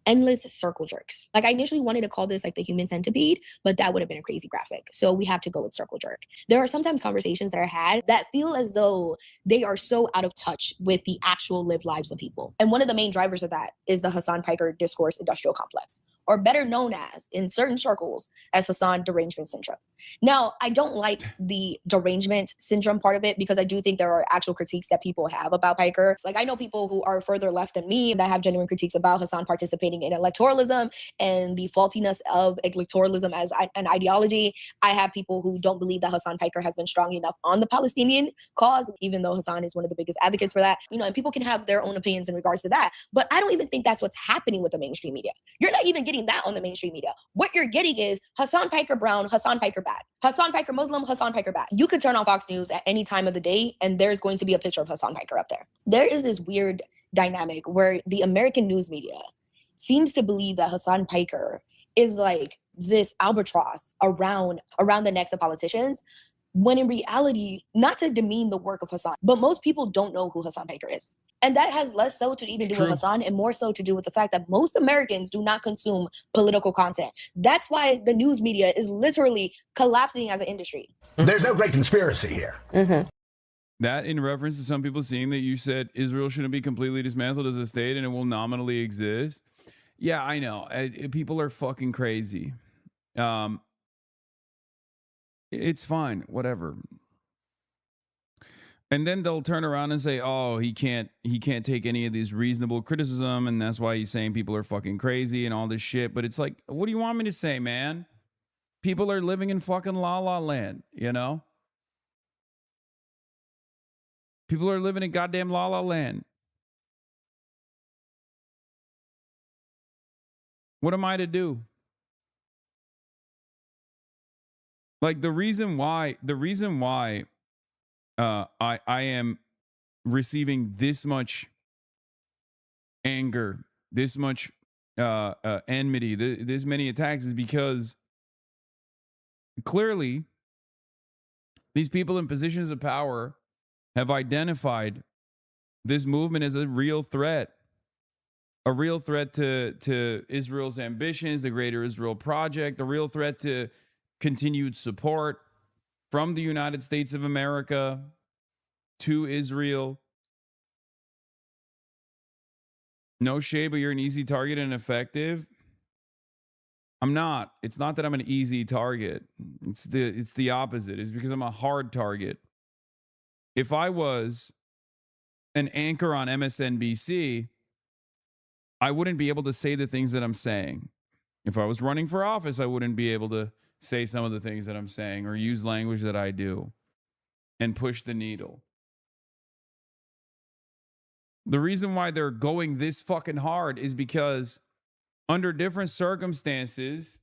endless circle jerks. Like, I initially wanted to call this like the human centipede, but that would have been a crazy graphic. So we have to go with circle jerk. There are sometimes conversations that are had that feel as though they are so out of touch with the actual lived lives of people. And one of the main drivers of that is the Hasan Piker discourse industrial complex, or better known as, in certain circles, as Hasan derangement syndrome. Now, I don't like the derangement syndrome part of it because I do think there are actual critiques that people have about Piker. Like, I know people who are further left than me that have genuine critiques about Hasan participating in electoralism and the faultiness of electoralism as an ideology. I have people who don't believe that Hasan Piker has been strong enough on the Palestinian cause, even though Hasan is one of the biggest advocates for that. You know, and people can have their own opinions in regards to that. But I don't even think that's what's happening with the mainstream media. You're not even getting that on the mainstream media. What you're getting is Hasan Piker brown, Hasan Piker bad. Hasan Piker Muslim, Hasan Piker bad. You could turn on Fox News at any time of the day and there's going to be a picture of Hasan Piker up there. There is this weird dynamic where the American news media seems to believe that Hasan Piker is like this albatross around the necks of politicians, when in reality, not to demean the work of Hasan, but most people don't know who Hasan Piker is. And that has less so to even do with Hasan and more so to do with the fact that most Americans do not consume political content. That's why the news media is literally collapsing as an industry. There's no great conspiracy here. Mm-hmm. That in reference to some people seeing that you said Israel shouldn't be completely dismantled as a state and it will nominally exist. Yeah, I know. People are fucking crazy. It's fine, whatever. And then they'll turn around and say, "Oh, he can't take any of these reasonable criticism, and that's why he's saying people are fucking crazy and all this shit." But it's like, what do you want me to say, man? People are living in fucking la la land, you know? People are living in goddamn la la land. What am I to do? Like, the reason why I am receiving this much anger, this much enmity, this many attacks is because clearly these people in positions of power have identified this movement as a real threat to Israel's ambitions, the Greater Israel Project, a real threat to continued support from the United States of America to Israel. No shade, but you're an easy target and effective. I'm not. It's not that I'm an easy target. It's the opposite. It's because I'm a hard target. If I was an anchor on MSNBC, I wouldn't be able to say the things that I'm saying. If I was running for office, I wouldn't be able to say some of the things that I'm saying or use language that I do and push the needle. The reason why they're going this fucking hard is because under different circumstances,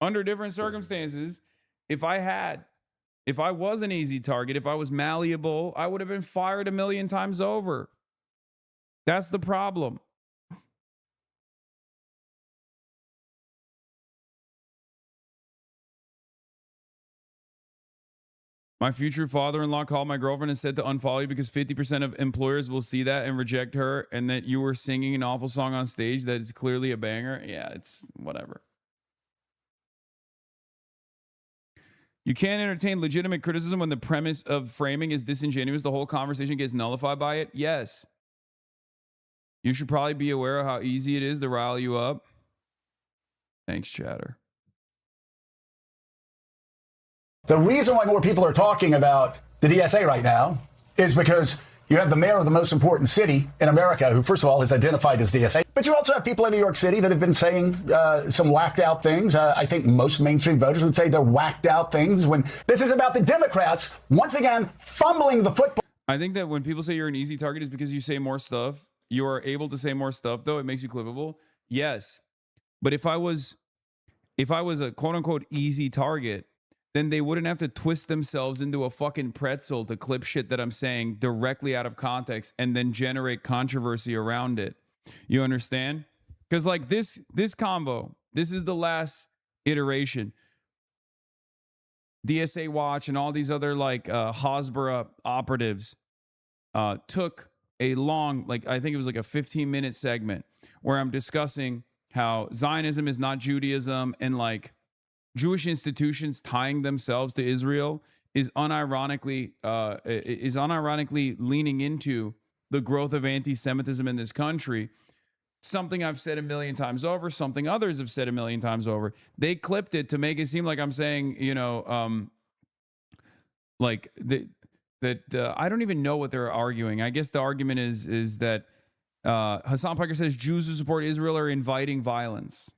if I was an easy target, if I was malleable, I would have been fired 1,000,000 times over. That's the problem. My future father-in-law called my girlfriend and said to unfollow you because 50% of employers will see that and reject her, and that you were singing an awful song on stage that is clearly a banger. Yeah, it's whatever. You can't entertain legitimate criticism when the premise of framing is disingenuous. The whole conversation gets nullified by it. Yes. You should probably be aware of how easy it is to rile you up. Thanks, chatter. The reason why more people are talking about the DSA right now is because You have the mayor of the most important city in America who, first of all, is identified as DSA. But you also have people in New York City that have been saying some whacked out things. I think most mainstream voters would say they're whacked out things when this is about the Democrats, once again, fumbling the football. I think that when people say you're an easy target is because you say more stuff. You are able to say more stuff, though. It makes you clippable. Yes. But if I was a quote unquote easy target, then they wouldn't have to twist themselves into a fucking pretzel to clip shit that I'm saying directly out of context and then generate controversy around it. You understand? Because like this combo, this is the last iteration. DSA Watch and all these other like Hasbara operatives took a long, like I think it was like a 15-minute segment where I'm discussing how Zionism is not Judaism and like Jewish institutions tying themselves to Israel is unironically leaning into the growth of anti-Semitism in this country. Something I've said a million times over, something others have said a million times over. They clipped it to make it seem like I'm saying, you know, like I don't even know what they're arguing. I guess the argument is that Hasan Piker says Jews who support Israel are inviting violence.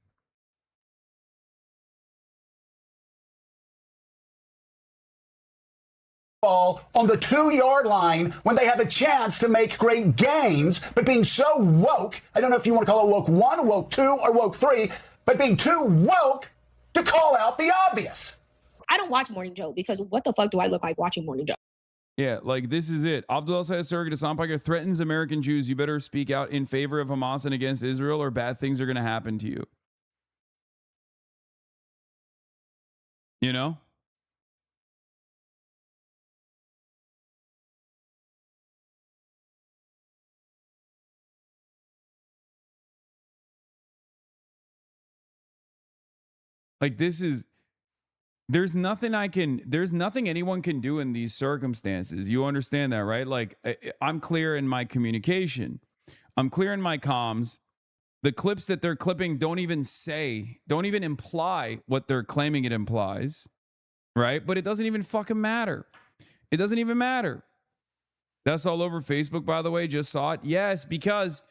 On the 2-yard line when they have a chance to make great gains, but being so woke, I don't know if you want to call it woke 1, woke 2, or woke 3, but being too woke to call out the obvious. I don't watch Morning Joe because what the fuck do I look like watching Morning Joe? Yeah, like this is it. Abdul Sayyid surrogate Hasan Piker threatens American Jews. You better speak out in favor of Hamas and against Israel or bad things are going to happen to you. You know? Like there's nothing anyone can do in these circumstances. You understand that, right? Like I'm clear in my communication. I'm clear in my comms. The clips that they're clipping don't even imply what they're claiming it implies, right? But it doesn't even fucking matter. It doesn't even matter. That's all over Facebook, by the way. Just saw it. Yes, because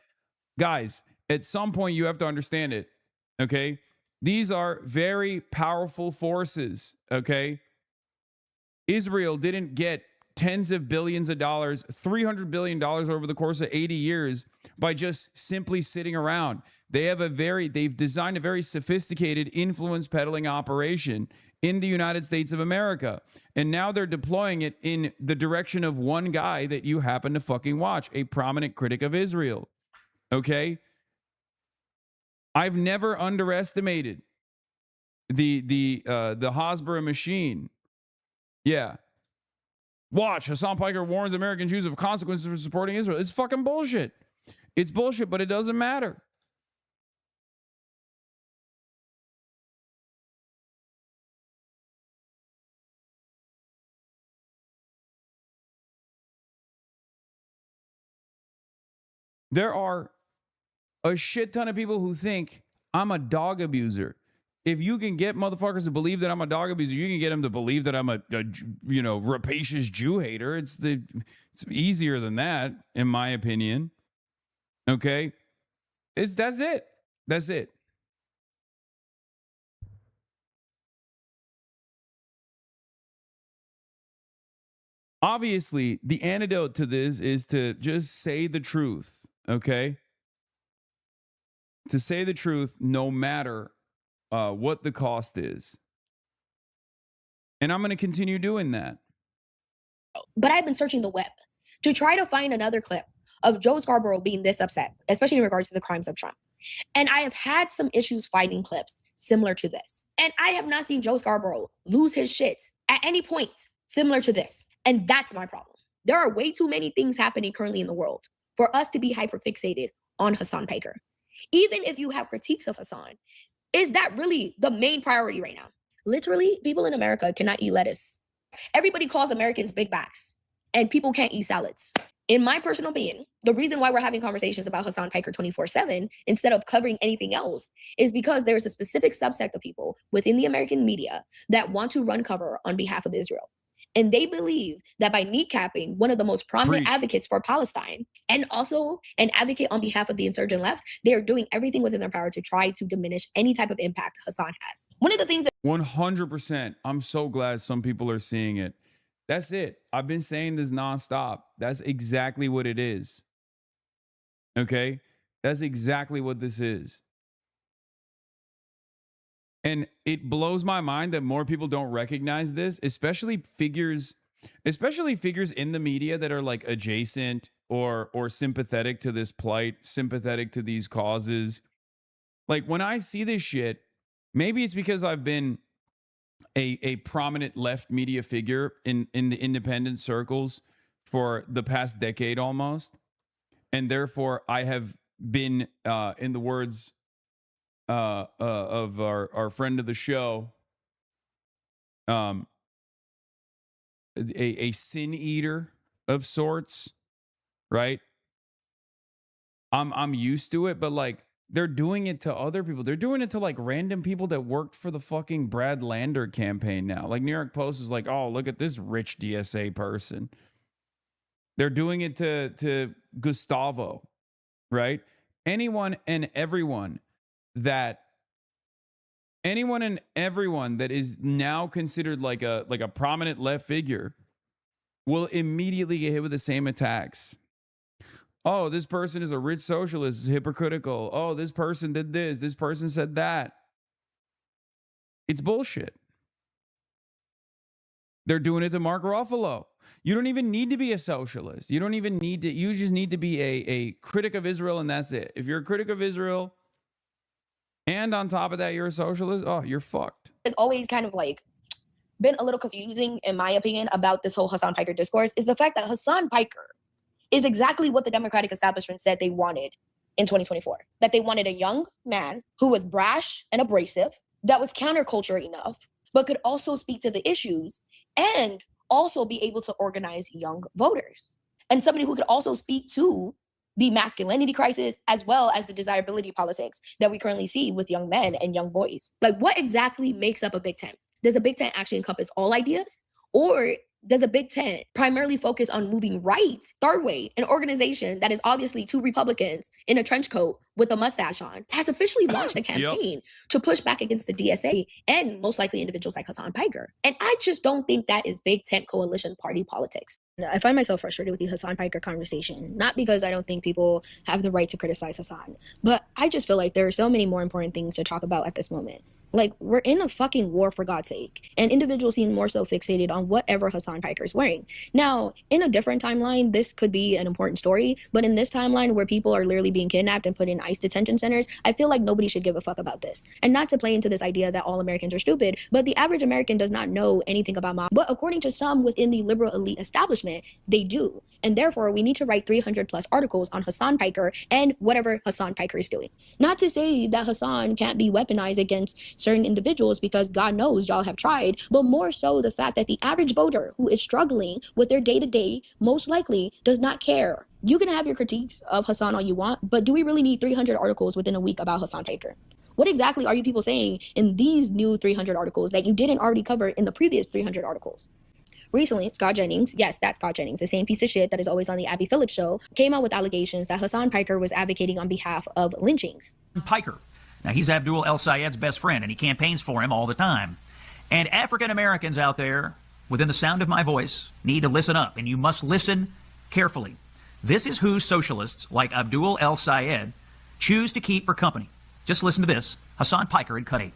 guys, at some point you have to understand it, okay? These are very powerful forces, okay? Israel didn't get tens of billions of dollars, $300 billion over the course of 80 years by just simply sitting around. They've designed a very sophisticated influence peddling operation in the United States of America. And now they're deploying it in the direction of one guy that you happen to fucking watch, a prominent critic of Israel, okay? I've never underestimated the Hasbara machine. Yeah. Watch, Hasan Piker warns American Jews of consequences for supporting Israel. It's fucking bullshit. It's bullshit, but it doesn't matter. There are a shit ton of people who think I'm a dog abuser. If you can get motherfuckers to believe that I'm a dog abuser, you can get them to believe that I'm a rapacious Jew hater. It's easier than that, in my opinion. Okay? That's it. That's it. Obviously, the antidote to this is to just say the truth, okay? To say the truth no matter what the cost is. And I'm going to continue doing that. But I've been searching the web to try to find another clip of Joe Scarborough being this upset, especially in regards to the crimes of Trump. And I have had some issues finding clips similar to this. And I have not seen Joe Scarborough lose his shit at any point similar to this. And that's my problem. There are way too many things happening currently in the world for us to be hyperfixated on Hasan Piker. Even if you have critiques of Hasan, is that really the main priority right now? Literally, people in America cannot eat lettuce. Everybody calls Americans big backs, and people can't eat salads. In my personal opinion, the reason why we're having conversations about Hasan Piker 24/7 instead of covering anything else is because there's a specific subsect of people within the American media that want to run cover on behalf of Israel. And they believe that by kneecapping one of the most prominent advocates for Palestine and also an advocate on behalf of the insurgent left, they are doing everything within their power to try to diminish any type of impact Hasan has. One of the things that 100%. I'm so glad some people are seeing it. That's it. I've been saying this nonstop. That's exactly what it is. Okay? That's exactly what this is. And it blows my mind that more people don't recognize this, especially figures in the media that are like adjacent or sympathetic to this plight, sympathetic to these causes. Like when I see this shit, maybe it's because I've been a prominent left media figure in the independent circles for the past decade almost. And therefore I have been, in the words of our friend of the show, a sin eater of sorts, right? I'm used to it, but like they're doing it to other people. They're doing it to like random people that worked for the fucking Brad Lander campaign now. Like New York Post is like, oh, look at this rich DSA person. They're doing it to Gustavo, right? Anyone and everyone that is now considered like a prominent left figure will immediately get hit with the same attacks. Oh, this person is a rich socialist, is hypocritical. Oh, this person did this. This person said that. It's bullshit. They're doing it to Mark Ruffalo. You don't even need to be a socialist. You just need to be a critic of Israel, and that's it. If you're a critic of Israel, and on top of that, you're a socialist, oh, you're fucked. it's always kind of like been a little confusing, in my opinion, about this whole Hasan Piker discourse is the fact that Hasan Piker is exactly what the Democratic establishment said they wanted in 2024. That they wanted a young man who was brash and abrasive, that was counterculture enough, but could also speak to the issues and also be able to organize young voters. And somebody who could also speak to the masculinity crisis as well as the desirability politics that we currently see with young men and young boys. Like, what exactly makes up a Big Tent? Does a Big Tent actually encompass all ideas? Or does a Big Tent primarily focus on moving right? Third Way, an organization that is obviously two Republicans in a trench coat with a mustache on, has officially launched a campaign to push back against the DSA and most likely individuals like Hasan Piker. And I just don't think that is Big Tent coalition party politics. I find myself frustrated with the Hasan Piker conversation, not because I don't think people have the right to criticize Hasan, but I just feel like there are so many more important things to talk about at this moment. Like, we're in a fucking war, for God's sake. And individuals seem more so fixated on whatever Hasan Piker is wearing. Now, in a different timeline, this could be an important story. But in this timeline where people are literally being kidnapped and put in ICE detention centers, I feel like nobody should give a fuck about this. And not to play into this idea that all Americans are stupid, but the average American does not know anything about mob. But according to some within the liberal elite establishment, they do. And therefore, we need to write 300 plus articles on Hasan Piker and whatever Hasan Piker is doing. Not to say that Hasan can't be weaponized against certain individuals, because God knows y'all have tried, but more so the fact that the average voter who is struggling with their day-to-day most likely does not care. You can have your critiques of Hasan all you want, but do we really need 300 articles within a week about Hasan Piker? What exactly are you people saying in these new 300 articles that you didn't already cover in the previous 300 articles? Recently, Scott Jennings, yes, that's Scott Jennings, the same piece of shit that is always on the Abby Phillips show, came out with allegations that Hasan Piker was advocating on behalf of lynchings. Piker. Now, he's Abdul El Sayed's best friend, and he campaigns for him all the time. And African Americans out there, within the sound of my voice, need to listen up, and you must listen carefully. This is who socialists like Abdul El Sayed choose to keep for company. Just listen to this. Hasan Piker in Cut 8.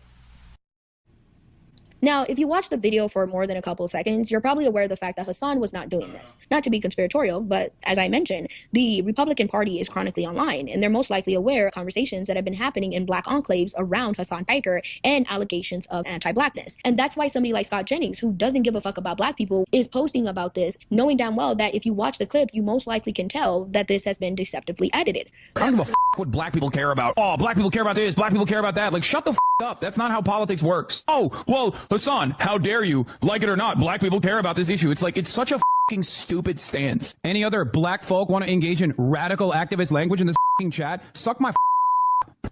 Now, if you watch the video for more than a couple seconds, you're probably aware of the fact that Hasan was not doing this. Not to be conspiratorial, but as I mentioned, the Republican Party is chronically online, and they're most likely aware of conversations that have been happening in Black enclaves around Hasan Piker and allegations of anti-Blackness. And that's why somebody like Scott Jennings, who doesn't give a fuck about Black people, is posting about this, knowing damn well that if you watch the clip, you most likely can tell that this has been deceptively edited. I don't give a what Black people care about. Oh, Black people care about this, Black people care about that. Like, shut the up. That's not how politics works. Oh, well, Hasan, how dare you? Like it or not, Black people care about this issue. It's like, it's such a fucking stupid stance. Any other Black folk want to engage in radical activist language in this fucking chat? Suck my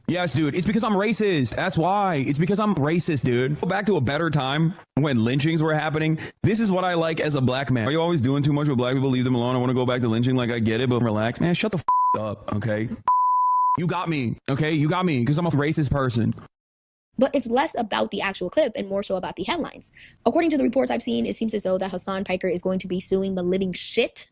Yes, dude. It's because I'm racist. That's why. It's because I'm racist, dude. Go back to a better time when lynchings were happening. This is what I like as a black man. Are you always doing too much with black people? Leave them alone. I want to go back to lynching. Like, I get it, but relax. Man, shut the up, okay? You got me, okay? You got me because I'm a racist person. But it's less about the actual clip and more so about the headlines. According to the reports I've seen, it seems as though that Hasan Piker is going to be suing the living shit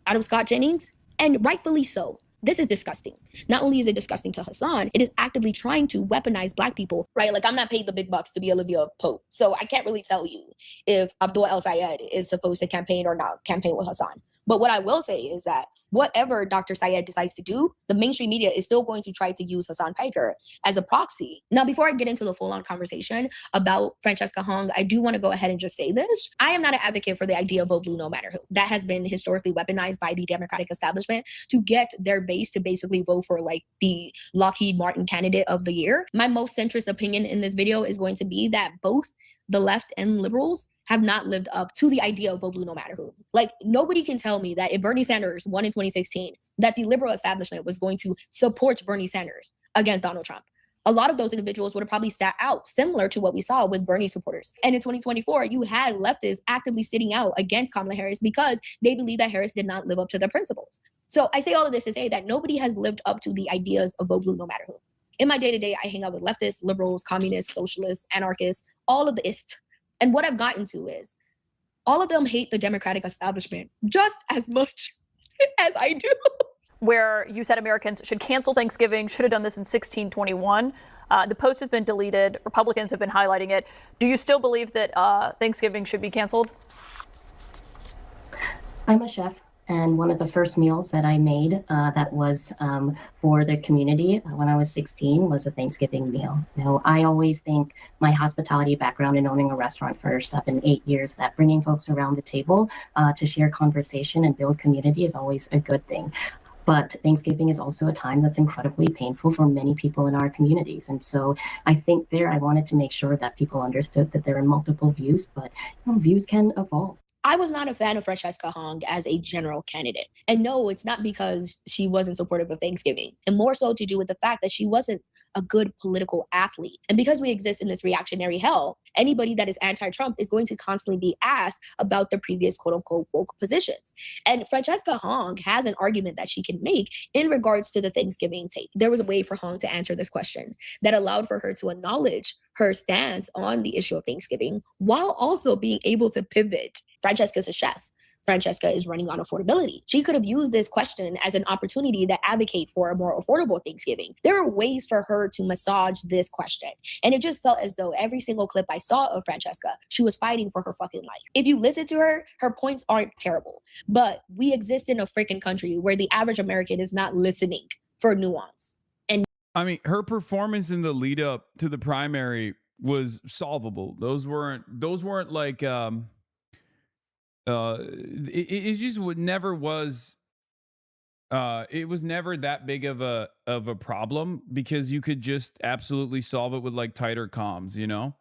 out of Scott Jennings, and rightfully so. This is disgusting. Not only is it disgusting to Hasan, it is actively trying to weaponize black people, right? Like, I'm not paid the big bucks to be Olivia Pope, so I can't really tell you if Abdul El Sayed is supposed to campaign or not campaign with Hasan. But what I will say is that whatever Dr. Sayed decides to do, the mainstream media is still going to try to use Hasan Piker as a proxy. Now, before I get into the full-on conversation about Francesca Hong, I do want to go ahead and just say this. I am not an advocate for the idea of vote blue no matter who. That has been historically weaponized by the Democratic establishment to get their base to basically vote for like the Lockheed Martin candidate of the year. My most centrist opinion in this video is going to be that both the left and liberals have not lived up to the idea of vote blue no matter who. Like, nobody can tell me that if Bernie Sanders won in 2016, that the liberal establishment was going to support Bernie Sanders against Donald Trump. A lot of those individuals would have probably sat out, similar to what we saw with Bernie supporters. And in 2024, you had leftists actively sitting out against Kamala Harris because they believe that Harris did not live up to their principles. So I say all of this to say that nobody has lived up to the ideas of vote blue no matter who. In my day-to-day, I hang out with leftists, liberals, communists, socialists, anarchists, all of the ist. And what I've gotten to is all of them hate the Democratic establishment just as much as I do. Where you said Americans should cancel Thanksgiving, should have done this in 1621. The post has been deleted. Republicans have been highlighting it. Do you still believe that Thanksgiving should be canceled? I'm a chef, and one of the first meals that I made that was for the community when I was 16 was a Thanksgiving meal. You know, I always think my hospitality background in owning a restaurant for 7-8 years, that bringing folks around the table to share conversation and build community is always a good thing. But Thanksgiving is also a time that's incredibly painful for many people in our communities. And so I think I wanted to make sure that people understood that there are multiple views, but views can evolve. I was not a fan of Francesca Hong as a general candidate. And no, it's not because she wasn't supportive of Thanksgiving, and more so to do with the fact that she wasn't a good political athlete. And because we exist in this reactionary hell, anybody that is anti-Trump is going to constantly be asked about the previous quote-unquote woke positions. And Francesca Hong has an argument that she can make in regards to the Thanksgiving tape. There was a way for Hong to answer this question that allowed for her to acknowledge her stance on the issue of Thanksgiving while also being able to pivot. Francesca's a chef. Francesca is running on affordability. She could have used this question as an opportunity to advocate for a more affordable Thanksgiving. There are ways for her to massage this question. And it just felt as though every single clip I saw of Francesca, she was fighting for her fucking life. If you listen to her, her points aren't terrible. But we exist in a freaking country where the average American is not listening for nuance. And I mean, her performance in the lead up to the primary was solvable. Those weren't like it just never was it was never that big of a problem because you could just absolutely solve it with like tighter comms, you know.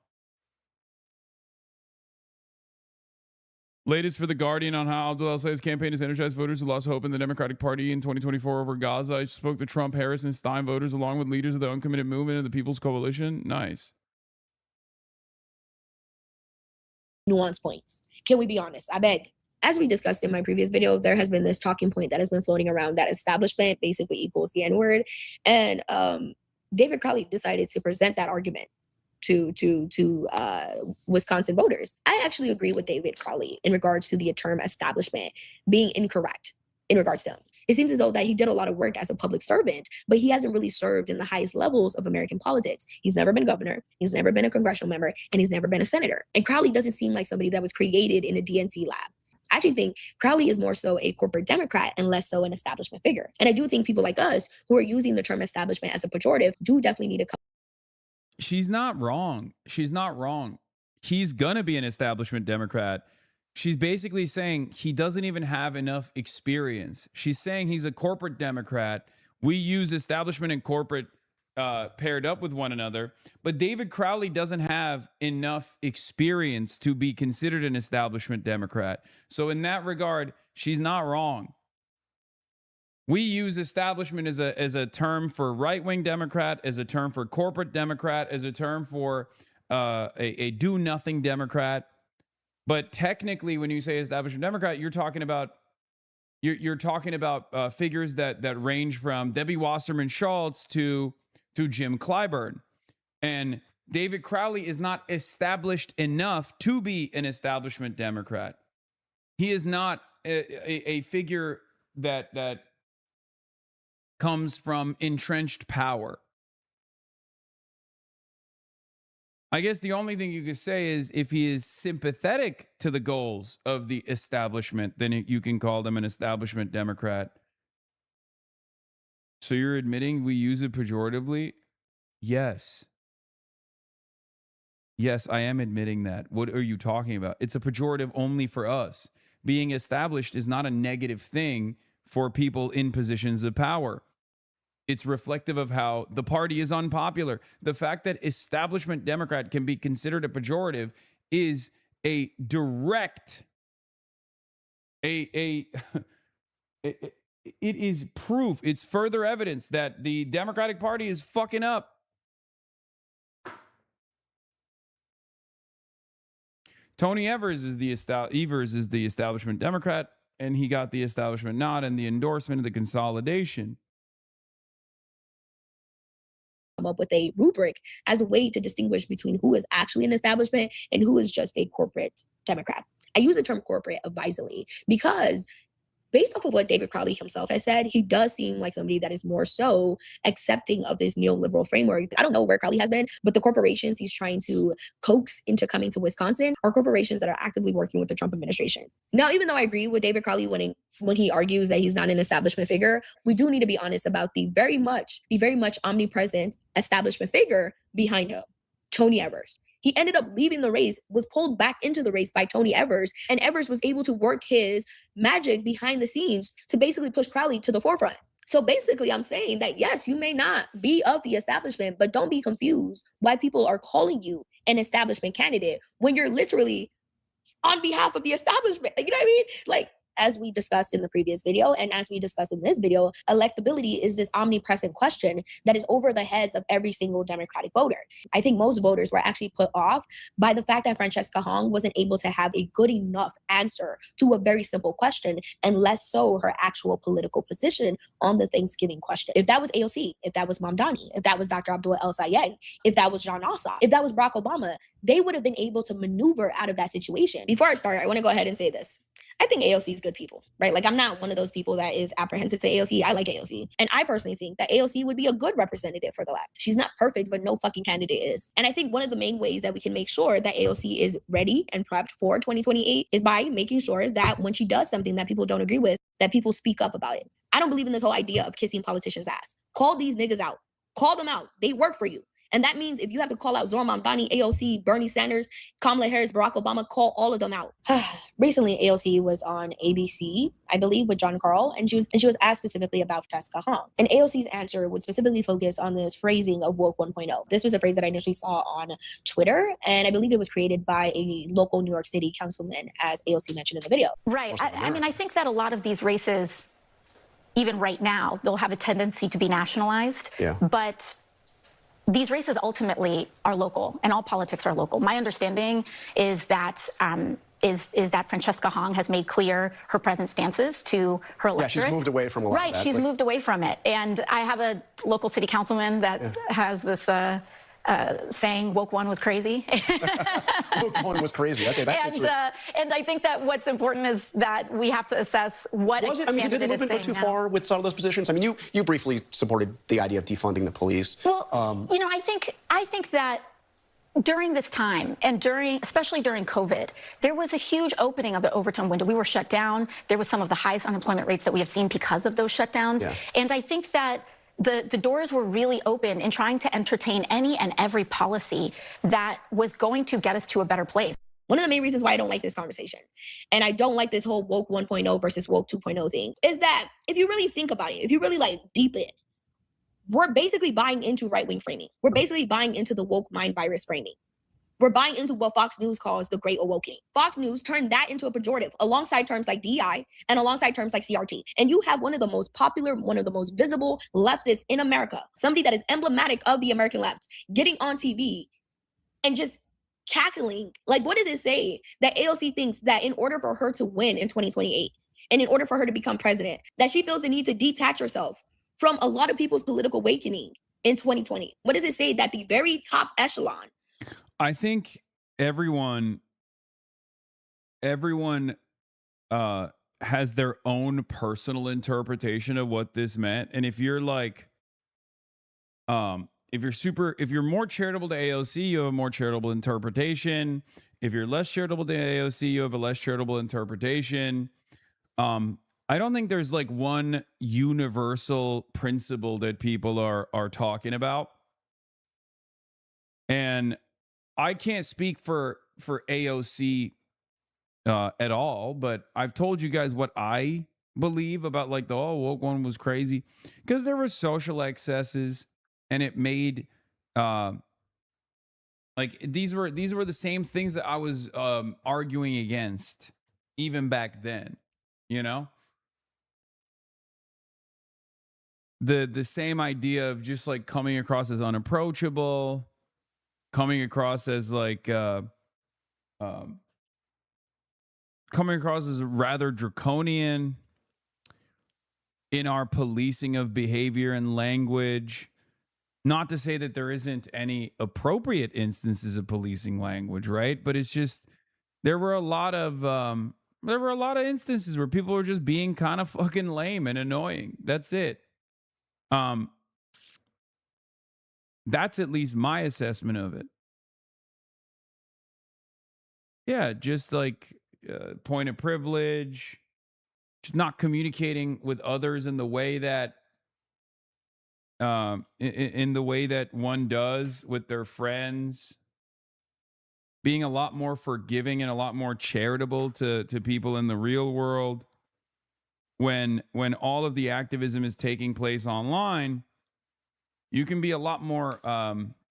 Latest for The Guardian on how Abdul El-Sayed's campaign has energized voters who lost hope in the Democratic Party in 2024 over Gaza. I spoke to Trump, Harris, and Stein voters along with leaders of the Uncommitted Movement and the People's Coalition. Nice. nuance points. Can we be honest? I beg. As we discussed in my previous video, there has been this talking point that has been floating around that establishment basically equals the N-word. And David Crowley decided to present that argument to Wisconsin voters. I actually agree with David Crowley in regards to the term establishment being incorrect in regards to him. It seems as though that he did a lot of work as a public servant, but he hasn't really served in the highest levels of American politics. He's never been governor, he's never been a congressional member, and he's never been a senator. And Crowley doesn't seem like somebody that was created in a DNC lab. I actually think Crowley is more so a corporate Democrat and less so an establishment figure. And I do think people like us who are using the term establishment as a pejorative do definitely need to come. She's not wrong. She's not wrong. He's going to be an establishment Democrat. She's basically saying he doesn't even have enough experience. She's saying he's a corporate Democrat. We use establishment and corporate paired up with one another. But David Crowley doesn't have enough experience to be considered an establishment Democrat. So in that regard, she's not wrong. We use establishment as a term for right-wing Democrat, as a term for corporate Democrat, as a term for a do-nothing Democrat. But technically, when you say establishment Democrat, you're talking about figures that range from Debbie Wasserman Schultz to Jim Clyburn. And David Crowley is not established enough to be an establishment Democrat. He is not a figure that comes from entrenched power. I guess the only thing you could say is if he is sympathetic to the goals of the establishment, then you can call them an establishment Democrat. So you're admitting we use it pejoratively? Yes. Yes, I am admitting that. What are you talking about? It's a pejorative only for us. Being established is not a negative thing for people in positions of power. It's reflective of how the party is unpopular. The fact that establishment Democrat can be considered a pejorative is a direct, it is proof. It's further evidence that the Democratic Party is fucking up. Tony Evers is the establishment Democrat, and he got the establishment nod and the endorsement of the consolidation. Up with a rubric as a way to distinguish between who is actually an establishment and who is just a corporate Democrat. I use the term corporate advisedly because based off of what David Crowley himself has said, he does seem like somebody that is more so accepting of this neoliberal framework. I don't know where Crowley has been, but the corporations he's trying to coax into coming to Wisconsin are corporations that are actively working with the Trump administration. Now, even though I agree with David Crowley when he argues that he's not an establishment figure, we do need to be honest about the very much omnipresent establishment figure behind him, Tony Evers. He ended up leaving the race, was pulled back into the race by Tony Evers, and Evers was able to work his magic behind the scenes to basically push Crowley to the forefront. So basically, I'm saying that, yes, you may not be of the establishment, but don't be confused why people are calling you an establishment candidate when you're literally on behalf of the establishment. You know what I mean? Like, as we discussed in the previous video, and as we discussed in this video, electability is this omnipresent question that is over the heads of every single Democratic voter. I think most voters were actually put off by the fact that Francesca Hong wasn't able to have a good enough answer to a very simple question, and less so her actual political position on the Thanksgiving question. If that was AOC, if that was Mamdani, if that was Dr. Abdul El Sayed, if that was John Ossoff, if that was Barack Obama, they would have been able to maneuver out of that situation. Before I start, I want to go ahead and say this. I think AOC is good people, right? Like, I'm not one of those people that is apprehensive to AOC. I like AOC. And I personally think that AOC would be a good representative for the left. She's not perfect, but no fucking candidate is. And I think one of the main ways that we can make sure that AOC is ready and prepped for 2028 is by making sure that when she does something that people don't agree with, that people speak up about it. I don't believe in this whole idea of kissing politicians' ass. Call these niggas out. Call them out. They work for you. And that means if you have to call out Zohran Mamdani, AOC, Bernie Sanders, Kamala Harris, Barack Obama, call all of them out. Recently, AOC was on ABC, I believe, with John Carl, and she was asked specifically about Francesca Hong. And AOC's answer would specifically focus on this phrasing of woke 1.0. This was a phrase that I initially saw on Twitter, and I believe it was created by a local New York City councilman, as AOC mentioned in the video. Right. I mean, I think that a lot of these races, even right now, they'll have a tendency to be nationalized. Yeah. But these races ultimately are local, and all politics are local. My understanding is that that Francesca Hong has made clear her present stances to her electorate. Yeah, she's moved away from a lot of that. Right, she's moved away from it. And I have a local city councilman that has this saying woke one was crazy. Woke one was crazy. Okay, that's and I think that what's important is that we have to assess what was it. I mean, did the movement go too far with some of those positions? I mean, you briefly supported the idea of defunding the police. Well, you know, I think that during this time, and especially during COVID, there was a huge opening of the overtime window. We were shut down. There was some of the highest unemployment rates that we have seen because of those shutdowns. Yeah. And I think that the doors were really open in trying to entertain any and every policy that was going to get us to a better place. One of the main reasons why I don't like this conversation, and I don't like this whole woke 1.0 versus woke 2.0 thing, is that if you really think about it, if you really deep it, we're basically buying into right-wing framing. We're basically buying into the woke mind virus framing. We're buying into what Fox News calls the Great Awakening. Fox News turned that into a pejorative alongside terms like DI and alongside terms like CRT. And you have one of the most popular, one of the most visible leftists in America, somebody that is emblematic of the American left, getting on TV and just cackling. Like, what does it say? That AOC thinks that in order for her to win in 2028 and in order for her to become president, that she feels the need to detach herself from a lot of people's political awakening in 2020. What does it say? That the very top echelon. I think everyone has their own personal interpretation of what this meant. And if you're like, if you're more charitable to AOC, you have a more charitable interpretation. If you're less charitable to AOC, you have a less charitable interpretation. I don't think there's like one universal principle that people are talking about. And I can't speak for AOC at all, but I've told you guys what I believe about like the woke one was crazy because there were social excesses and it made like these were the same things that I was arguing against even back then, you know? The same idea of just like coming across as unapproachable, coming across as like coming across as rather draconian in our policing of behavior and language. Not to say that there isn't any appropriate instances of policing language, right? But it's just there were a lot of instances where people were just being kind of fucking lame and annoying. That's it. That's at least my assessment of it. Yeah, just like point of privilege, just not communicating with others in the way that in the way that one does with their friends, being a lot more forgiving and a lot more charitable to people in the real world. When all of the activism is taking place online, you can be a lot more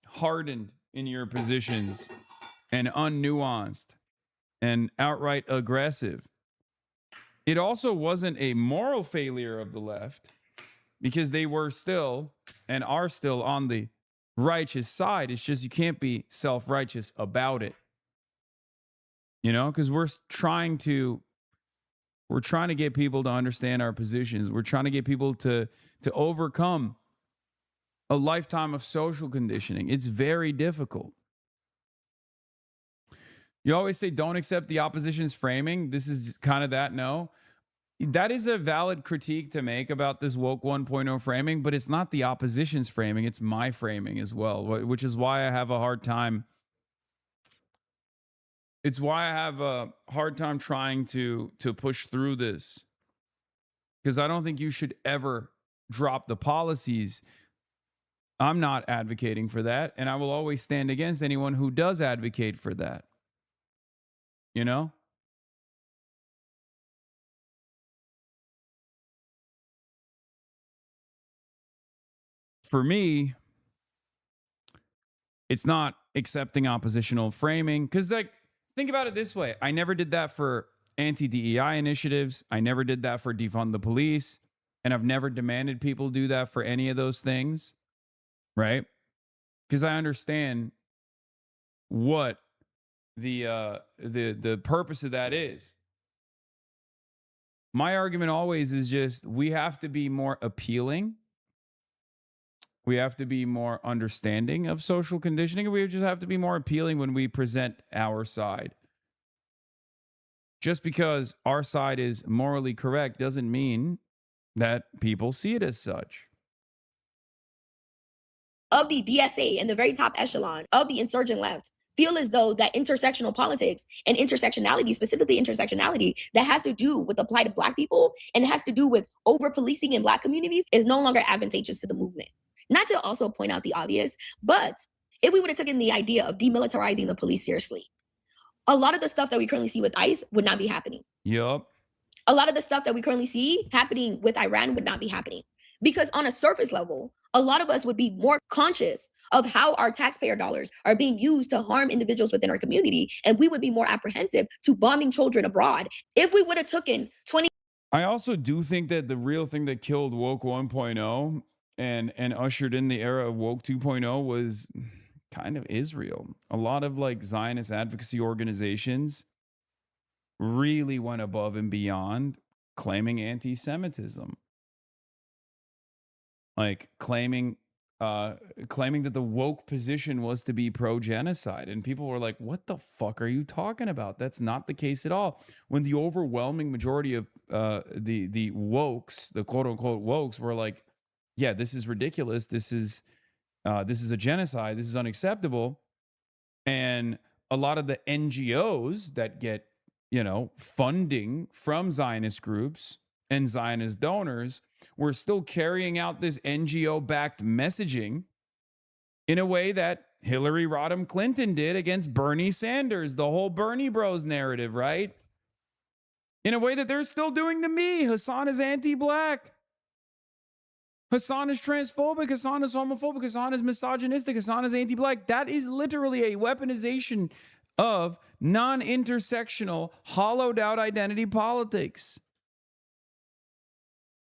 hardened in your positions and unnuanced and outright aggressive. It also wasn't a moral failure of the left because they were still and are still on the righteous side. It's just you can't be self-righteous about it. You know, because we're trying to get people to understand our positions. We're trying to get people to overcome a lifetime of social conditioning. It's very difficult. You always say, don't accept the opposition's framing. This is kind of that. No, that is a valid critique to make about this woke 1.0 framing, but it's not the opposition's framing. It's my framing as well, which is why I have a hard time. It's why I have a hard time trying to push through this, because I don't think you should ever drop the policies. I'm not advocating for that, and I will always stand against anyone who does advocate for that. You know? For me, it's not accepting oppositional framing, because like, think about it this way. I never did that for anti-DEI initiatives. I never did that for defund the police. And I've never demanded people do that for any of those things. Right? Because I understand what the purpose of that is. My argument always is just we have to be more appealing. We have to be more understanding of social conditioning, and we just have to be more appealing when we present our side. Just because our side is morally correct doesn't mean that people see it as such. Of the DSA and the very top echelon of the insurgent left feel as though that intersectional politics and intersectionality, specifically intersectionality that has to do with the plight of Black people and has to do with over-policing in Black communities is no longer advantageous to the movement. Not to also point out the obvious, but if we would have taken the idea of demilitarizing the police seriously, a lot of the stuff that we currently see with ICE would not be happening. Yup. A lot of the stuff that we currently see happening with Iran would not be happening. Because on a surface level, a lot of us would be more conscious of how our taxpayer dollars are being used to harm individuals within our community. And we would be more apprehensive to bombing children abroad if we would have taken 20. I also do think that the real thing that killed woke 1.0 and ushered in the era of woke 2.0 was kind of Israel. A lot of like Zionist advocacy organizations really went above and beyond claiming anti-Semitism. Like claiming that the woke position was to be pro-genocide. And people were like, what the fuck are you talking about? That's not the case at all. When the overwhelming majority of the wokes, the quote unquote wokes, were like, yeah, this is ridiculous. This is a genocide. This is unacceptable. And a lot of the NGOs that get, funding from Zionist groups and Zionist donors were still carrying out this NGO-backed messaging in a way that Hillary Rodham Clinton did against Bernie Sanders, the whole Bernie Bros narrative, right? In a way that they're still doing to me. Hasan is anti-black. Hasan is transphobic. Hasan is homophobic. Hasan is misogynistic. Hasan is anti-black. That is literally a weaponization of non-intersectional, hollowed-out identity politics.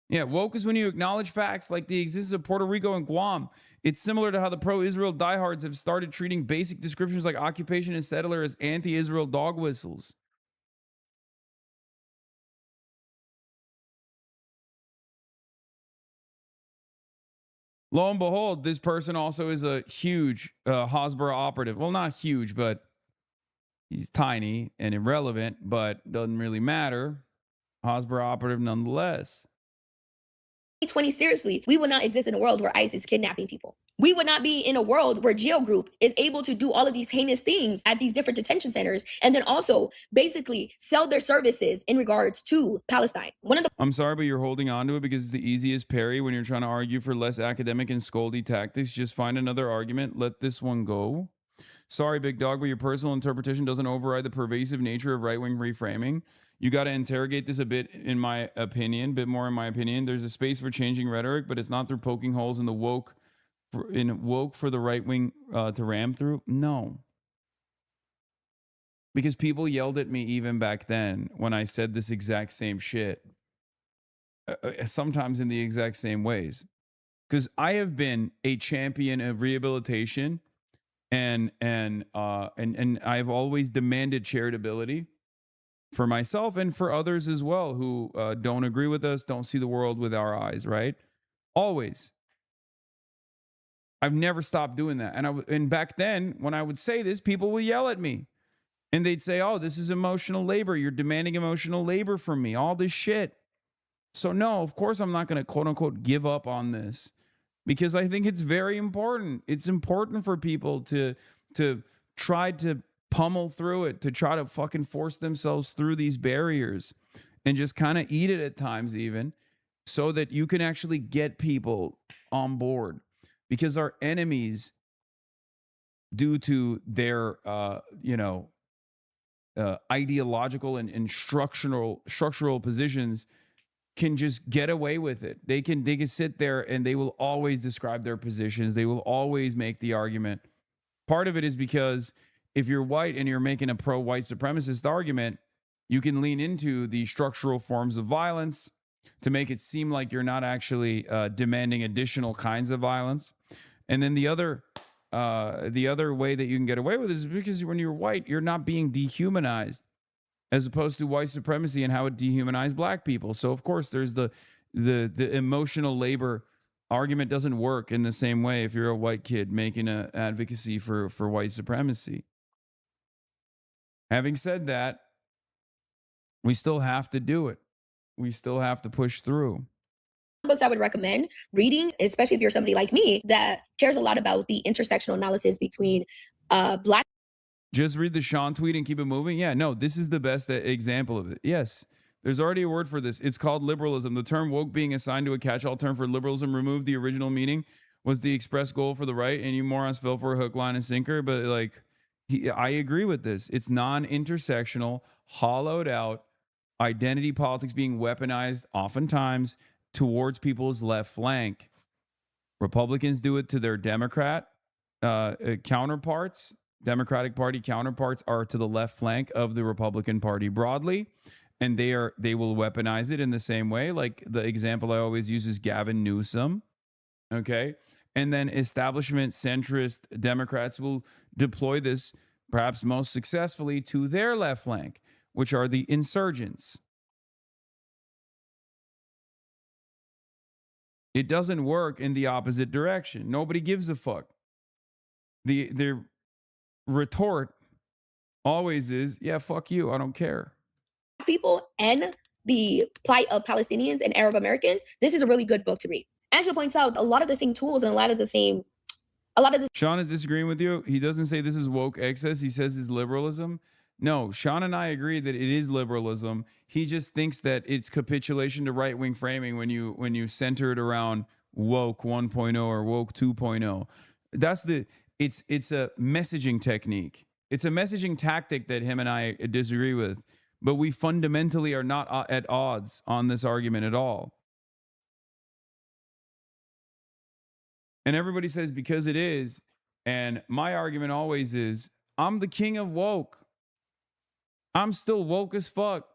Yeah, woke is when you acknowledge facts like the existence of Puerto Rico and Guam. It's similar to how the pro-Israel diehards have started treating basic descriptions like occupation and settler as anti-Israel dog whistles. Lo and behold, this person also is a huge Hasbara operative. Well, not huge, but he's tiny and irrelevant, but doesn't really matter. Hasbara operative nonetheless. 2020 seriously, we would not exist in a world where ICE is kidnapping people. We would not be in a world where Geo Group is able to do all of these heinous things at these different detention centers and then also basically sell their services in regards to Palestine. I'm sorry, but you're holding on to it because it's the easiest parry when you're trying to argue for less academic and scoldy tactics. Just find another argument. Let this one go. Sorry, big dog, but your personal interpretation doesn't override the pervasive nature of right-wing reframing. You got to interrogate this a bit, in my opinion, bit more in my opinion. There's a space for changing rhetoric, but it's not through poking holes in the woke for the right wing to ram through. No, because people yelled at me even back then when I said this exact same shit. Sometimes in the exact same ways, because I have been a champion of rehabilitation, and I've always demanded charitability for myself and for others as well who don't agree with us, don't see the world with our eyes, right? Always. I've never stopped doing that. And back then, when I would say this, people would yell at me. And they'd say, oh, this is emotional labor. You're demanding emotional labor from me. All this shit. So no, of course I'm not going to quote unquote give up on this. Because I think it's very important. It's important for people to try to pummel through it, to try to fucking force themselves through these barriers and just kind of eat it at times even, so that you can actually get people on board. Because our enemies, due to their ideological and structural positions, can just get away with it. They can sit there and they will always describe their positions. They will always make the argument. Part of it is because if you're white and you're making a pro-white supremacist argument, you can lean into the structural forms of violence to make it seem like you're not actually demanding additional kinds of violence. And then the other way that you can get away with it is because when you're white, you're not being dehumanized, as opposed to white supremacy and how it dehumanized black people. So of course there's the emotional labor argument doesn't work in the same way if you're a white kid making an advocacy for white supremacy. Having said that, we still have to do it. We still have to push through. Books I would recommend reading, especially if you're somebody like me that cares a lot about the intersectional analysis between black. Just read the Sean tweet and keep it moving. Yeah, no, this is the best example of it. Yes, there's already a word for this. It's called liberalism. The term woke being assigned to a catch-all term for liberalism removed the original meaning, was the express goal for the right, and you morons fell for a hook, line, and sinker. But like, I agree with this. It's non-intersectional, hollowed out identity politics being weaponized oftentimes towards people's left flank. Republicans do it to their Democrat counterparts. Democratic Party counterparts are to the left flank of the Republican Party broadly, and they will weaponize it in the same way. Like the example I always use is Gavin Newsom. Okay. And then establishment centrist Democrats will deploy this perhaps most successfully to their left flank, which are the insurgents. It doesn't work in the opposite direction. Nobody gives a fuck. The retort always is, yeah, fuck you, I don't care. People and the plight of Palestinians and Arab Americans, this is a really good book to read. Angela points out a lot of the same tools and a lot of the Sean is disagreeing with you. He doesn't say this is woke excess. He says it's liberalism. No, Sean and I agree that it is liberalism. He just thinks that it's capitulation to right-wing framing when you center it around woke 1.0 or woke 2.0. It's a messaging technique. It's a messaging tactic that him and I disagree with, but we fundamentally are not at odds on this argument at all. And everybody says because it is, and my argument always is, I'm the king of woke. I'm still woke as fuck.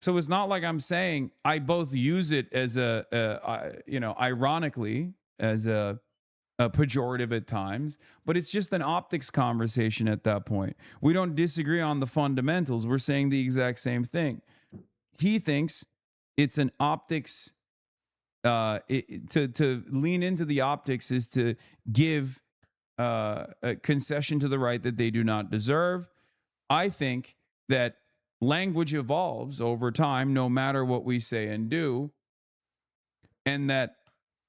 So it's not like I'm saying I both use it as ironically, as a pejorative at times, but it's just an optics conversation at that point. We don't disagree on the fundamentals. We're saying the exact same thing. He thinks it's an optics. To lean into the optics is to give a concession to the right that they do not deserve. I think that language evolves over time, no matter what we say and do, and that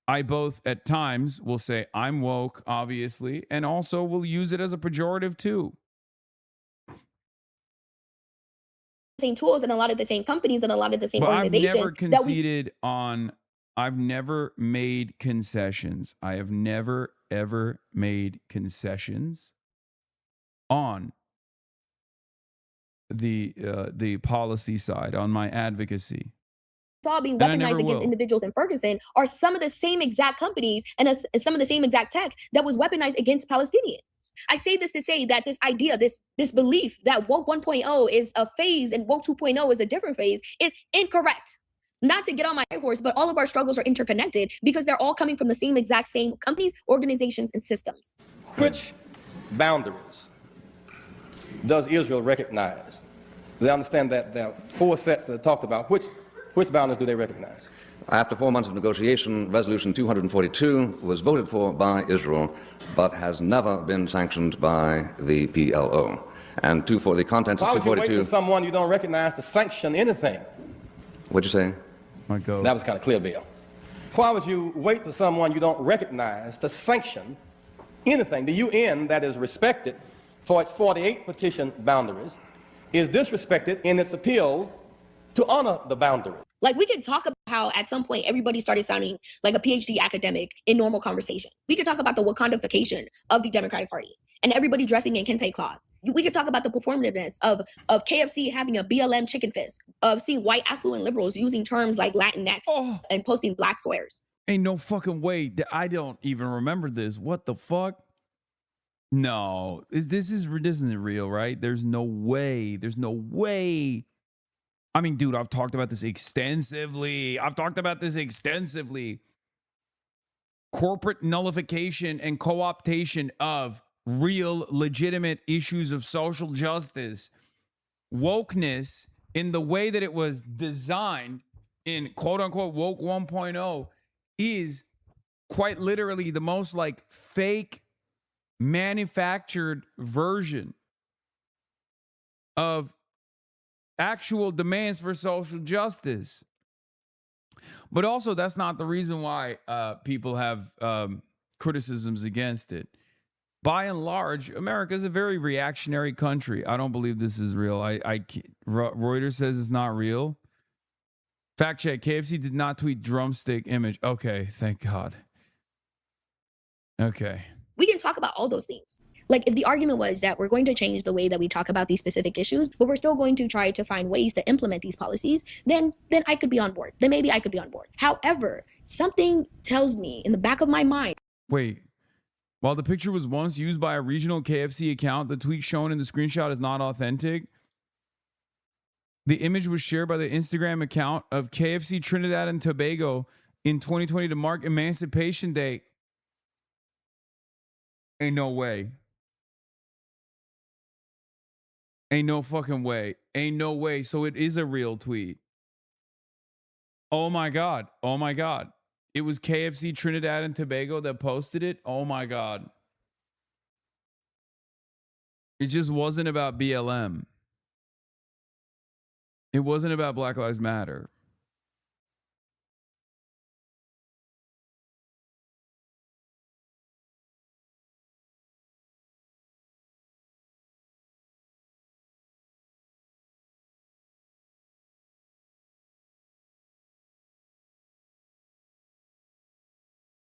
I both at times will say I'm woke, obviously, and also will use it as a pejorative too. same tools and a lot of the same companies and a lot of the same But organizations. I've never conceded on. I've never made concessions. I have never ever made concessions on the policy side, on my advocacy. Saw being And I never weaponized against will. individuals in Ferguson are some of the same exact companies and some of the same exact tech that was weaponized against Palestinians. I say this to say that this idea, this belief that woke 1.0 is a phase and woke 2.0 is a different phase is incorrect. Not to get on my horse, but all of our struggles are interconnected because they're all coming from the same exact same companies, organizations, and systems. Which boundaries does Israel recognize? They understand that there are 4 sets that are talked about. Which boundaries do they recognize? After 4 months of negotiation, Resolution 242 was voted for by Israel, but has never been sanctioned by the PLO. And for the contents of 242... Why would you wait for someone you don't recognize to sanction anything? What'd you say? That was kind of clear, Bill. Why would you wait for someone you don't recognize to sanction anything? The UN, that is respected for its 48 petition boundaries, is disrespected in its appeal to honor the boundary. Like, we could talk about how at some point everybody started sounding like a PhD academic in normal conversation. We could talk about the Wakandification of the Democratic Party and everybody dressing in kente cloth. We could talk about the performativeness of KFC having a BLM chicken fist, of seeing white affluent liberals using terms like Latinx and posting black squares. Ain't no fucking way. I don't even remember this. What the fuck? No, this isn't real, right? There's no way. There's no way. I mean, dude, I've talked about this extensively. Corporate nullification and co-optation of real, legitimate issues of social justice. Wokeness, in the way that it was designed in quote-unquote woke 1.0, is quite literally the most like fake manufactured version of actual demands for social justice. But also, that's not the reason why people have criticisms against it. By and large, America is a very reactionary country. I don't believe this is real. Reuters says it's not real. Fact check, KFC did not tweet drumstick image. Okay, thank God. Okay. We can talk about all those things. Like, if the argument was that we're going to change the way that we talk about these specific issues, but we're still going to try to find ways to implement these policies, then I could be on board. Then maybe I could be on board. However, something tells me in the back of my mind. Wait. While the picture was once used by a regional KFC account, the tweet shown in the screenshot is not authentic. The image was shared by the Instagram account of KFC Trinidad and Tobago in 2020 to mark Emancipation Day. Ain't no way. Ain't no fucking way. Ain't no way. So it is a real tweet. Oh my God. Oh my God. It was KFC Trinidad and Tobago that posted it. Oh my God. It just wasn't about BLM. It wasn't about Black Lives Matter.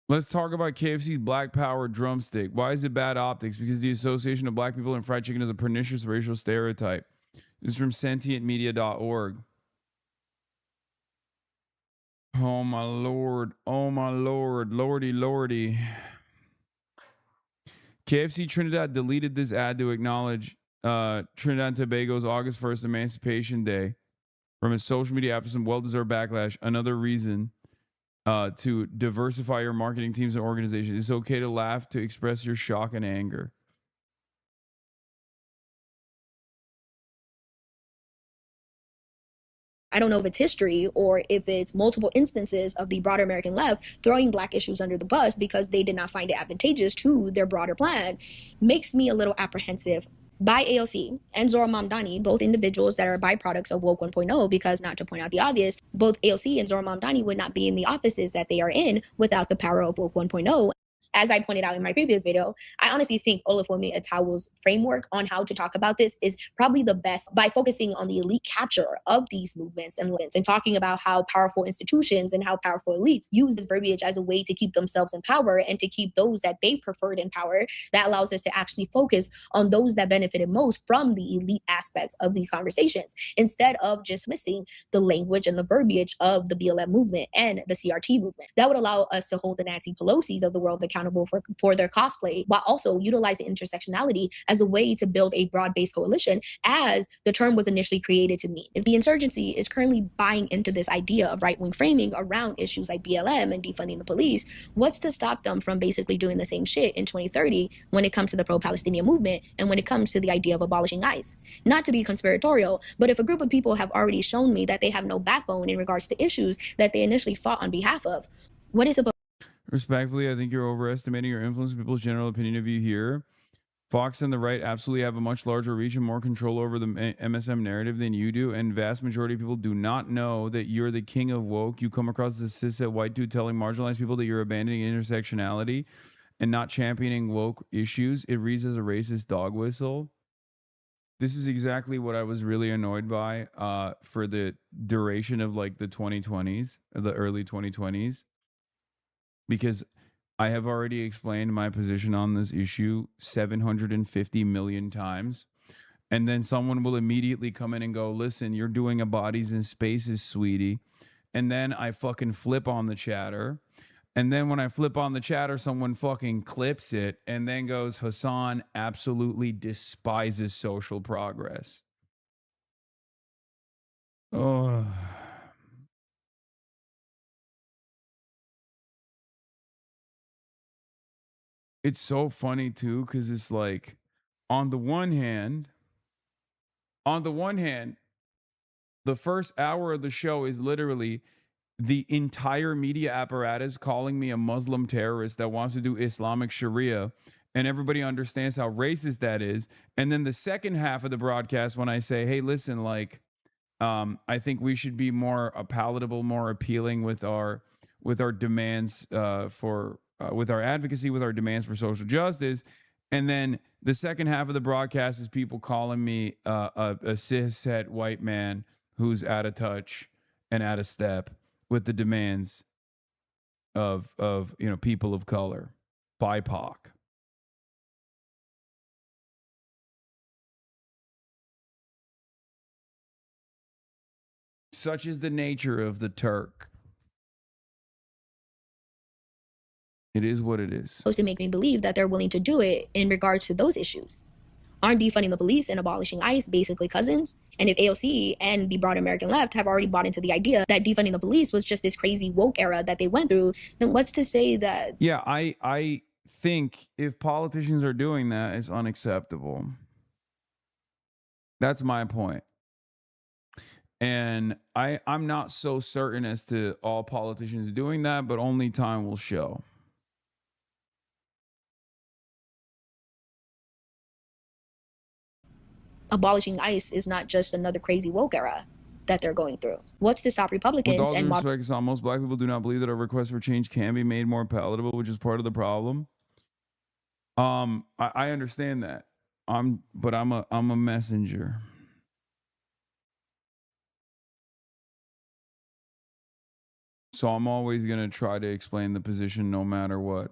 Let's talk about KFC's Black Power drumstick. Why is it bad optics? Because the association of black people and fried chicken is a pernicious racial stereotype. This is from sentientmedia.org. Oh my Lord. Oh my Lord. Lordy, Lordy. KFC Trinidad deleted this ad to acknowledge Trinidad and Tobago's August 1st Emancipation Day from its social media after some well-deserved backlash. Another reason to diversify your marketing teams and organizations. It's okay to laugh, to express your shock and anger. I don't know if it's history or if it's multiple instances of the broader American left throwing Black issues under the bus because they did not find it advantageous to their broader plan, makes me a little apprehensive. By AOC and Zora Mamdani, both individuals that are byproducts of Woke 1.0, because not to point out the obvious, both AOC and Zora Mamdani would not be in the offices that they are in without the power of Woke 1.0. As I pointed out in my previous video, I honestly think Olufemi Atawo's framework on how to talk about this is probably the best by focusing on the elite capture of these movements and talking about how powerful institutions and how powerful elites use this verbiage as a way to keep themselves in power and to keep those that they preferred in power. That allows us to actually focus on those that benefited most from the elite aspects of these conversations, instead of just missing the language and the verbiage of the BLM movement and the CRT movement. That would allow us to hold the Nancy Pelosi's of the world accountable for their cosplay, while also utilizing intersectionality as a way to build a broad-based coalition, as the term was initially created to mean. If the insurgency is currently buying into this idea of right-wing framing around issues like BLM and defunding the police, what's to stop them from basically doing the same shit in 2030 when it comes to the pro-Palestinian movement and when it comes to the idea of abolishing ICE? Not to be conspiratorial, but if a group of people have already shown me that they have no backbone in regards to issues that they initially fought on behalf of, what is about? Respectfully, I think you're overestimating your influence on people's general opinion of you here. Fox and the right absolutely have a much larger reach and more control over the MSM narrative than you do, and vast majority of people do not know that you're the king of woke. You come across as a cishet white dude telling marginalized people that you're abandoning intersectionality and not championing woke issues. It reads as a racist dog whistle. This is exactly what I was really annoyed by for the duration of like the 2020s, the early 2020s. Because I have already explained my position on this issue 750 million times. And then someone will immediately come in and go, listen, you're doing a bodies and spaces, sweetie. And then I fucking flip on the chatter. And then when I flip on the chatter, someone fucking clips it and then goes, Hasan absolutely despises social progress. Oh. It's so funny too, because it's like, on the one hand, the first hour of the show is literally the entire media apparatus calling me a Muslim terrorist that wants to do Islamic Sharia, and everybody understands how racist that is. And then the second half of the broadcast, when I say, hey, listen, like, I think we should be more palatable, more appealing with our demands with our advocacy, with our demands for social justice. And then the second half of the broadcast is people calling me a cishet white man who's out of touch and out of step with the demands of people of color, BIPOC. such is the nature of the Turk. It is what it is. Supposed to make me believe that they're willing to do it in regards to those issues. Aren't defunding the police and abolishing ICE basically cousins? And if AOC and the broad American left have already bought into the idea that defunding the police was just this crazy woke era that they went through, then what's to say that... Yeah, I think if politicians are doing that, it's unacceptable. That's my point. And I'm not so certain as to all politicians doing that, but only time will show. abolishing ICE is not just another crazy woke era that they're going through. What's to stop Republicans With all and due respect, Hassan, most black people do not believe that a request for change can be made more palatable, which is part of the problem. I understand that. I'm a messenger. So I'm always going to try to explain the position no matter what.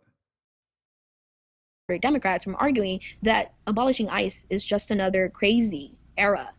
Democrats from arguing that abolishing ICE is just another crazy era.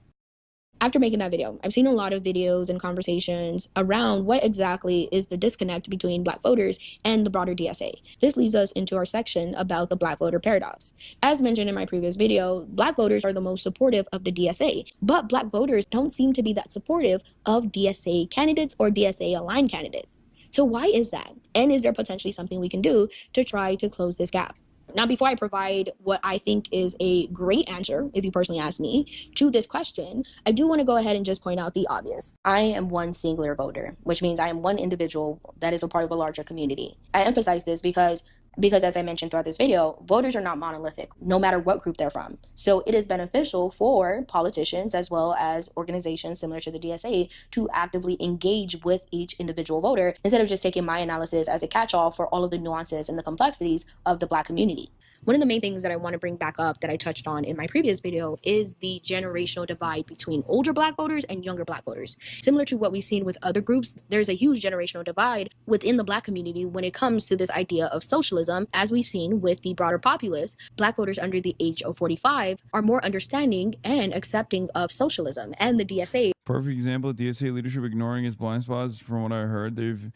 After making that video, I've seen a lot of videos and conversations around what exactly is the disconnect between black voters and the broader DSA. This leads us into our section about the black voter paradox. As mentioned in my previous video, black voters are the most supportive of the DSA, but black voters don't seem to be that supportive of DSA candidates or DSA aligned candidates. So why is that? And is there potentially something we can do to try to close this gap? Now, before I provide what I think is a great answer, if you personally ask me, to this question, I do want to go ahead and just point out the obvious. I am one singular voter, which means I am one individual that is a part of a larger community. I emphasize this because as I mentioned throughout this video, voters are not monolithic, no matter what group they're from. So it is beneficial for politicians as well as organizations similar to the DSA to actively engage with each individual voter instead of just taking my analysis as a catch-all for all of the nuances and the complexities of the black community. One of the main things that I want to bring back up that I touched on in my previous video is the generational divide between older black voters and younger black voters. Similar to what we've seen with other groups, there's a huge generational divide within the black community when it comes to this idea of socialism. As we've seen with the broader populace, black voters under the age of 45 are more understanding and accepting of socialism, and the DSA. Perfect example of DSA leadership ignoring its blind spots. From what I heard, they've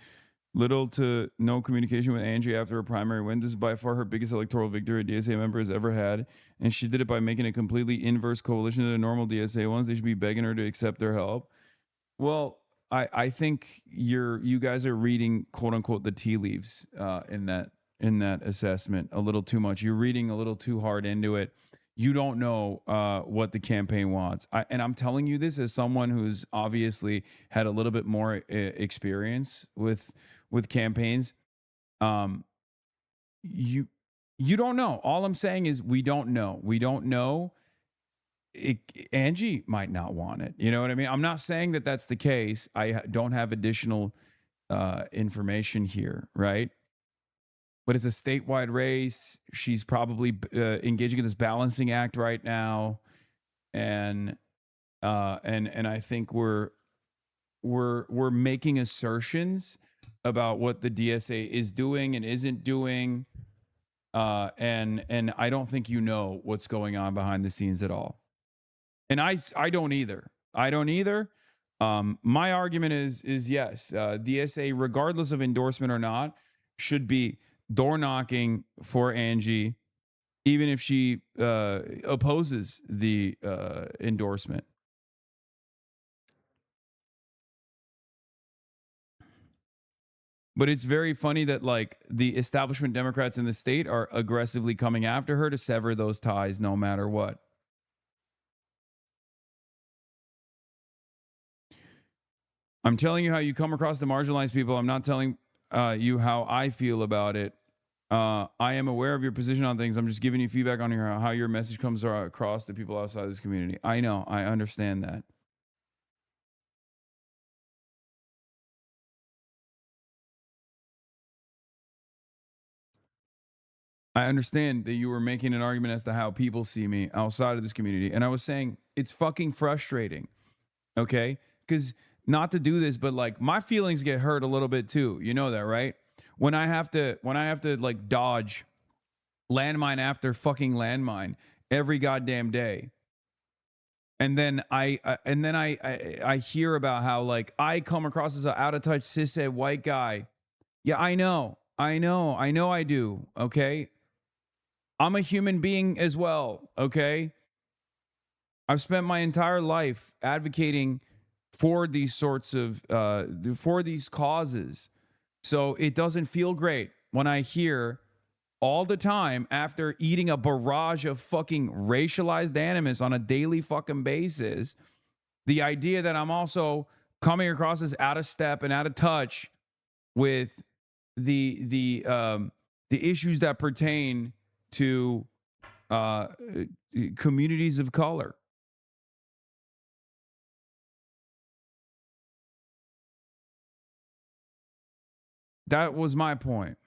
little to no communication with Angie after a primary win. This is by far her biggest electoral victory a DSA member has ever had, and she did it by making a completely inverse coalition to the normal DSA ones. They should be begging her to accept their help. Well, I think you guys are reading quote unquote the tea leaves in that assessment a little too much. You're reading a little too hard into it. You don't know what the campaign wants. And I'm telling you this as someone who's obviously had a little bit more experience with campaigns. You don't know. All I'm saying is we don't know. We don't know. Angie might not want it. You know what I mean? I'm not saying that that's the case. I don't have additional information here, right? But it's a statewide race. She's probably engaging in this balancing act right now, and I think we're making assertions about what the DSA is doing and isn't doing, and I don't think you know what's going on behind the scenes at all, and I don't either. I don't either. My argument is yes, DSA, regardless of endorsement or not, should be door knocking for Angie, even if she opposes the endorsement. But it's very funny that like the establishment Democrats in the state are aggressively coming after her to sever those ties no matter what. I'm telling you how you come across the marginalized people. I'm not telling you how I feel about it. I am aware of your position on things. I'm just giving you feedback on how your message comes across to people outside this community. I know. I understand that. I understand that you were making an argument as to how people see me outside of this community. And I was saying it's fucking frustrating. Okay? Because not to do this, but like my feelings get hurt a little bit too. You know that, right? When I have to like dodge landmine after fucking landmine every goddamn day. And then I hear about how like I come across as an out of touch cishet white guy. Yeah, I know I do. Okay, I'm a human being as well. Okay, I've spent my entire life advocating for these sorts of for these causes. So it doesn't feel great when I hear all the time after eating a barrage of fucking racialized animus on a daily fucking basis, the idea that I'm also coming across as out of step and out of touch with the issues that pertain to communities of color. That was my point.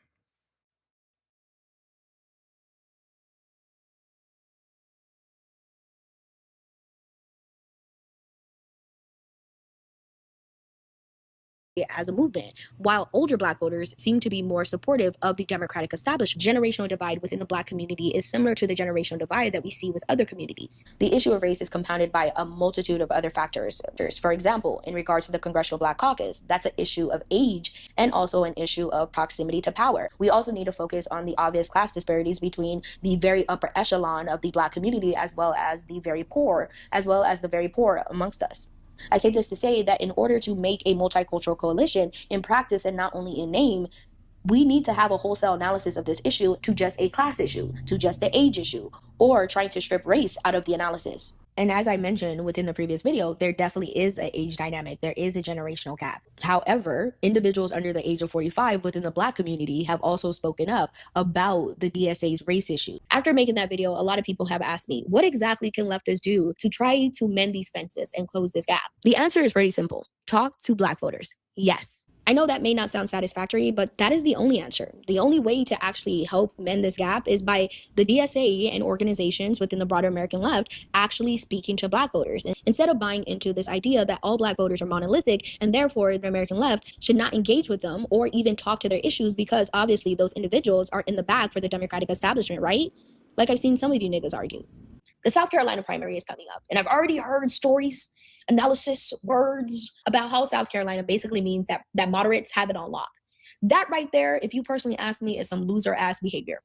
As a movement, while older Black voters seem to be more supportive of the Democratic establishment. Generational divide within the Black community is similar to the generational divide that we see with other communities. The issue of race is compounded by a multitude of other factors. For example, in regards to the Congressional Black Caucus, that's an issue of age and also an issue of proximity to power. We also need to focus on the obvious class disparities between the very upper echelon of the Black community as well as the very poor, amongst us. I say this to say that in order to make a multicultural coalition in practice and not only in name, we need to have a wholesale analysis of this issue to just a class issue, to just the age issue, or trying to strip race out of the analysis. And as I mentioned within the previous video, there definitely is an age dynamic. There is a generational gap. However, individuals under the age of 45 within the Black community have also spoken up about the DSA's race issue. After making that video, a lot of people have asked me, what exactly can leftists do to try to mend these fences and close this gap? The answer is pretty simple. Talk to Black voters. Yes. I know that may not sound satisfactory, but that is the only answer. The only way to actually help mend this gap is by the DSA and organizations within the broader American left actually speaking to Black voters. And instead of buying into this idea that all Black voters are monolithic and therefore the American left should not engage with them or even talk to their issues because obviously those individuals are in the bag for the Democratic establishment, right? Like I've seen some of you niggas argue. The South Carolina primary is coming up, and I've already heard stories, analysis, words about how South Carolina basically means that moderates have it on lock. That right there, if you personally ask me, is some loser ass behavior.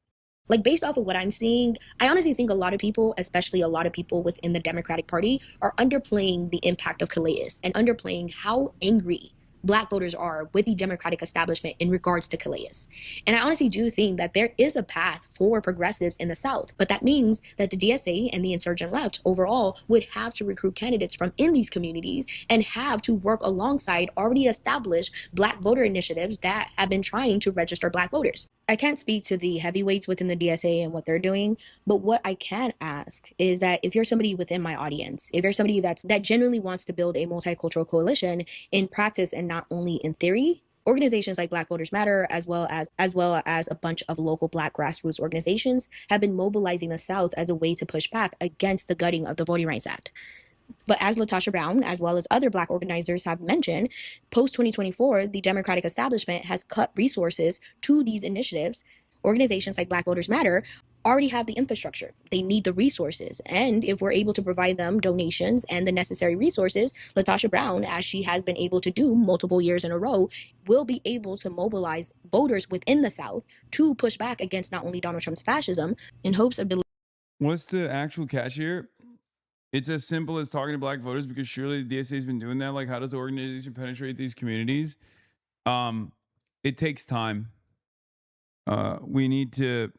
Like based off of what I'm seeing, I honestly think a lot of people, especially a lot of people within the Democratic Party, are underplaying the impact of Calais and underplaying how angry Black voters are with the Democratic establishment in regards to Calais. And I honestly do think that there is a path for progressives in the South, but that means that the DSA and the insurgent left overall would have to recruit candidates from in these communities and have to work alongside already established Black voter initiatives that have been trying to register Black voters. I can't speak to the heavyweights within the DSA and what they're doing, but what I can ask is that if you're somebody within my audience, if you're somebody that genuinely wants to build a multicultural coalition in practice and not only in theory, organizations like Black Voters Matter, as well as a bunch of local Black grassroots organizations, have been mobilizing the South as a way to push back against the gutting of the Voting Rights Act. But as LaTosha Brown, as well as other Black organizers have mentioned, post-2024, the Democratic establishment has cut resources to these initiatives. Organizations like Black Voters Matter already have the infrastructure. They need the resources. And if we're able to provide them donations and the necessary resources, LaTosha Brown, as she has been able to do multiple years in a row, will be able to mobilize voters within the South to push back against not only Donald Trump's fascism in hopes of... What's the actual catch here? It's as simple as talking to Black voters, because surely the DSA has been doing that. Like, how does the organization penetrate these communities? It takes time. We need to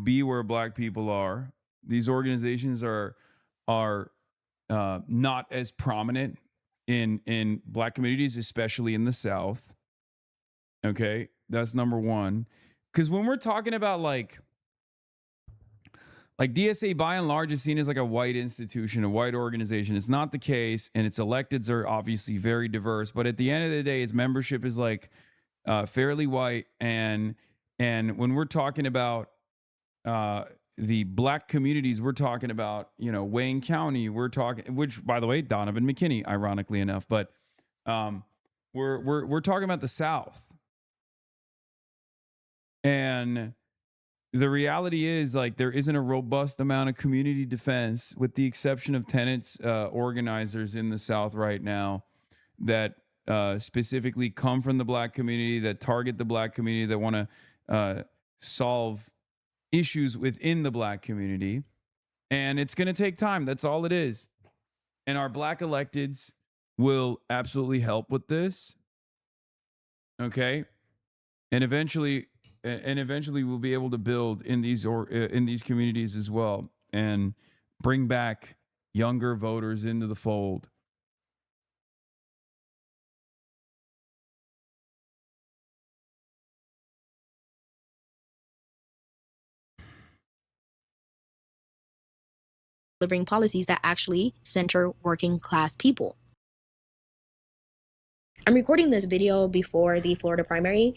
be where Black people are. These organizations are not as prominent in Black communities, especially in the South. Okay, that's number one. Because when we're talking about like DSA by and large is seen as like a white institution, a white organization. It's not the case, and its electeds are obviously very diverse. But at the end of the day, its membership is like fairly white. And when we're talking about the Black communities, we're talking about, Wayne County. We're talking, which by the way, Donovan McKinney, ironically enough, but we're talking about the South. And the reality is, like, there isn't a robust amount of community defense, with the exception of tenants, organizers in the South right now that specifically come from the black community, that target the black community, that want to solve issues within the black community. And it's going to take time. That's all it is. And our black electeds will absolutely help with this. Okay. And eventually we'll be able to build in these communities as well, and bring back younger voters into the fold. Delivering policies that actually center working class people. I'm recording this video before the Florida primary,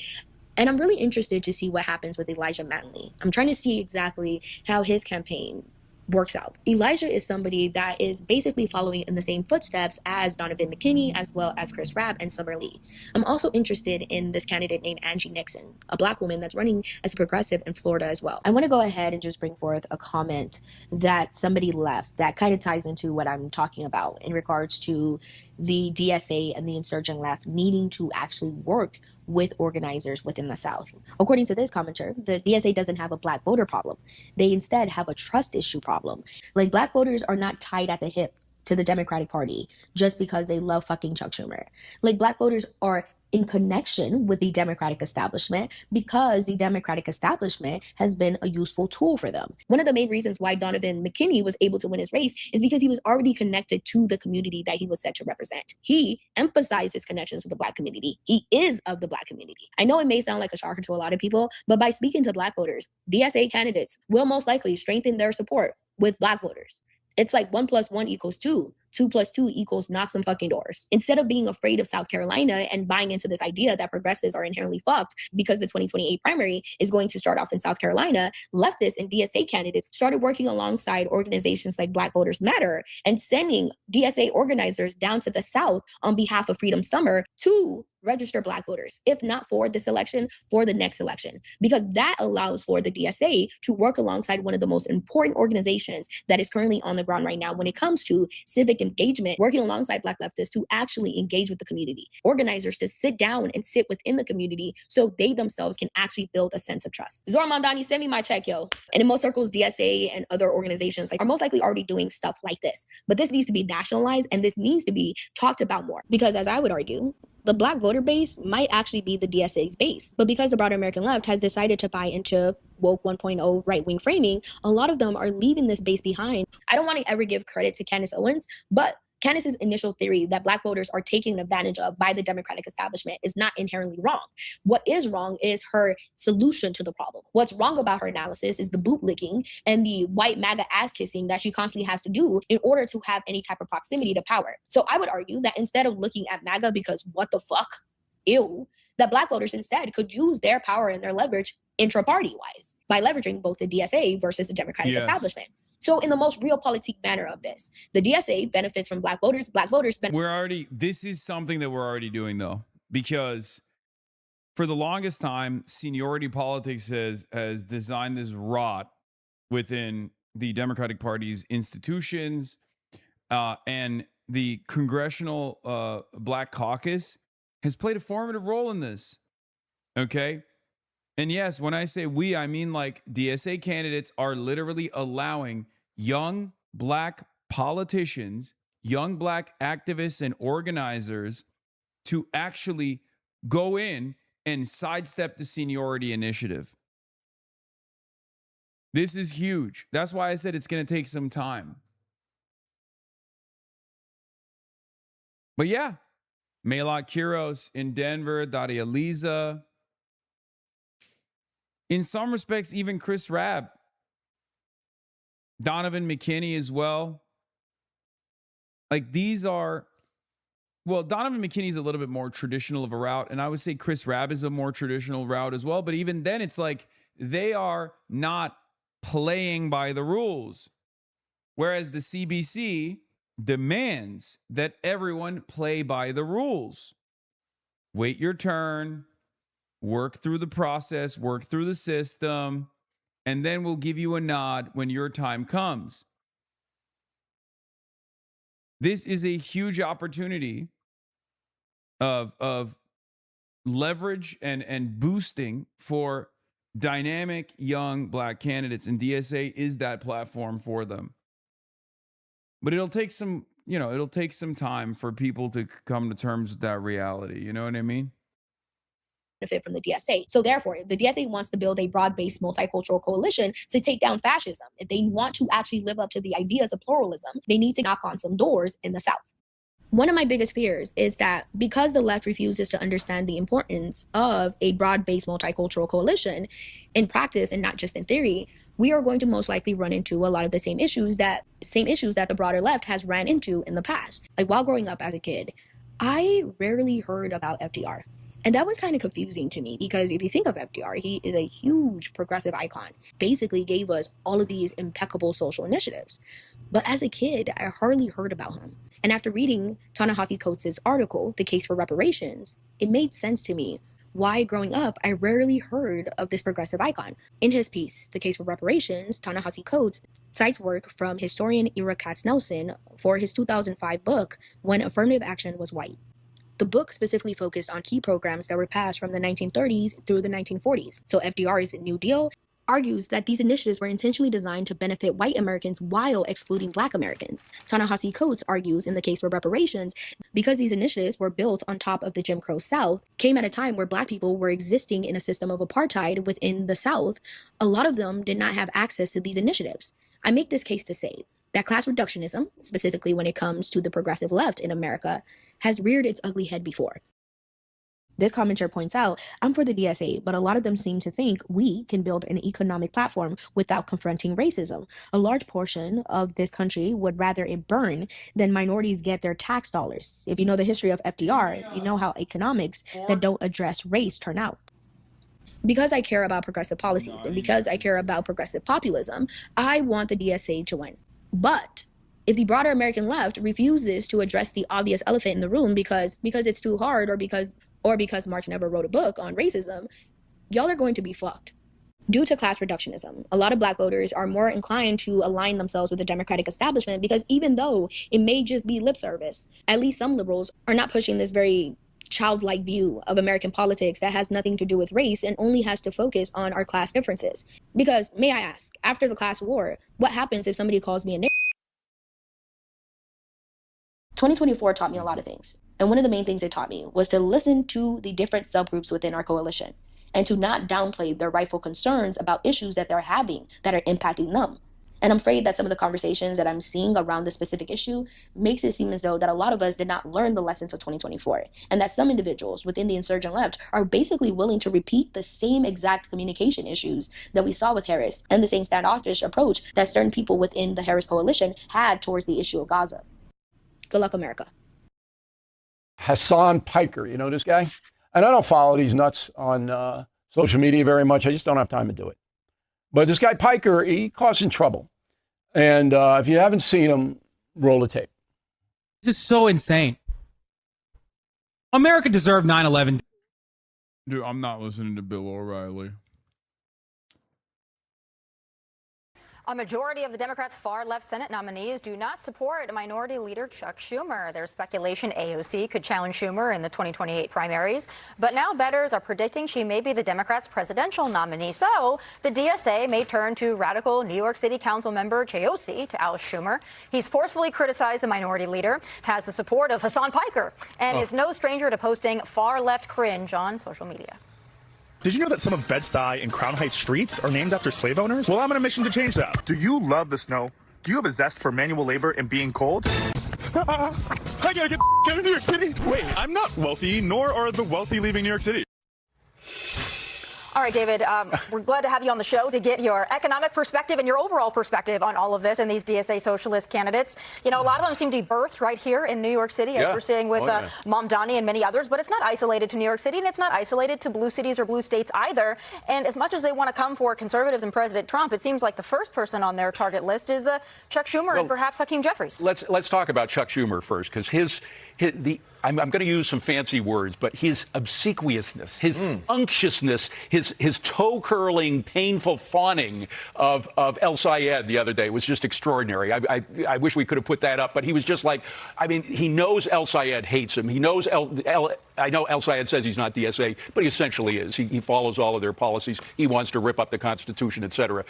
and I'm really interested to see what happens with Elijah Manley. I'm trying to see exactly how his campaign works out. Elijah is somebody that is basically following in the same footsteps as Donovan McKinney, as well as Chris Rabb and Summer Lee. I'm also interested in this candidate named Angie Nixon, a black woman that's running as a progressive in Florida as well. I want to go ahead and just bring forth a comment that somebody left that kind of ties into what I'm talking about in regards to the DSA and the insurgent left needing to actually work with organizers within the South. According to this commenter, the DSA doesn't have a black voter problem. They instead have a trust issue problem. Like, black voters are not tied at the hip to the Democratic Party just because they love fucking Chuck Schumer. Like, black voters are in connection with the Democratic establishment because the Democratic establishment has been a useful tool for them. One of the main reasons why Donovan McKinney was able to win his race is because he was already connected to the community that he was set to represent. He emphasized his connections with the black community. He is of the black community. I know it may sound like a shocker to a lot of people, but by speaking to black voters, DSA candidates will most likely strengthen their support with black voters. It's like 1 + 1 = 2. 2 + 2 = knock some fucking doors. Instead of being afraid of South Carolina and buying into this idea that progressives are inherently fucked because the 2028 primary is going to start off in South Carolina, leftists and DSA candidates started working alongside organizations like Black Voters Matter and sending DSA organizers down to the South on behalf of Freedom Summer to register black voters, if not for this election, for the next election, because that allows for the DSA to work alongside one of the most important organizations that is currently on the ground right now when it comes to civic engagement, working alongside black leftists to actually engage with the community, organizers to sit down and sit within the community so they themselves can actually build a sense of trust. Zora Mamdani, send me my check, yo. And in most circles, DSA and other organizations are most likely already doing stuff like this, but this needs to be nationalized and this needs to be talked about more, because as I would argue, the black voter base might actually be the DSA's base. But because the broader American left has decided to buy into woke 1.0 right-wing framing, a lot of them are leaving this base behind. I don't want to ever give credit to Candace Owens, but Candace's initial theory that black voters are taken advantage of by the Democratic establishment is not inherently wrong. What is wrong is her solution to the problem. What's wrong about her analysis is the bootlicking and the white MAGA ass kissing that she constantly has to do in order to have any type of proximity to power. So I would argue that instead of looking at MAGA because what the fuck, ew, that black voters instead could use their power and their leverage intra-party wise by leveraging both the DSA versus the Democratic establishment. So in the most realpolitik manner of this, the DSA benefits from black voters benefit. This is something that we're already doing, though, because for the longest time, seniority politics has designed this rot within the Democratic Party's institutions, and the Congressional Black Caucus has played a formative role in this. Okay. And yes, when I say we, I mean like DSA candidates are literally allowing young black politicians, young black activists and organizers to actually go in and sidestep the seniority initiative. This is huge. That's why I said it's going to take some time. But yeah, Maylot Quiros in Denver, Daria Liza. In some respects, even Chris Rabb, Donovan McKinney as well. Like these are, well, Donovan McKinney is a little bit more traditional of a route, and I would say Chris Rabb is a more traditional route as well. But even then, it's like they are not playing by the rules. Whereas the CBC demands that everyone play by the rules. Wait your turn. Work through the process, work through the system, and then we'll give you a nod when your time comes. This is a huge opportunity of leverage and boosting for dynamic young black candidates, and DSA is that platform for them. But it'll take some time for people to come to terms with that reality. You know what I mean? Benefit from the DSA. So therefore, if the DSA wants to build a broad-based multicultural coalition to take down fascism, if they want to actually live up to the ideas of pluralism, they need to knock on some doors in the South. One of my biggest fears is that because the left refuses to understand the importance of a broad-based multicultural coalition in practice and not just in theory, we are going to most likely run into a lot of the same issues that the broader left has ran into in the past. Like while growing up as a kid, I rarely heard about FDR. And that was kind of confusing to me because if you think of FDR, he is a huge progressive icon, basically gave us all of these impeccable social initiatives. But as a kid, I hardly heard about him. And after reading Ta-Nehisi Coates' article, The Case for Reparations, it made sense to me why growing up, I rarely heard of this progressive icon. In his piece, The Case for Reparations, Ta-Nehisi Coates cites work from historian Ira Katz-Nelson for his 2005 book, When Affirmative Action Was White. The book specifically focused on key programs that were passed from the 1930s through the 1940s. So FDR's New Deal argues that these initiatives were intentionally designed to benefit white Americans while excluding black Americans. Ta-Nehisi Coates argues in The Case for Reparations, because these initiatives were built on top of the Jim Crow South, came at a time where black people were existing in a system of apartheid within the South. A lot of them did not have access to these initiatives. I make this case to say that class reductionism, specifically when it comes to the progressive left in America, has reared its ugly head before. This commenter points out, I'm for the DSA, but a lot of them seem to think we can build an economic platform without confronting racism. A large portion of this country would rather it burn than minorities get their tax dollars. If you know the history of FDR, you know how economics that don't address race turn out. Because I care about progressive policies and because I care about progressive populism, I want the DSA to win. But if the broader American left refuses to address the obvious elephant in the room because it's too hard or because Marx never wrote a book on racism, y'all are going to be fucked. Due to class reductionism, a lot of black voters are more inclined to align themselves with the Democratic establishment because even though it may just be lip service, at least some liberals are not pushing this very childlike view of American politics that has nothing to do with race and only has to focus on our class differences. Because, may I ask, after the class war, what happens if somebody calls me a nigger? 2024 taught me a lot of things. And one of the main things it taught me was to listen to the different subgroups within our coalition and to not downplay their rightful concerns about issues that they're having that are impacting them. And I'm afraid that some of the conversations that I'm seeing around this specific issue makes it seem as though that a lot of us did not learn the lessons of 2024, and that some individuals within the insurgent left are basically willing to repeat the same exact communication issues that we saw with Harris and the same standoffish approach that certain people within the Harris coalition had towards the issue of Gaza. Good luck, America. Hasan Piker, you know this guy? And I don't follow these nuts on social media very much. I just don't have time to do it. But this guy Piker, he caused some trouble. And if you haven't seen him, roll the tape. This is so insane. America deserved 9/11. Dude, I'm not listening to Bill O'Reilly. A majority of the Democrats' far-left Senate nominees do not support Minority Leader Chuck Schumer. There's speculation AOC could challenge Schumer in the 2028 primaries. But now bettors are predicting she may be the Democrats' presidential nominee. So the DSA may turn to radical New York City Council member AOC to oust Schumer. He's forcefully criticized the Minority Leader, has the support of Hasan Piker, and is no stranger to posting far-left cringe on social media. Did you know that some of Bed-Stuy and Crown Heights streets are named after slave owners? Well, I'm on a mission to change that. Do you love the snow? Do you have a zest for manual labor and being cold? I gotta get out of New York City. Wait, I'm not wealthy, nor are the wealthy leaving New York City. All right, David, we're glad to have you on the show to get your economic perspective and your overall perspective on all of this and these DSA socialist candidates. You know, a lot of them seem to be birthed right here in New York City, as we're seeing with Mamdani and many others, but it's not isolated to New York City, and it's not isolated to blue cities or blue states either. And as much as they want to come for conservatives and President Trump, it seems like the first person on their target list is Chuck Schumer and perhaps Hakeem Jeffries. Let's talk about Chuck Schumer first, because I'm going to use some fancy words, but his obsequiousness, his unctuousness, his toe-curling, painful fawning of El Sayed the other day was just extraordinary. I wish we could have put that up, but he was just like, I mean, he knows El Sayed hates him. He knows I know El Sayed says he's not DSA, but he essentially is. He follows all of their policies. He wants to rip up the Constitution, et cetera,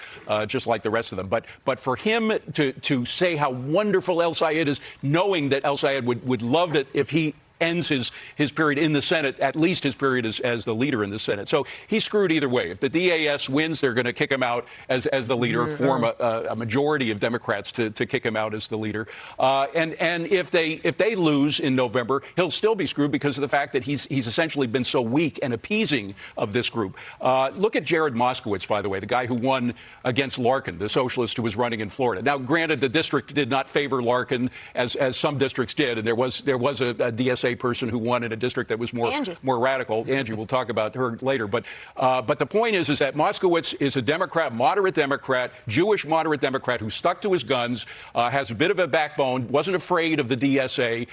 just like the rest of them. But for him to say how wonderful El Sayed is, knowing that El Sayed would love it if he ends his period in the Senate, at least his period as the leader in the Senate. So he's screwed either way. If the DAS wins, they're going to kick him out as the leader, form a majority of Democrats to kick him out as the leader. And if they lose in November, he'll still be screwed because of the fact that he's essentially been so weak and appeasing of this group. Look at Jared Moskowitz, by the way, the guy who won against Larkin, the socialist who was running in Florida. Now, granted, the district did not favor Larkin as some districts did, and there was a DSA person who won in a district that was more radical. Angie, we'll talk about her later. But the point is that Moskowitz is a Democrat, moderate Democrat, Jewish moderate Democrat who stuck to his guns, has a bit of a backbone, wasn't afraid of the DSA,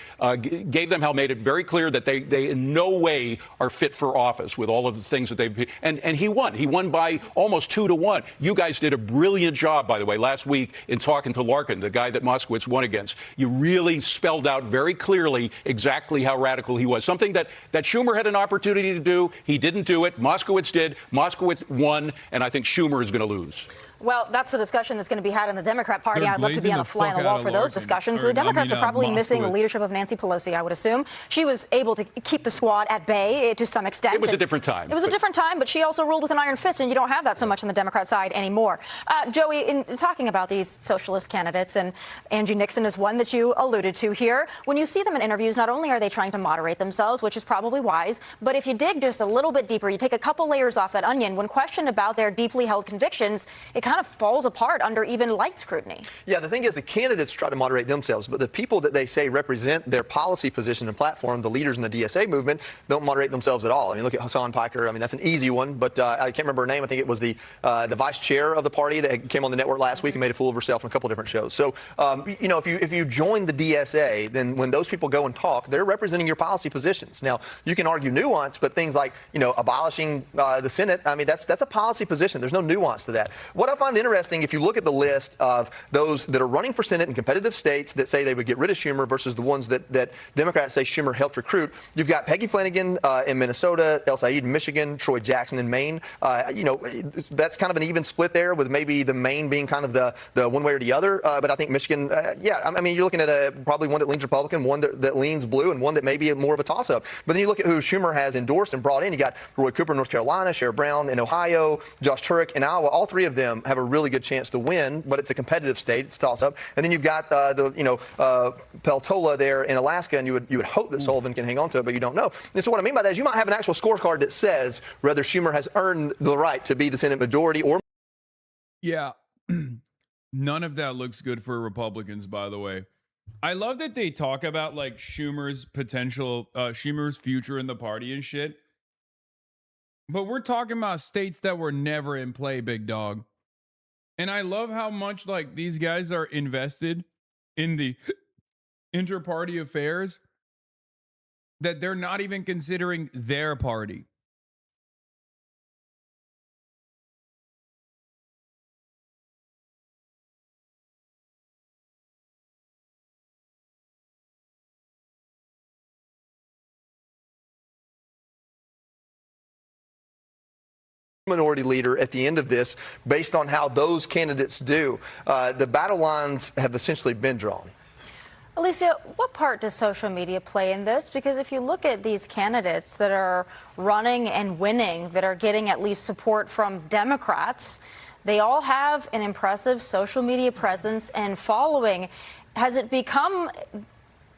gave them hell, made it very clear that they in no way are fit for office with all of the things that they've and he won. He won by almost 2-1. You guys did a brilliant job, by the way, last week in talking to Larkin, the guy that Moskowitz won against. You really spelled out very clearly exactly how radical he was. Something that Schumer had an opportunity to do. He didn't do it. Moskowitz did. Moskowitz won, and I think Schumer is going to lose. Well, that's the discussion that's going to be had in the Democrat Party. I'd love to be on the fly on the wall for those discussions. The Democrats are probably missing the leadership of Nancy Pelosi, I would assume. She was able to keep the squad at bay to some extent. It was a different time. It was a different time, but she also ruled with an iron fist, and you don't have that so much on the Democrat side anymore. Joey, in talking about these socialist candidates, and Angie Nixon is one that you alluded to here, when you see them in interviews, not only are they trying to moderate themselves, which is probably wise, but if you dig just a little bit deeper, you take a couple layers off that onion, when questioned about their deeply held convictions, it kind of falls apart under even light scrutiny. Yeah, the thing is, the candidates try to moderate themselves, but the people that they say represent their policy position and platform, the leaders in the DSA movement, don't moderate themselves at all. I mean, look at Hassan Piker. I mean, that's an easy one, but I can't remember her name. I think it was the vice chair of the party that came on the network last week and made a fool of herself on a couple different shows. So, you know, if you join the DSA, then when those people go and talk, they're representing your policy positions. Now, you can argue nuance, but things like, you know, abolishing the Senate, I mean, that's a policy position. There's no nuance to that. What I find interesting, if you look at the list of those that are running for Senate in competitive states that say they would get rid of Schumer versus the ones that Democrats say Schumer helped recruit, you've got Peggy Flanagan in Minnesota, El Sayed in Michigan, Troy Jackson in Maine. You know, that's kind of an even split there, with maybe the Maine being kind of the one way or the other. But I think Michigan, yeah, I mean, you're looking at probably one that leans Republican, one that leans blue, and one that may be more of a toss-up. But then you look at who Schumer has endorsed and brought in. You got Roy Cooper in North Carolina, Sherrod Brown in Ohio, Josh Turek in Iowa. All three of them have a really good chance to win, but it's a competitive state. It's a toss-up. And then you've got Peltola there in Alaska, and you would hope that Sullivan can hang on to it, but you don't know. And so what I mean by that is you might have an actual scorecard that says whether Schumer has earned the right to be the Senate majority or. Yeah. None of that looks good for Republicans, by the way. I love that they talk about like Schumer's potential, Schumer's future in the party and shit. But we're talking about states that were never in play, big dog. And I love how much like these guys are invested in the inter-party affairs that they're not even considering their party. Minority leader at the end of this, based on how those candidates do. The battle lines have essentially been drawn. Alicia, what part does social media play in this? Because if you look at these candidates that are running and winning, that are getting at least support from Democrats, they all have an impressive social media presence and following. Has it become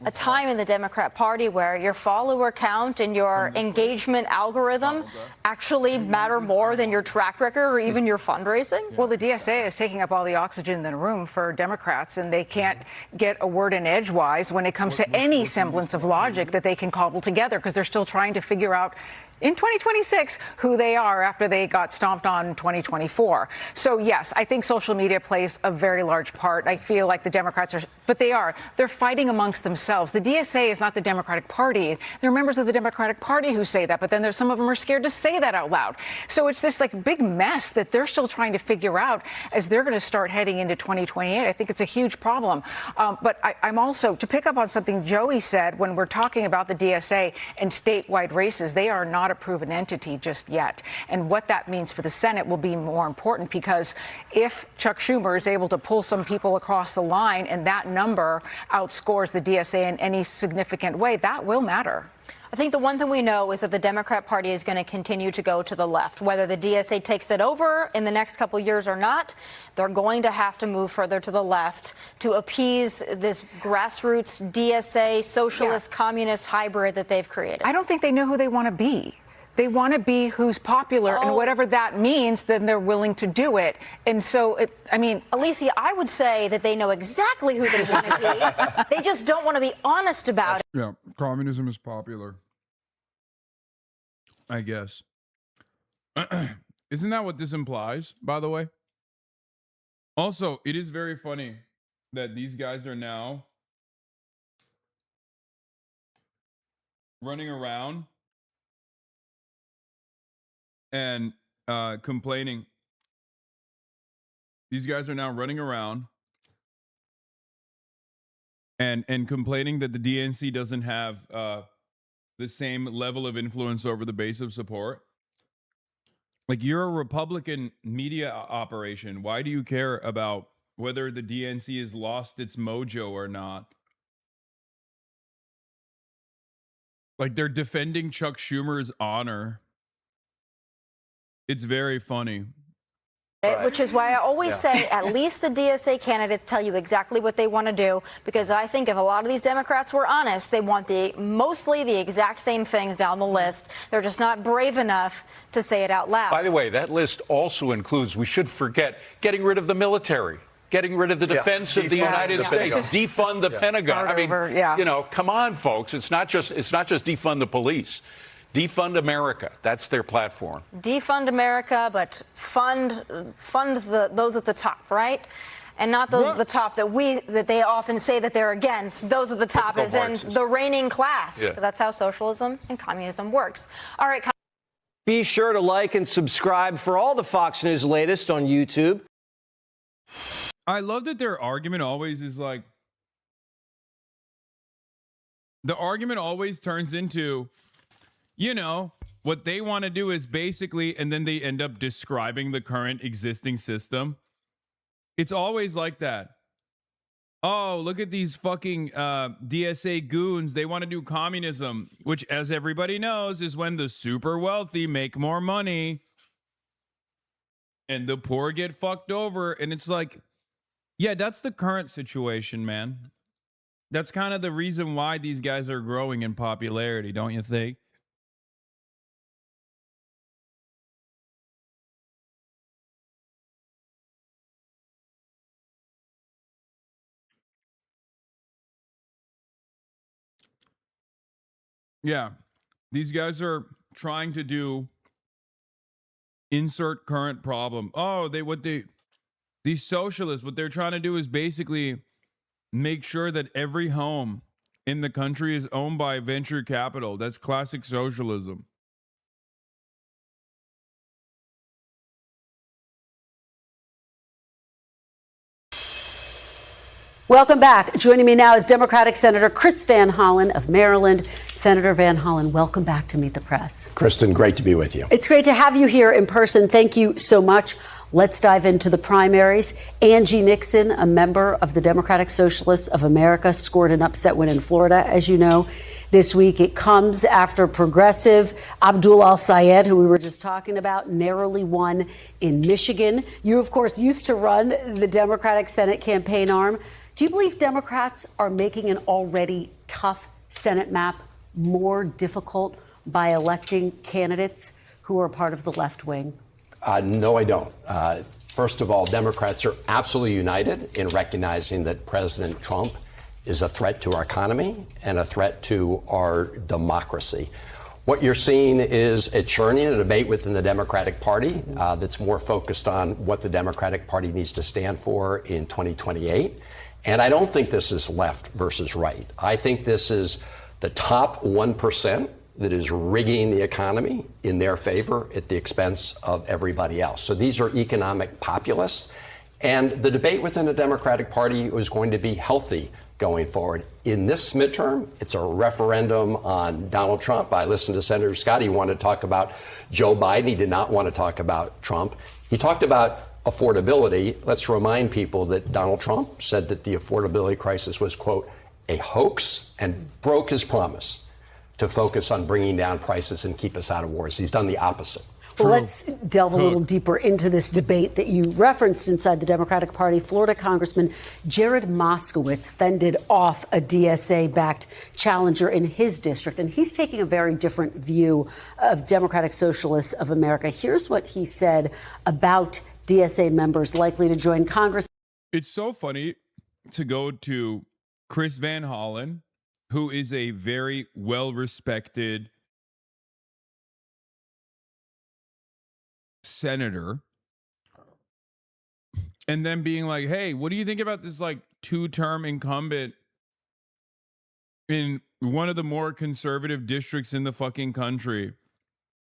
a time in the Democrat Party where your follower count and your engagement algorithm actually matter more than your track record or even your fundraising? Well, the DSA is taking up all the oxygen in the room for Democrats, and they can't get a word in edgewise when it comes to any semblance of logic that they can cobble together, because they're still trying to figure out in 2026 who they are after they got stomped on in 2024. So, yes, I think social media plays a very large part. I feel like the Democrats they're fighting amongst themselves. The DSA is not the Democratic Party. There are members of the Democratic Party who say that, but then there's some of them are scared to say that out loud. So it's this like big mess that they're still trying to figure out as they're going to start heading into 2028. I think it's a huge problem. But I'm also, to pick up on something Joey said, when we're talking about the DSA and statewide races, they are not a proven entity just yet. And what that means for the Senate will be more important, because if Chuck Schumer is able to pull some people across the line and that number outscores the DSA in any significant way, that will matter. I think the one thing we know is that the Democrat Party is going to continue to go to the left. Whether the DSA takes it over in the next couple of years or not, they're going to have to move further to the left to appease this grassroots DSA socialist communist hybrid that they've created. I don't think they know who they want to be. They want to be who's popular, and whatever that means, then they're willing to do it. And so, Alicia, I would say that they know exactly who they want to be. They just don't want to be honest about it. Yeah, communism is popular, I guess. Isn't that what this implies, by the way? Also, it is very funny that these guys are now running around and complaining. These guys are now running around and complaining that the DNC doesn't have the same level of influence over the base of support. Like, you're a Republican media operation. Why do you care about whether the DNC has lost its mojo or not? Like, they're defending Chuck Schumer's honor. It's very funny. Which is why I always say at least the DSA candidates tell you exactly what they want to do, because I think if a lot of these Democrats were honest, they want mostly the exact same things down the list. They're just not brave enough to say it out loud. By the way, that list also includes, we should forget, getting rid of the military. Getting rid of the defense of the United States, defund the Pentagon. I mean, you know, come on, folks. It's not just defund the police. Defund America. That's their platform. Defund America, but fund those at the top, right? And not those at the top that they often say that they're against. Those at the top is in the reigning class. Yeah. That's how socialism and communism works. All right. Be sure to like and subscribe for all the Fox News latest on YouTube. I love that their argument always is like, the argument always turns into, you know, what they want to do is basically, and then they end up describing the current existing system. It's always like that. Oh, look at these fucking DSA goons. They want to do communism, which, as everybody knows, is when the super wealthy make more money and the poor get fucked over. And it's like, yeah, that's the current situation, man. That's kind of the reason why these guys are growing in popularity, don't you think? Yeah, these guys are trying to do insert current problem. Oh, these socialists, what they're trying to do is basically make sure that every home in the country is owned by venture capital. That's classic socialism. Welcome back. Joining me now is Democratic Senator Chris Van Hollen of Maryland. Senator Van Hollen, welcome back to Meet the Press. Kristen, great to be with you. It's great to have you here in person. Thank you so much. Let's dive into the primaries. Angie Nixon, a member of the Democratic Socialists of America, scored an upset win in Florida, as you know, this week. It comes after progressive Abdul Al-Sayed, who we were just talking about, narrowly won in Michigan. You, of course, used to run the Democratic Senate campaign arm. Do you believe Democrats are making an already tough Senate map more difficult by electing candidates who are part of the left wing? No, I don't. First of all, Democrats are absolutely united in recognizing that President Trump is a threat to our economy and a threat to our democracy. What you're seeing is a churning, a debate within the Democratic Party that's more focused on what the Democratic Party needs to stand for in 2028. And I don't think this is left versus right. I think this is the top 1% that is rigging the economy in their favor at the expense of everybody else. So these are economic populists. And the debate within the Democratic Party is going to be healthy going forward. In this midterm, it's a referendum on Donald Trump. I listened to Senator Scott. He wanted to talk about Joe Biden. He did not want to talk about Trump. He talked about affordability. Let's remind people that Donald Trump said that the affordability crisis was, quote, a hoax, and broke his promise to focus on bringing down prices and keep us out of wars. He's done the opposite. Well, let's delve a little deeper into this debate that you referenced inside the Democratic Party. Florida Congressman Jared Moskowitz fended off a DSA-backed challenger in his district, and he's taking a very different view of Democratic Socialists of America. Here's what he said about DSA members likely to join Congress. It's so funny to go to Chris Van Hollen, who is a very well-respected senator, and then being like, hey, what do you think about this like 2-term incumbent in one of the more conservative districts in the fucking country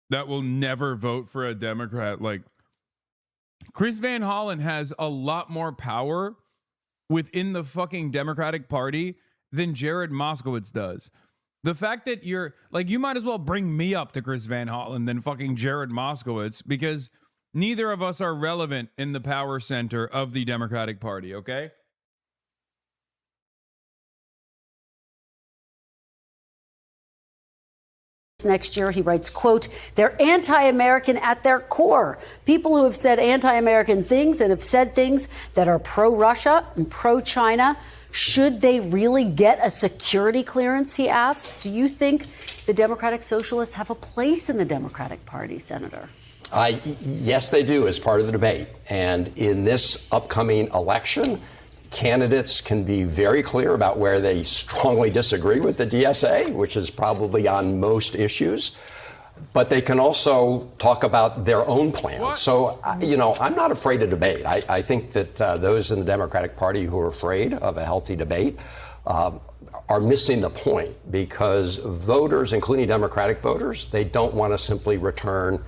that will never vote for a Democrat? Like, Chris Van Hollen has a lot more power within the fucking Democratic Party than Jared Moskowitz does. The fact that you're like, you might as well bring me up to Chris Van Hollen than fucking Jared Moskowitz, because neither of us are relevant in the power center of the Democratic Party, okay? Next year, he writes, quote, they're anti-American at their core. People who have said anti-American things and have said things that are pro-Russia and pro-China. Should they really get a security clearance, he asks? Do you think the Democratic Socialists have a place in the Democratic Party, Senator? Yes, they do, as part of the debate. And in this upcoming election, candidates can be very clear about where they strongly disagree with the DSA, which is probably on most issues. But they can also talk about their own plans. What? So, I'm not afraid of debate. I think that those in the Democratic Party who are afraid of a healthy debate are missing the point, because voters, including Democratic voters, they don't want to simply return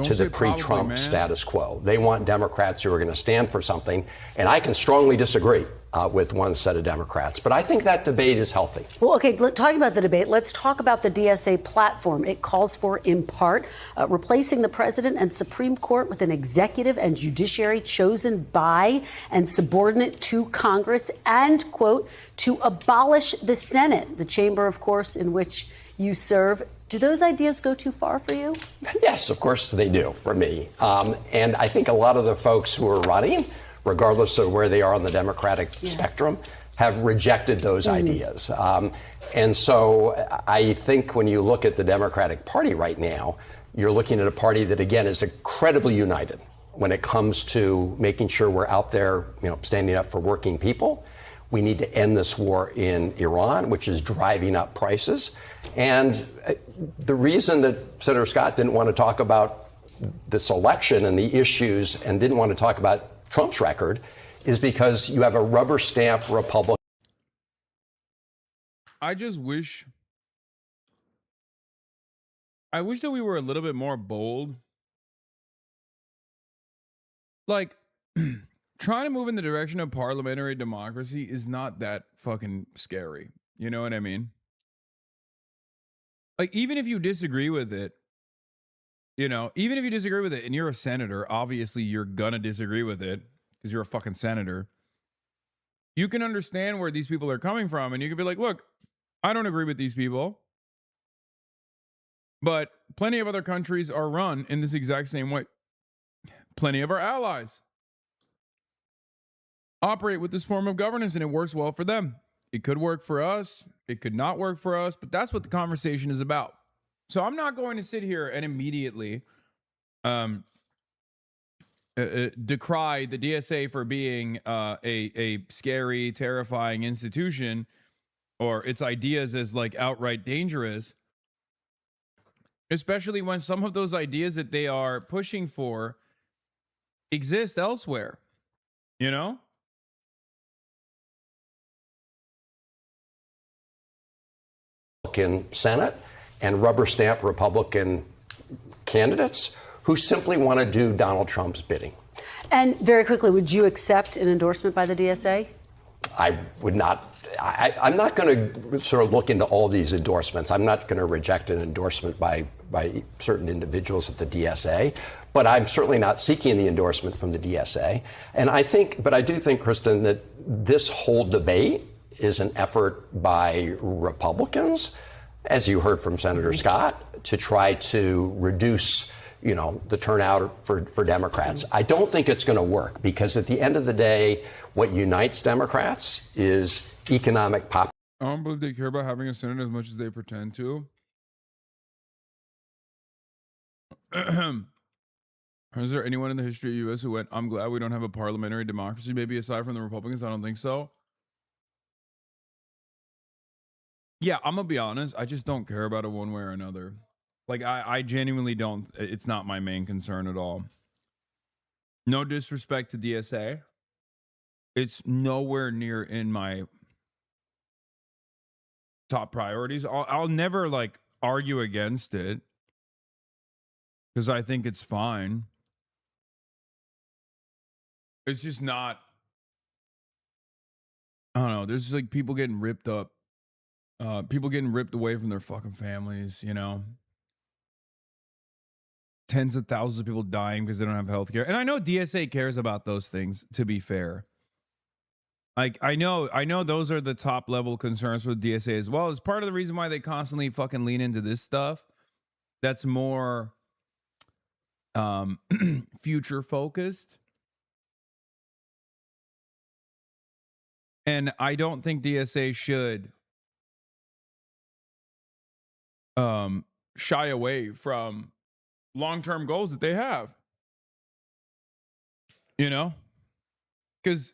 to the pre-Trump status quo. They want Democrats who are going to stand for something. And I can strongly disagree with one set of Democrats. But I think that debate is healthy. Well, okay, talking about the debate, let's talk about the DSA platform. It calls for, in part, replacing the president and Supreme Court with an executive and judiciary chosen by and subordinate to Congress, and, quote, to abolish the Senate, the chamber, of course, in which you serve. Do those ideas go too far for you? Yes, of course they do for me. And I think a lot of the folks who are running, regardless of where they are on the Democratic spectrum, have rejected those ideas. And so I think when you look at the Democratic Party right now, you're looking at a party that, again, is incredibly united when it comes to making sure we're out there, standing up for working people. We need to end this war in Iran, which is driving up prices. And the reason that Senator Scott didn't want to talk about this election and the issues and didn't want to talk about Trump's record is because you have a rubber stamp Republican. I wish that we were a little bit more bold. Like, trying to move in the direction of parliamentary democracy is not that fucking scary. You know what I mean? Like, even if you disagree with it, even if you disagree with it and you're a senator, obviously you're gonna disagree with it because you're a fucking senator. You can understand where these people are coming from, and you can be like, look, I don't agree with these people, but plenty of other countries are run in this exact same way. Plenty of our allies operate with this form of governance, and it works well for them. It could work for us. It could not work for us, but that's what the conversation is about. So I'm not going to sit here and immediately decry the DSA for being a scary, terrifying institution, or its ideas as like outright dangerous. especially when some of those ideas that they are pushing for exist elsewhere, you know? Republican Senate and rubber stamp Republican candidates who simply want to do Donald Trump's bidding. And very quickly, would you accept an endorsement by the DSA? I would not. I'm not going to sort of look into all these endorsements. I'm not going to reject an endorsement by certain individuals at the DSA, but I'm certainly not seeking the endorsement from the DSA. And I do think, Kristen, that this whole debate is an effort by Republicans, as you heard from Senator Scott, to try to reduce, the turnout for Democrats. I don't think it's going to work because at the end of the day, what unites Democrats is economic pop. I don't believe they care about having a Senate as much as they pretend to. Is there anyone in the history of the U.S. who went, I'm glad we don't have a parliamentary democracy, maybe aside from the Republicans? I don't think so. Yeah, I'm going to be honest. I just don't care about it one way or another. Like, I genuinely don't. It's not my main concern at all. No disrespect to DSA. It's nowhere near in my top priorities. I'll never, argue against it because I think it's fine. It's just not. I don't know. There's, people getting ripped up. People getting ripped away from their fucking families, Tens of thousands of people dying because they don't have health care. And I know DSA cares about those things, to be fair. I know those are the top level concerns for the DSA as well. It's part of the reason why they constantly fucking lean into this stuff that's more future focused. And I don't think DSA should shy away from long-term goals that they have. Because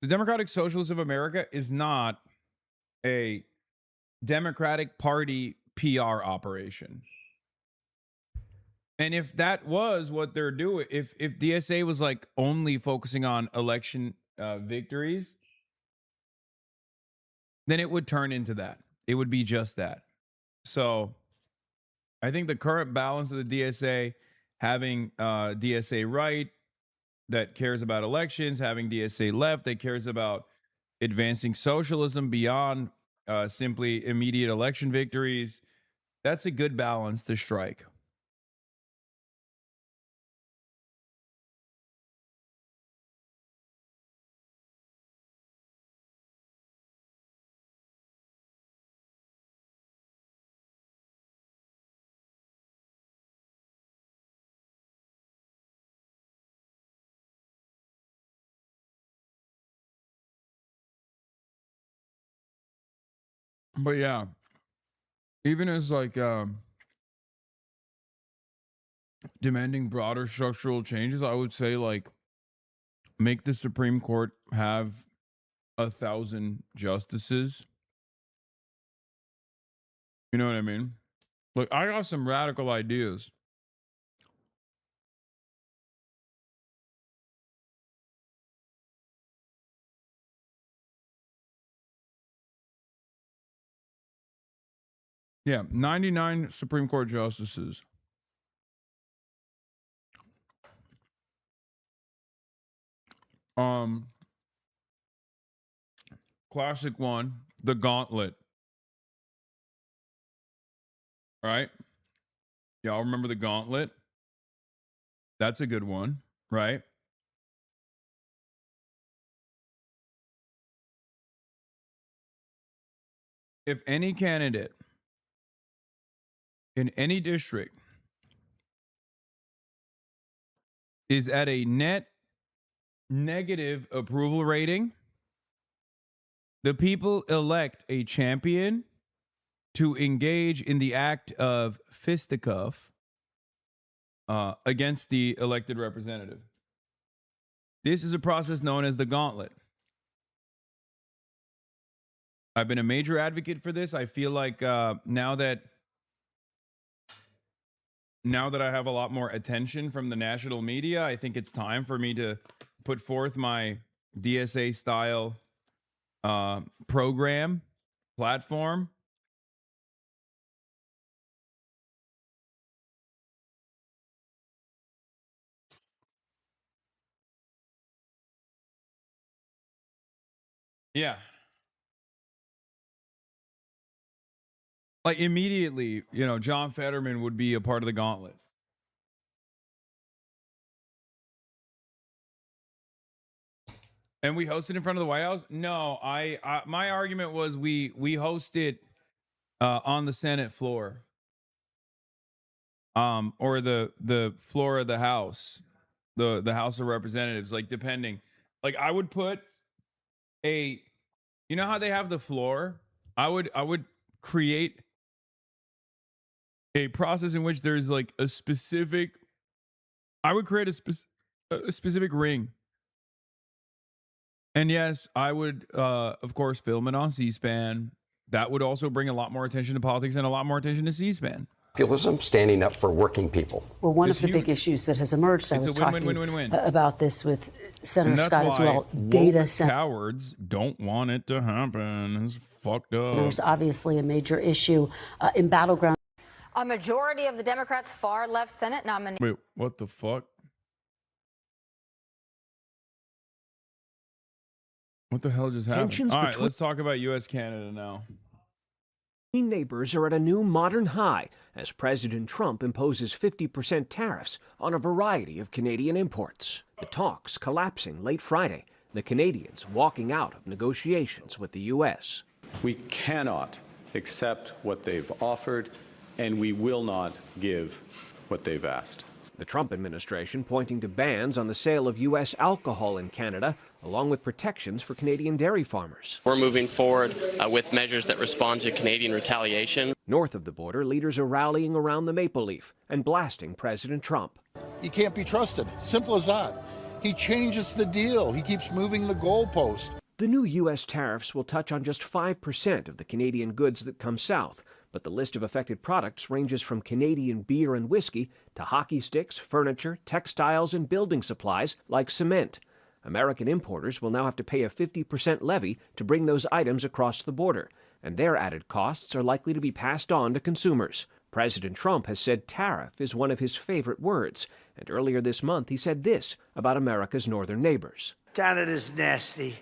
the Democratic Socialists of America is not a Democratic Party PR operation. And if that was what they're doing, if DSA was only focusing on election victories, then it would turn into that. It would be just that. So I think the current balance of the DSA, having DSA right that cares about elections, having DSA left that cares about advancing socialism beyond simply immediate election victories, that's a good balance to strike. But yeah, even as demanding broader structural changes, I would say make the Supreme Court have 1,000 justices. You know what I mean? I got some radical ideas. Yeah, 99 Supreme Court justices. Classic one, the gauntlet. Right? Y'all remember the gauntlet? That's a good one, right? If any candidate in any district is at a net negative approval rating, the people elect a champion to engage in the act of fisticuff against the elected representative. This is a process known as the gauntlet. I've been a major advocate for this. I feel like now that now that I have a lot more attention from the national media, I think it's time for me to put forth my DSA style platform. Yeah. Like immediately, John Fetterman would be a part of the gauntlet. And we hosted in front of the White House? No, my argument was we hosted on the Senate floor. Or the floor of the House. The House of Representatives, like depending. Like I would put you know how they have the floor? I would create a process in which there's like a specific, I would create a specific ring. And yes, I would, of course, film it on C-SPAN. That would also bring a lot more attention to politics and a lot more attention to C-SPAN. Populism, standing up for working people. Well, one of the big issues that has emerged, I was talking about this with Senator Scott as well, data centers. Cowards don't want it to happen. It's fucked up. There's obviously a major issue in battleground. A majority of the Democrats' far-left Senate nominees. Wait, what the fuck? What the hell just happened? All right, let's talk about U.S.-Canada now. Neighbors are at a new modern high as President Trump imposes 50% tariffs on a variety of Canadian imports. The talks collapsing late Friday, the Canadians walking out of negotiations with the U.S. We cannot accept what they've offered, and we will not give what they've asked. The Trump administration pointing to bans on the sale of U.S. alcohol in Canada, along with protections for Canadian dairy farmers. We're moving forward with measures that respond to Canadian retaliation. North of the border, leaders are rallying around the Maple Leaf and blasting President Trump. He can't be trusted. Simple as that. He changes the deal. He keeps moving the goalpost. The new U.S. tariffs will touch on just 5% of the Canadian goods that come south, but the list of affected products ranges from Canadian beer and whiskey to hockey sticks, furniture, textiles, and building supplies like cement. American importers will now have to pay a 50% levy to bring those items across the border, and their added costs are likely to be passed on to consumers. President Trump has said tariff is one of his favorite words, and earlier this month he said this about America's northern neighbors. Canada's nasty.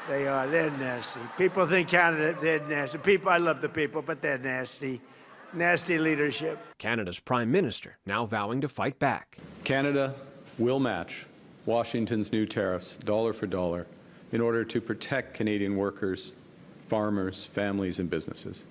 They are. They're nasty. People think Canada, they're nasty. People, I love the people, but they're nasty. Nasty leadership. Canada's prime minister now vowing to fight back. Canada will match Washington's new tariffs dollar for dollar in order to protect Canadian workers, farmers, families, and businesses.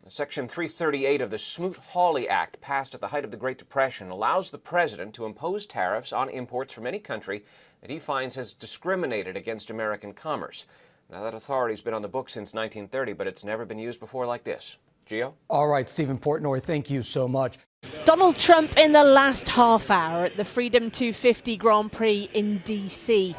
Section 338 of the Smoot-Hawley Act, passed at the height of the Great Depression, allows the president to impose tariffs on imports from any country that he finds has discriminated against American commerce. Now, that authority's been on the books since 1930, but it's never been used before like this. Gio? All right, Stephen Portnoy, thank you so much. Donald Trump in the last half hour at the Freedom 250 Grand Prix in D.C.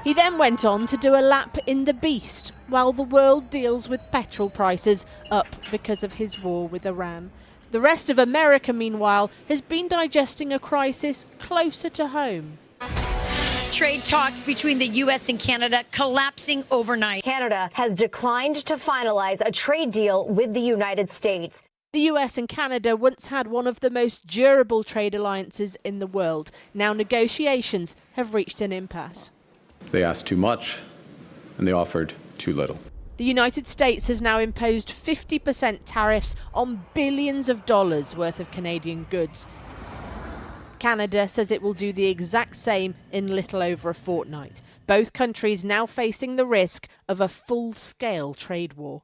He then went on to do a lap in the Beast while the world deals with petrol prices up because of his war with Iran. The rest of America, meanwhile, has been digesting a crisis closer to home. Trade talks between the U.S. and Canada collapsing overnight. Canada has declined to finalize a trade deal with the United States. The US and Canada once had one of the most durable trade alliances in the world. Now negotiations have reached an impasse. They asked too much, and they offered too little. The United States has now imposed 50% tariffs on billions of dollars worth of Canadian goods. Canada says it will do the exact same in little over a fortnight. Both countries now facing the risk of a full-scale trade war.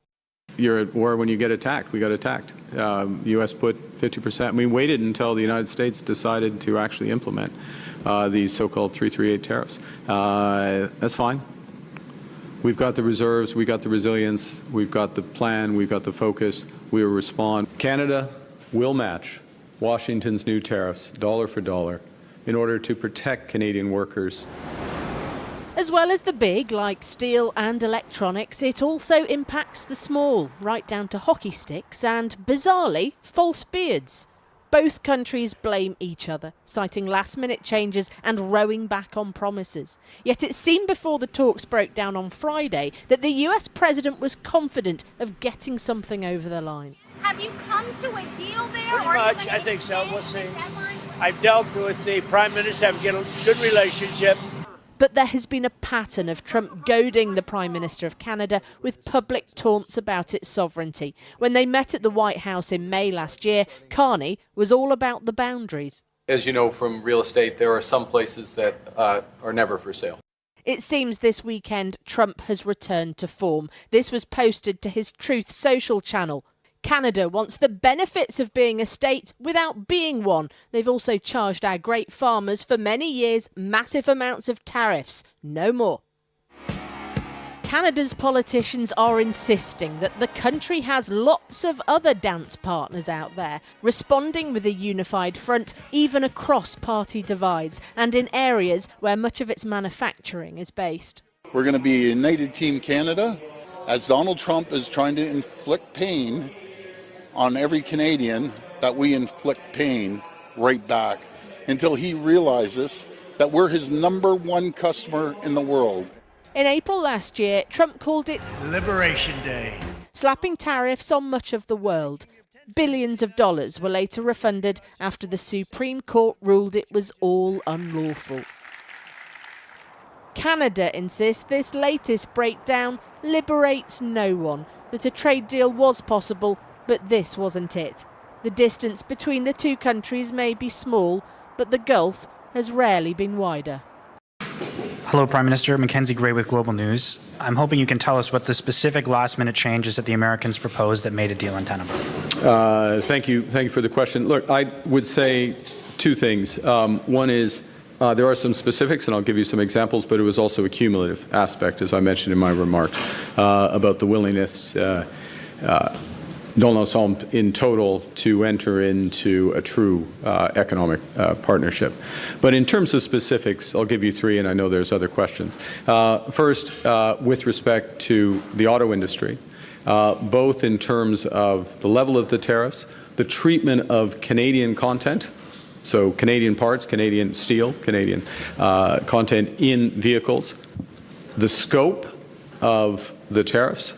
You're at war when you get attacked. We got attacked. U.S. put 50%. We waited until the United States decided to actually implement these so-called 338 tariffs. That's fine. We've got the reserves. We got the resilience. We've got the plan. We've got the focus. We will respond. Canada will match Washington's new tariffs dollar for dollar in order to protect Canadian workers. As well as the big, like steel and electronics, it also impacts the small, right down to hockey sticks and, bizarrely, false beards. Both countries blame each other, citing last-minute changes and rowing back on promises. Yet it seemed before the talks broke down on Friday that the US president was confident of getting something over the line. Have you come to a deal there? Pretty much, I think so. We'll see. I've dealt with the Prime Minister, have a good relationship. But there has been a pattern of Trump goading the Prime Minister of Canada with public taunts about its sovereignty. When they met at the White House in May last year, Carney was all about the boundaries. As you know from real estate, there are some places that are never for sale. It seems this weekend Trump has returned to form. This was posted to his Truth Social channel. Canada wants the benefits of being a state without being one. They've also charged our great farmers for many years massive amounts of tariffs. No more. Canada's politicians are insisting that the country has lots of other dance partners out there, responding with a unified front even across party divides and in areas where much of its manufacturing is based. We're going to be a United Team Canada as Donald Trump is trying to inflict pain on every Canadian, that we inflict pain right back until he realizes that we're his #1 customer in the world. In April last year, Trump called it Liberation Day, slapping tariffs on much of the world. Billions of dollars were later refunded after the Supreme Court ruled it was all unlawful. Canada insists this latest breakdown liberates no one, that a trade deal was possible, but this wasn't it. The distance between the two countries may be small, but the gulf has rarely been wider. Hello, Prime Minister. Mackenzie Gray with Global News. I'm hoping you can tell us what the specific last-minute changes that the Americans proposed that made a deal untenable. Thank you for the question. Look, I would say two things. One is there are some specifics, and I'll give you some examples, but it was also a cumulative aspect, as I mentioned in my remarks, about the willingness dans l'ensemble in total to enter into a true economic partnership. But in terms of specifics, I'll give you three, and I know there's other questions. First, with respect to the auto industry, both in terms of the level of the tariffs, the treatment of Canadian content, so Canadian parts, Canadian steel, Canadian content in vehicles, the scope of the tariffs.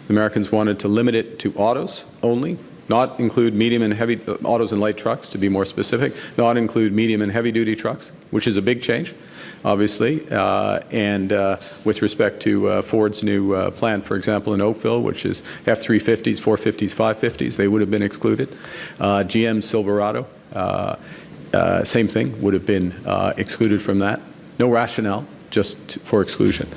Americans wanted to limit it to autos only, not include medium and heavy autos and light trucks, to be more specific, not include medium and heavy duty trucks, which is a big change, obviously. And with respect to Ford's new plant, for example, in Oakville, which is F-350s, 450s, 550s, they would have been excluded. GM's Silverado, same thing, would have been excluded from that. No rationale, just for exclusion.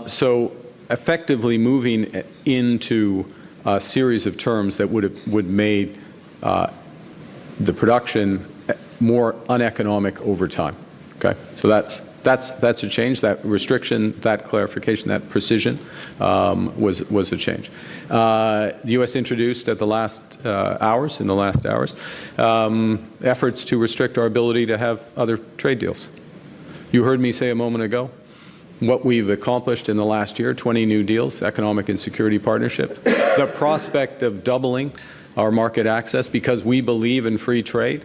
So effectively moving into a series of terms that would made the production more uneconomic over time. Okay, so that's a change. That restriction, that clarification, that precision was a change. The U.S. introduced in the last hours, efforts to restrict our ability to have other trade deals. You heard me say a moment ago what we've accomplished in the last year, 20 new deals, economic and security partnerships, the prospect of doubling our market access because we believe in free trade.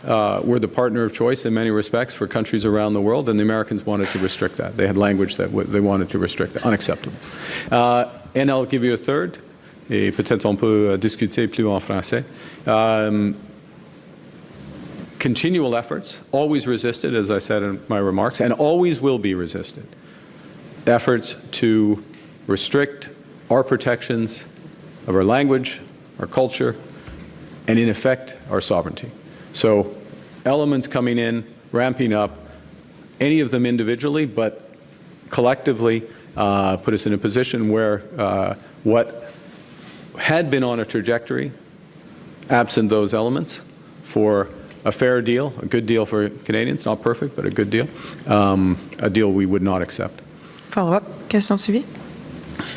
We're the partner of choice in many respects for countries around the world, and the Americans wanted to restrict that. They had language that they wanted to restrict that. Unacceptable. And I'll give you a third, et peut-être on peut discuter plus en français. Continual efforts, always resisted, as I said in my remarks, and always will be resisted, efforts to restrict our protections of our language, our culture, and in effect, our sovereignty. So elements coming in, ramping up, any of them individually, but collectively put us in a position where what had been on a trajectory, absent those elements, for a fair deal, a good deal for Canadians, not perfect, but a good deal, a deal we would not accept. Follow-up, question suivie.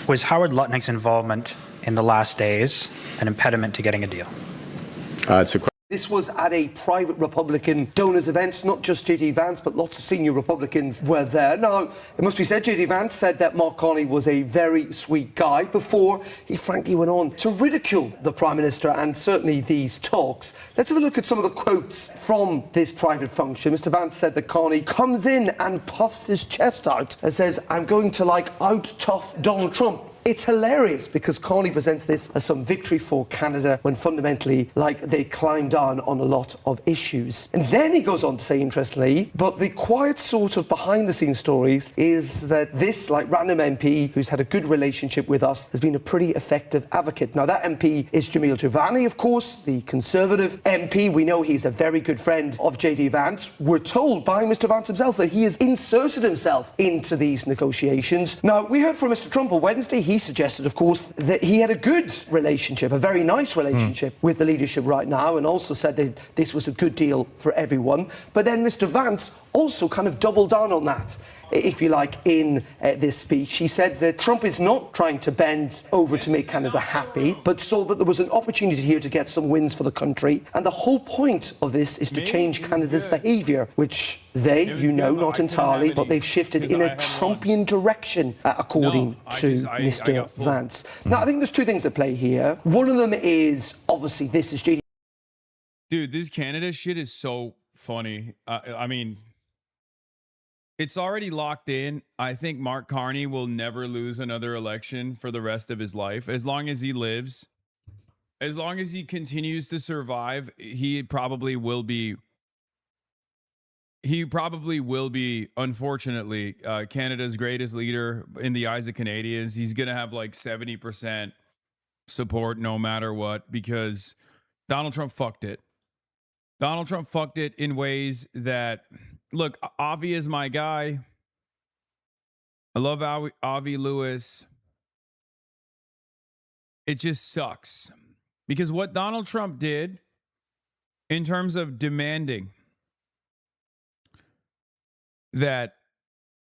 Was Howard Lutnick's involvement in the last days an impediment to getting a deal? It's a This was at a private Republican donors event, not just J.D. Vance, but lots of senior Republicans were there. Now, it must be said, J.D. Vance said that Mark Carney was a very sweet guy before he frankly went on to ridicule the Prime Minister and certainly these talks. Let's have a look at some of the quotes from this private function. Mr. Vance said that Carney comes in and puffs his chest out and says, I'm going to out-tough Donald Trump. It's hilarious because Carney presents this as some victory for Canada when fundamentally, they climbed down on a lot of issues. And then he goes on to say, interestingly, but the quiet sort of behind-the-scenes stories is that this, random MP who's had a good relationship with us has been a pretty effective advocate. Now, that MP is Jamil Juvani, of course, the Conservative MP. We know he's a very good friend of J.D. Vance. We're told by Mr. Vance himself that he has inserted himself into these negotiations. Now, we heard from Mr. Trump on Wednesday. He suggested, of course, that he had a good relationship, a very nice relationship with the leadership right now, and also said that this was a good deal for everyone. But then Mr. Vance also kind of doubled down on that, if you like, in this speech. He said that Trump is not trying to bend over to make Canada happy, but saw that there was an opportunity here to get some wins for the country. And the whole point of this is to change Canada's behaviour, which they, not entirely, but they've shifted in a Trumpian direction, according to Mr. Vance. Now, I think there's two things at play here. One of them is, obviously, this is JD. Dude, this Canada shit is so funny. I mean, it's already locked in. I think Mark Carney will never lose another election for the rest of his life. As long as he lives, as long as he continues to survive, he probably will be, unfortunately, Canada's greatest leader in the eyes of Canadians. He's going to have 70% support no matter what, because Donald Trump fucked it. Donald Trump fucked it in ways that, look, Avi is my guy. I love Avi Lewis. It just sucks. Because what Donald Trump did in terms of demanding that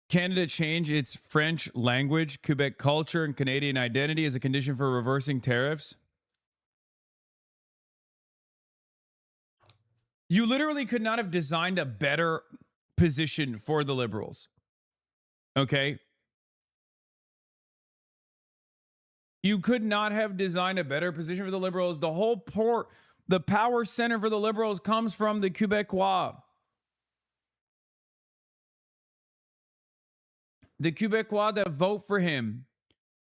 Canada change its French language, Quebec culture, and Canadian identity as a condition for reversing tariffs. You literally could not have designed a better position for the Liberals. Okay? You could not have designed a better position for the Liberals. The power center for the Liberals comes from the Quebecois. The Quebecois that vote for him,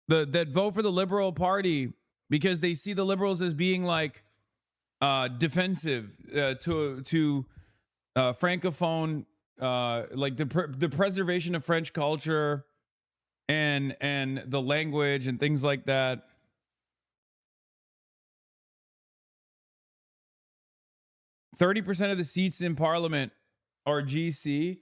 that vote for the Liberal Party because they see the Liberals as being defensive to francophone, the preservation of French culture and the language and things like that. %30 of the seats in Parliament are GC.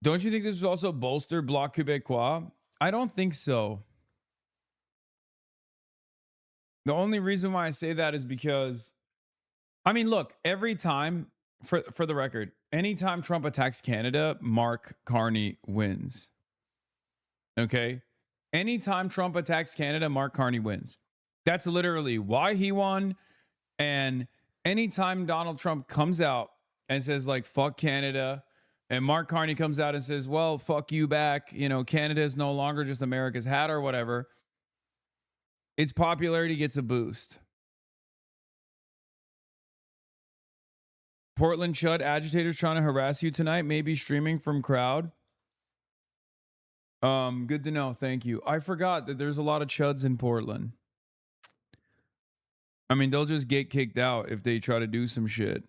Don't you think this was also bolster Bloc Québécois? I don't think so. The only reason why I say that is because, I mean, look, every time, for the record, anytime Trump attacks Canada, Mark Carney wins. Okay? Anytime Trump attacks Canada, Mark Carney wins. That's literally why he won. And anytime Donald Trump comes out and says, fuck Canada, and Mark Carney comes out and says, well, fuck you back. Canada is no longer just America's hat or whatever. Its popularity gets a boost. Portland Chud agitators trying to harass you tonight, maybe streaming from crowd. Good to know. Thank you. I forgot that there's a lot of Chuds in Portland. I mean, they'll just get kicked out if they try to do some shit.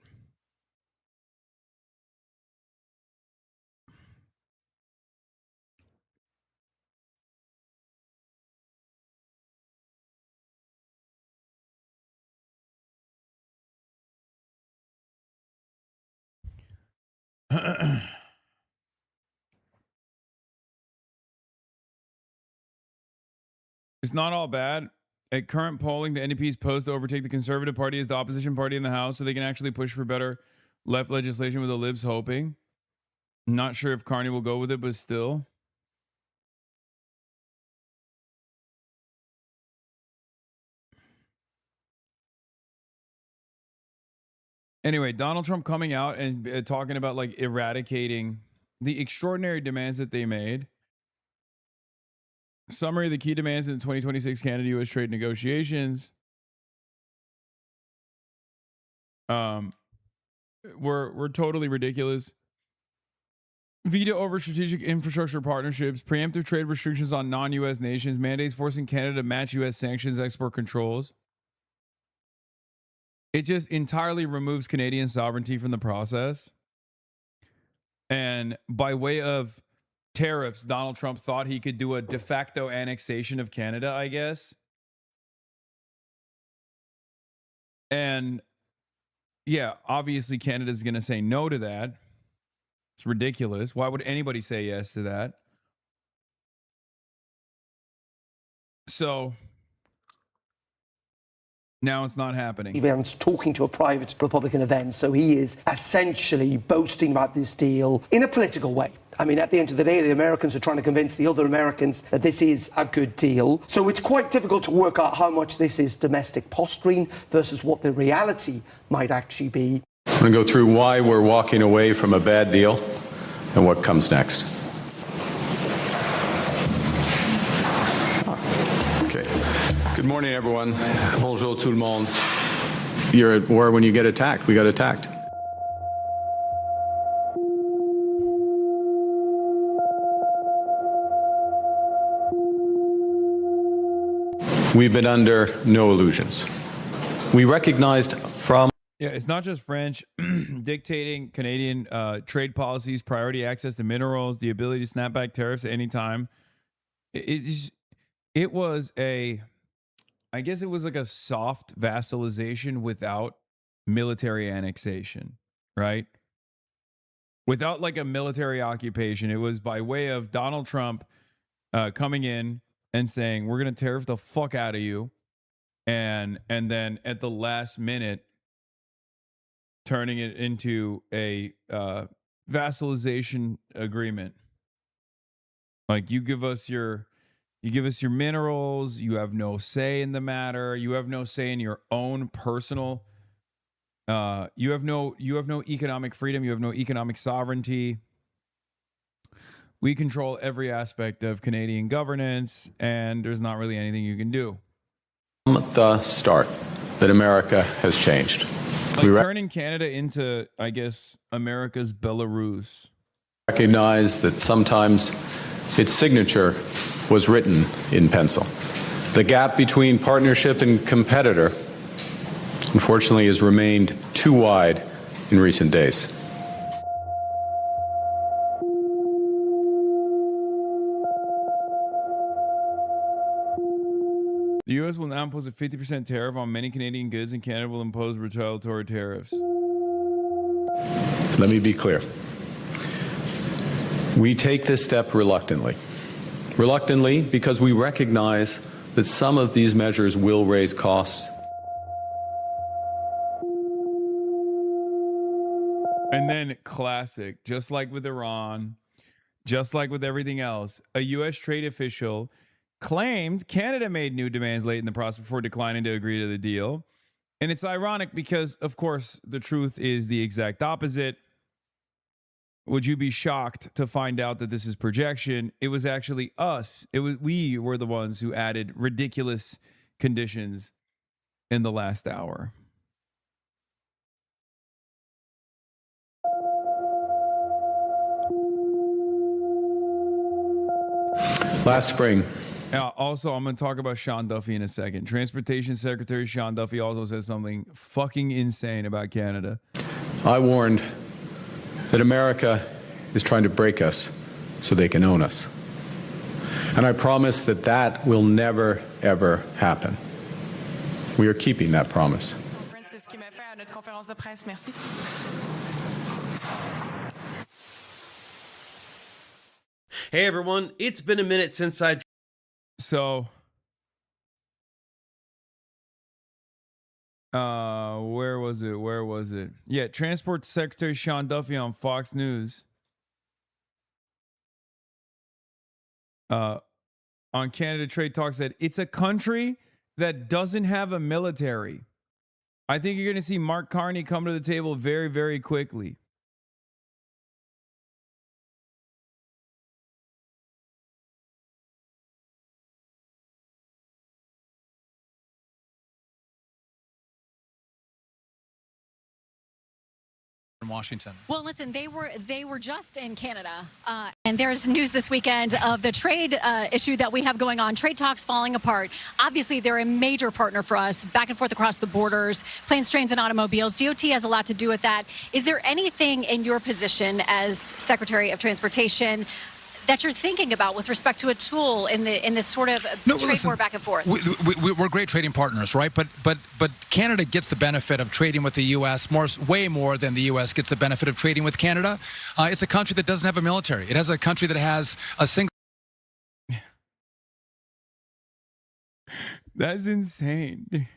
It's not all bad. At current polling, the NDP is posed to overtake the Conservative Party as the opposition party in the House so they can actually push for better left legislation with the Libs hoping. Not sure if Carney will go with it, but still. Anyway, Donald Trump coming out and talking about like eradicating the extraordinary demands that they made. Summary of the key demands in the 2026 Canada-U.S. trade negotiations. Were totally ridiculous. Veto over strategic infrastructure partnerships, preemptive trade restrictions on non-U.S. nations, mandates forcing Canada to match U.S. sanctions, export controls. It just entirely removes Canadian sovereignty from the process. And by way of tariffs, Donald Trump thought he could do a de facto annexation of Canada, I guess. And yeah, obviously Canada's going to say no to that. It's ridiculous. Why would anybody say yes to that? So now it's not happening. Evans talking to a private Republican event, so he is essentially boasting about this deal in a political way. I mean, at the end of the day, the Americans are trying to convince the other Americans that this is a good deal. So it's quite difficult to work out how much this is domestic posturing versus what the reality might actually be. I'm going to go through why we're walking away from a bad deal and what comes next. Okay. Good morning, everyone. Bonjour tout le monde. You're at war when you get attacked. We got attacked. We've been under no illusions. We recognized from... Yeah, it's not just French dictating Canadian trade policies, priority access to minerals, the ability to snap back tariffs at any time. It was a, I guess it was like a soft vassalization without military annexation, right? Without like a military occupation. It was by way of Donald Trump coming in and saying, we're going to tariff the fuck out of you. And then at the last minute, turning it into a vassalization agreement. Like you give us your minerals, you have no say in the matter, you have no say in your own personal you have no economic freedom, you have no economic sovereignty. We control every aspect of Canadian governance and there's not really anything you can do. From the start that America has changed. Like turning Canada into, I guess, America's Belarus. Recognize that sometimes its signature was written in pencil. The gap between partnership and competitor, unfortunately, has remained too wide in recent days. The U.S. will now impose a 50% tariff on many Canadian goods, and Canada will impose retaliatory tariffs. Let me be clear. We take this step reluctantly. Reluctantly because we recognize that some of these measures will raise costs. And then classic, just like with Iran, just like with everything else, a U.S. trade official claimed Canada made new demands late in the process before declining to agree to the deal. And it's ironic because, of course, the truth is the exact opposite. Would you be shocked to find out that this is projection? It was actually us. We were the ones who added ridiculous conditions in the last hour. Last spring. Also, I'm going to talk about Sean Duffy in a second. Transportation Secretary Sean Duffy also says something fucking insane about Canada. I warned that America is trying to break us so they can own us. And I promise that that will never, ever happen. We are keeping that promise. Hey everyone, it's been a minute since I... So, where was it? Yeah, Transport Secretary Sean Duffy on Fox News on Canada Trade Talk said, it's a country that doesn't have a military. I think you're going to see Mark Carney come to the table very, very quickly. In Washington. Well, listen, they were just in Canada, and there's news this weekend of the trade issue that we have going on. Trade talks falling apart. Obviously, they're a major partner for us, back and forth across the borders, planes, trains, and automobiles. DOT has a lot to do with that. Is there anything in your position as Secretary of Transportation that you're thinking about with respect to a tool in this sort of trade war back and forth? We're great trading partners, right? But Canada gets the benefit of trading with the U.S. way more than the U.S. gets the benefit of trading with Canada. It's a country that doesn't have a military. It has a country that has a single. That's insane.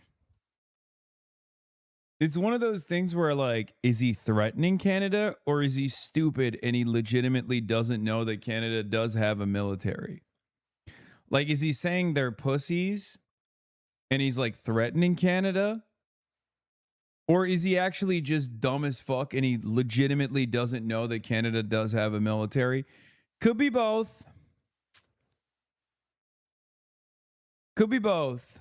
It's one of those things where, like, is he threatening Canada or is he stupid and he legitimately doesn't know that Canada does have a military? Like, is he saying they're pussies and he's, like, threatening Canada? Or is he actually just dumb as fuck and he legitimately doesn't know that Canada does have a military? Could be both. Could be both.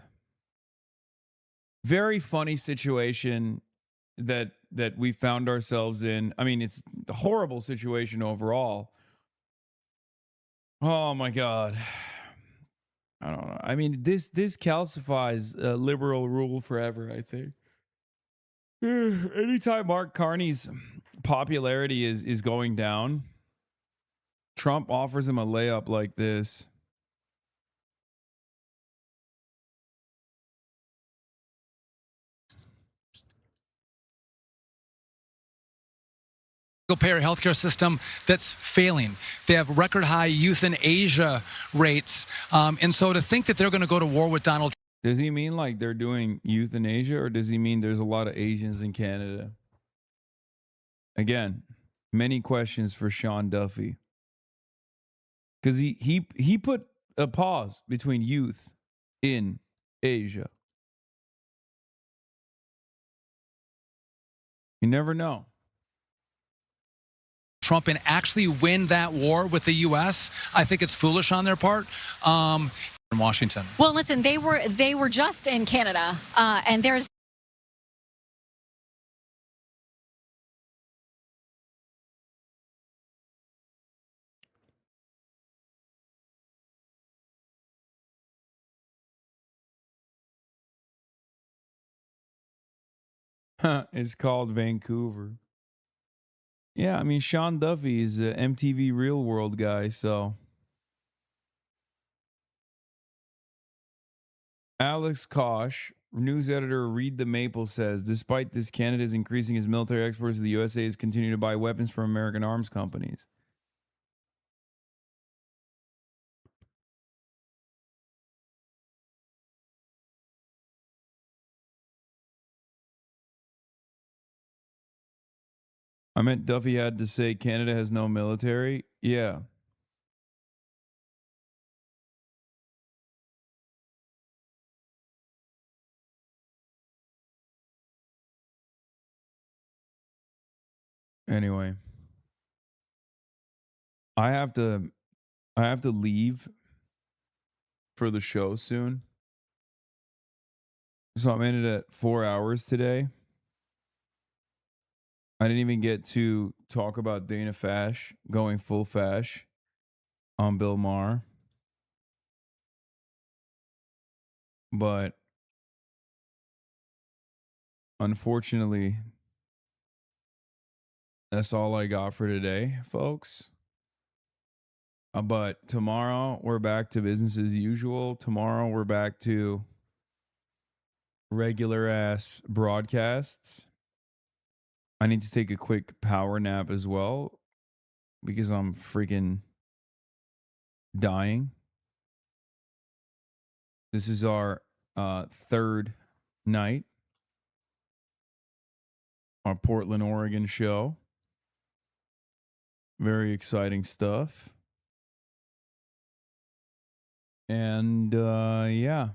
Very funny situation that we found ourselves in. I mean, it's a horrible situation overall. Oh my God. I don't know. I mean, this calcifies liberal rule forever, I think. Anytime Mark Carney's popularity is going down, Trump offers him a layup like this. Payer healthcare system that's failing. They have record high euthanasia rates. And so to think that they're going to go to war with Donald Trump. Does he mean like they're doing euthanasia, or does he mean there's a lot of Asians in Canada? Again, many questions for Sean Duffy. Because he put a pause between youth in Asia. You never know. Trump and actually win that war with the U.S. I think it's foolish on their part. In Washington. Well, listen, they were just in Canada, and there's. It's called Vancouver. Yeah, I mean, Sean Duffy is an MTV Real World guy, so. Alex Kosh, news editor Read the Maple, says, despite this, Canada is increasing its military exports. The USA is continuing to buy weapons from American arms companies. I meant Duffy had to say Canada has no military. Yeah. Anyway, I have to leave for the show soon. So I'm in it at 4 hours today. I didn't even get to talk about Dana Fash going full Fash on Bill Maher. But unfortunately, that's all I got for today, folks. But tomorrow, we're back to business as usual. Tomorrow, we're back to regular ass broadcasts. I need to take a quick power nap as well because I'm freaking dying. This is our third night, our Portland, Oregon show. Very exciting stuff. And yeah.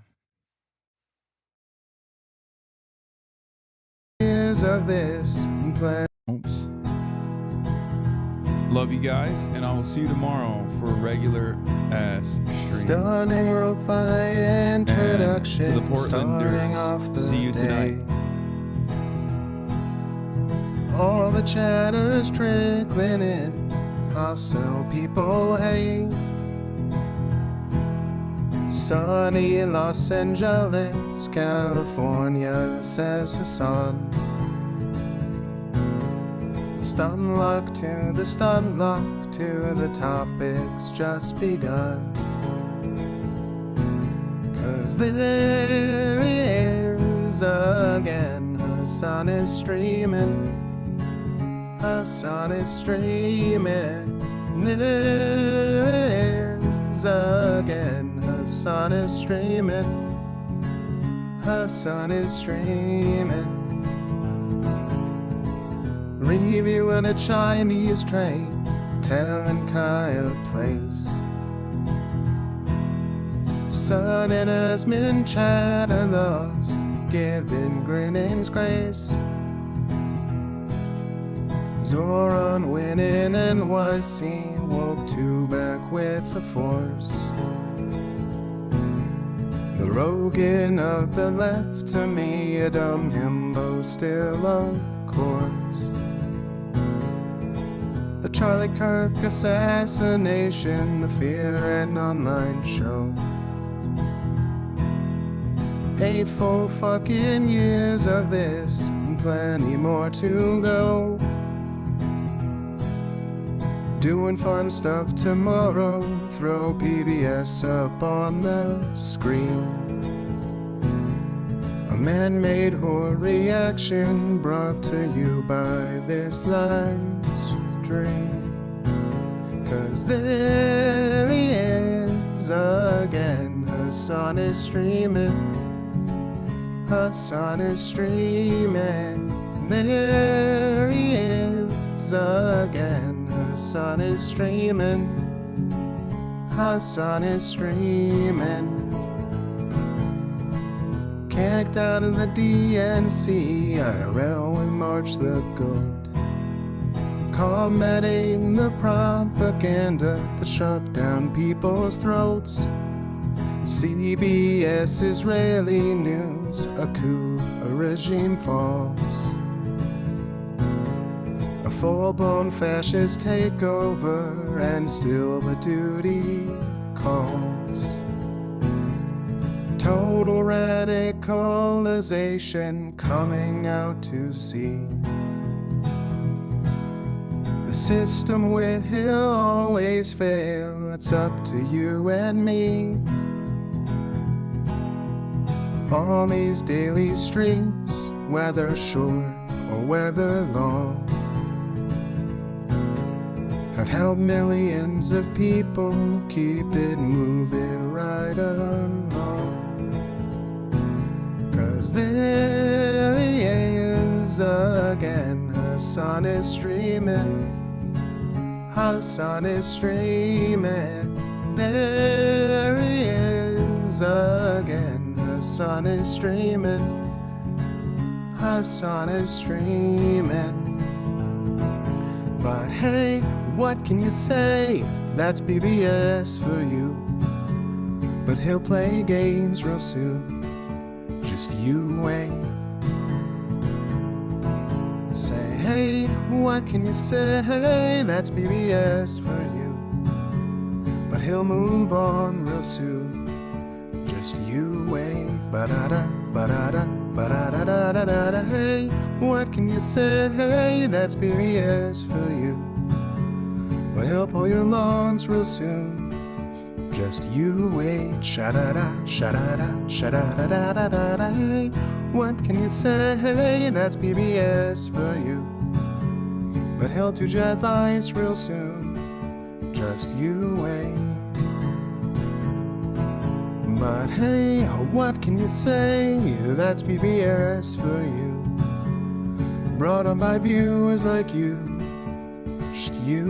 Years of this plan. Oops. Love you guys, and I will see you tomorrow for a regular ass stream. Stunning lo-fi introduction. And to the Portlanders, see you tonight. All the chatter's trickling in. Hostile people hate. Sunny Los Angeles, California, says Hassan. Stun luck to the stun luck to the topic's just begun. 'Cause there he is again. Hassan is streaming. Hassan is streaming. There it is again. Hassan is streaming. Hassan is streaming. Reviewing a Chinese train, telling Kyle place. Sun and Asmin chatter loves, giving grinning's grace. Zoran winning NYC, woke two back with the force. The Rogan of the left, to me a dumb himbo still of course. The Charlie Kirk assassination, the Fear and Online show. 8 full fucking years of this, and plenty more to go. Doing fun stuff tomorrow, throw PBS up on the screen. A man-made horror reaction brought to you by this life's dream. 'Cause there he is again, Hassan is streaming. Hassan is streaming. There he is again, Hassan is streaming. Hassan is streaming. Kicked out of the DNC, IRL with March the Goat. Combating the propaganda that shoved down people's throats. CBS Israeli news, a coup, a regime falls. A full-blown fascist takeover, and still the duty calls. Total radicalization coming out to see. The system will always fail, it's up to you and me. On these daily streets, whether short or whether long, have helped millions of people keep it moving right along. 'Cause there he is again, Hassan is streaming. Hassan is streaming. There he is again, Hassan is streaming. Hassan is streaming. But hey, what can you say? That's BBS for you. But he'll play games real soon. Just you wait. Say, hey, what can you say? That's BBS for you. But he'll move on real soon. Just you wait. Ba-da-da, ba-da-da, ba-da-da-da-da-da. Hey, what can you say? Hey, that's BBS for you. But he'll pull your lungs real soon. Just you wait. Sha-da-da, sha-da-da, sha-da-da-da-da-da. Hey, what can you say? Hey, that's BBS for you. But he'll do your advice real soon. Just you wait. But hey, what can you say? That's BBS for you. Brought on by viewers like you. Just you.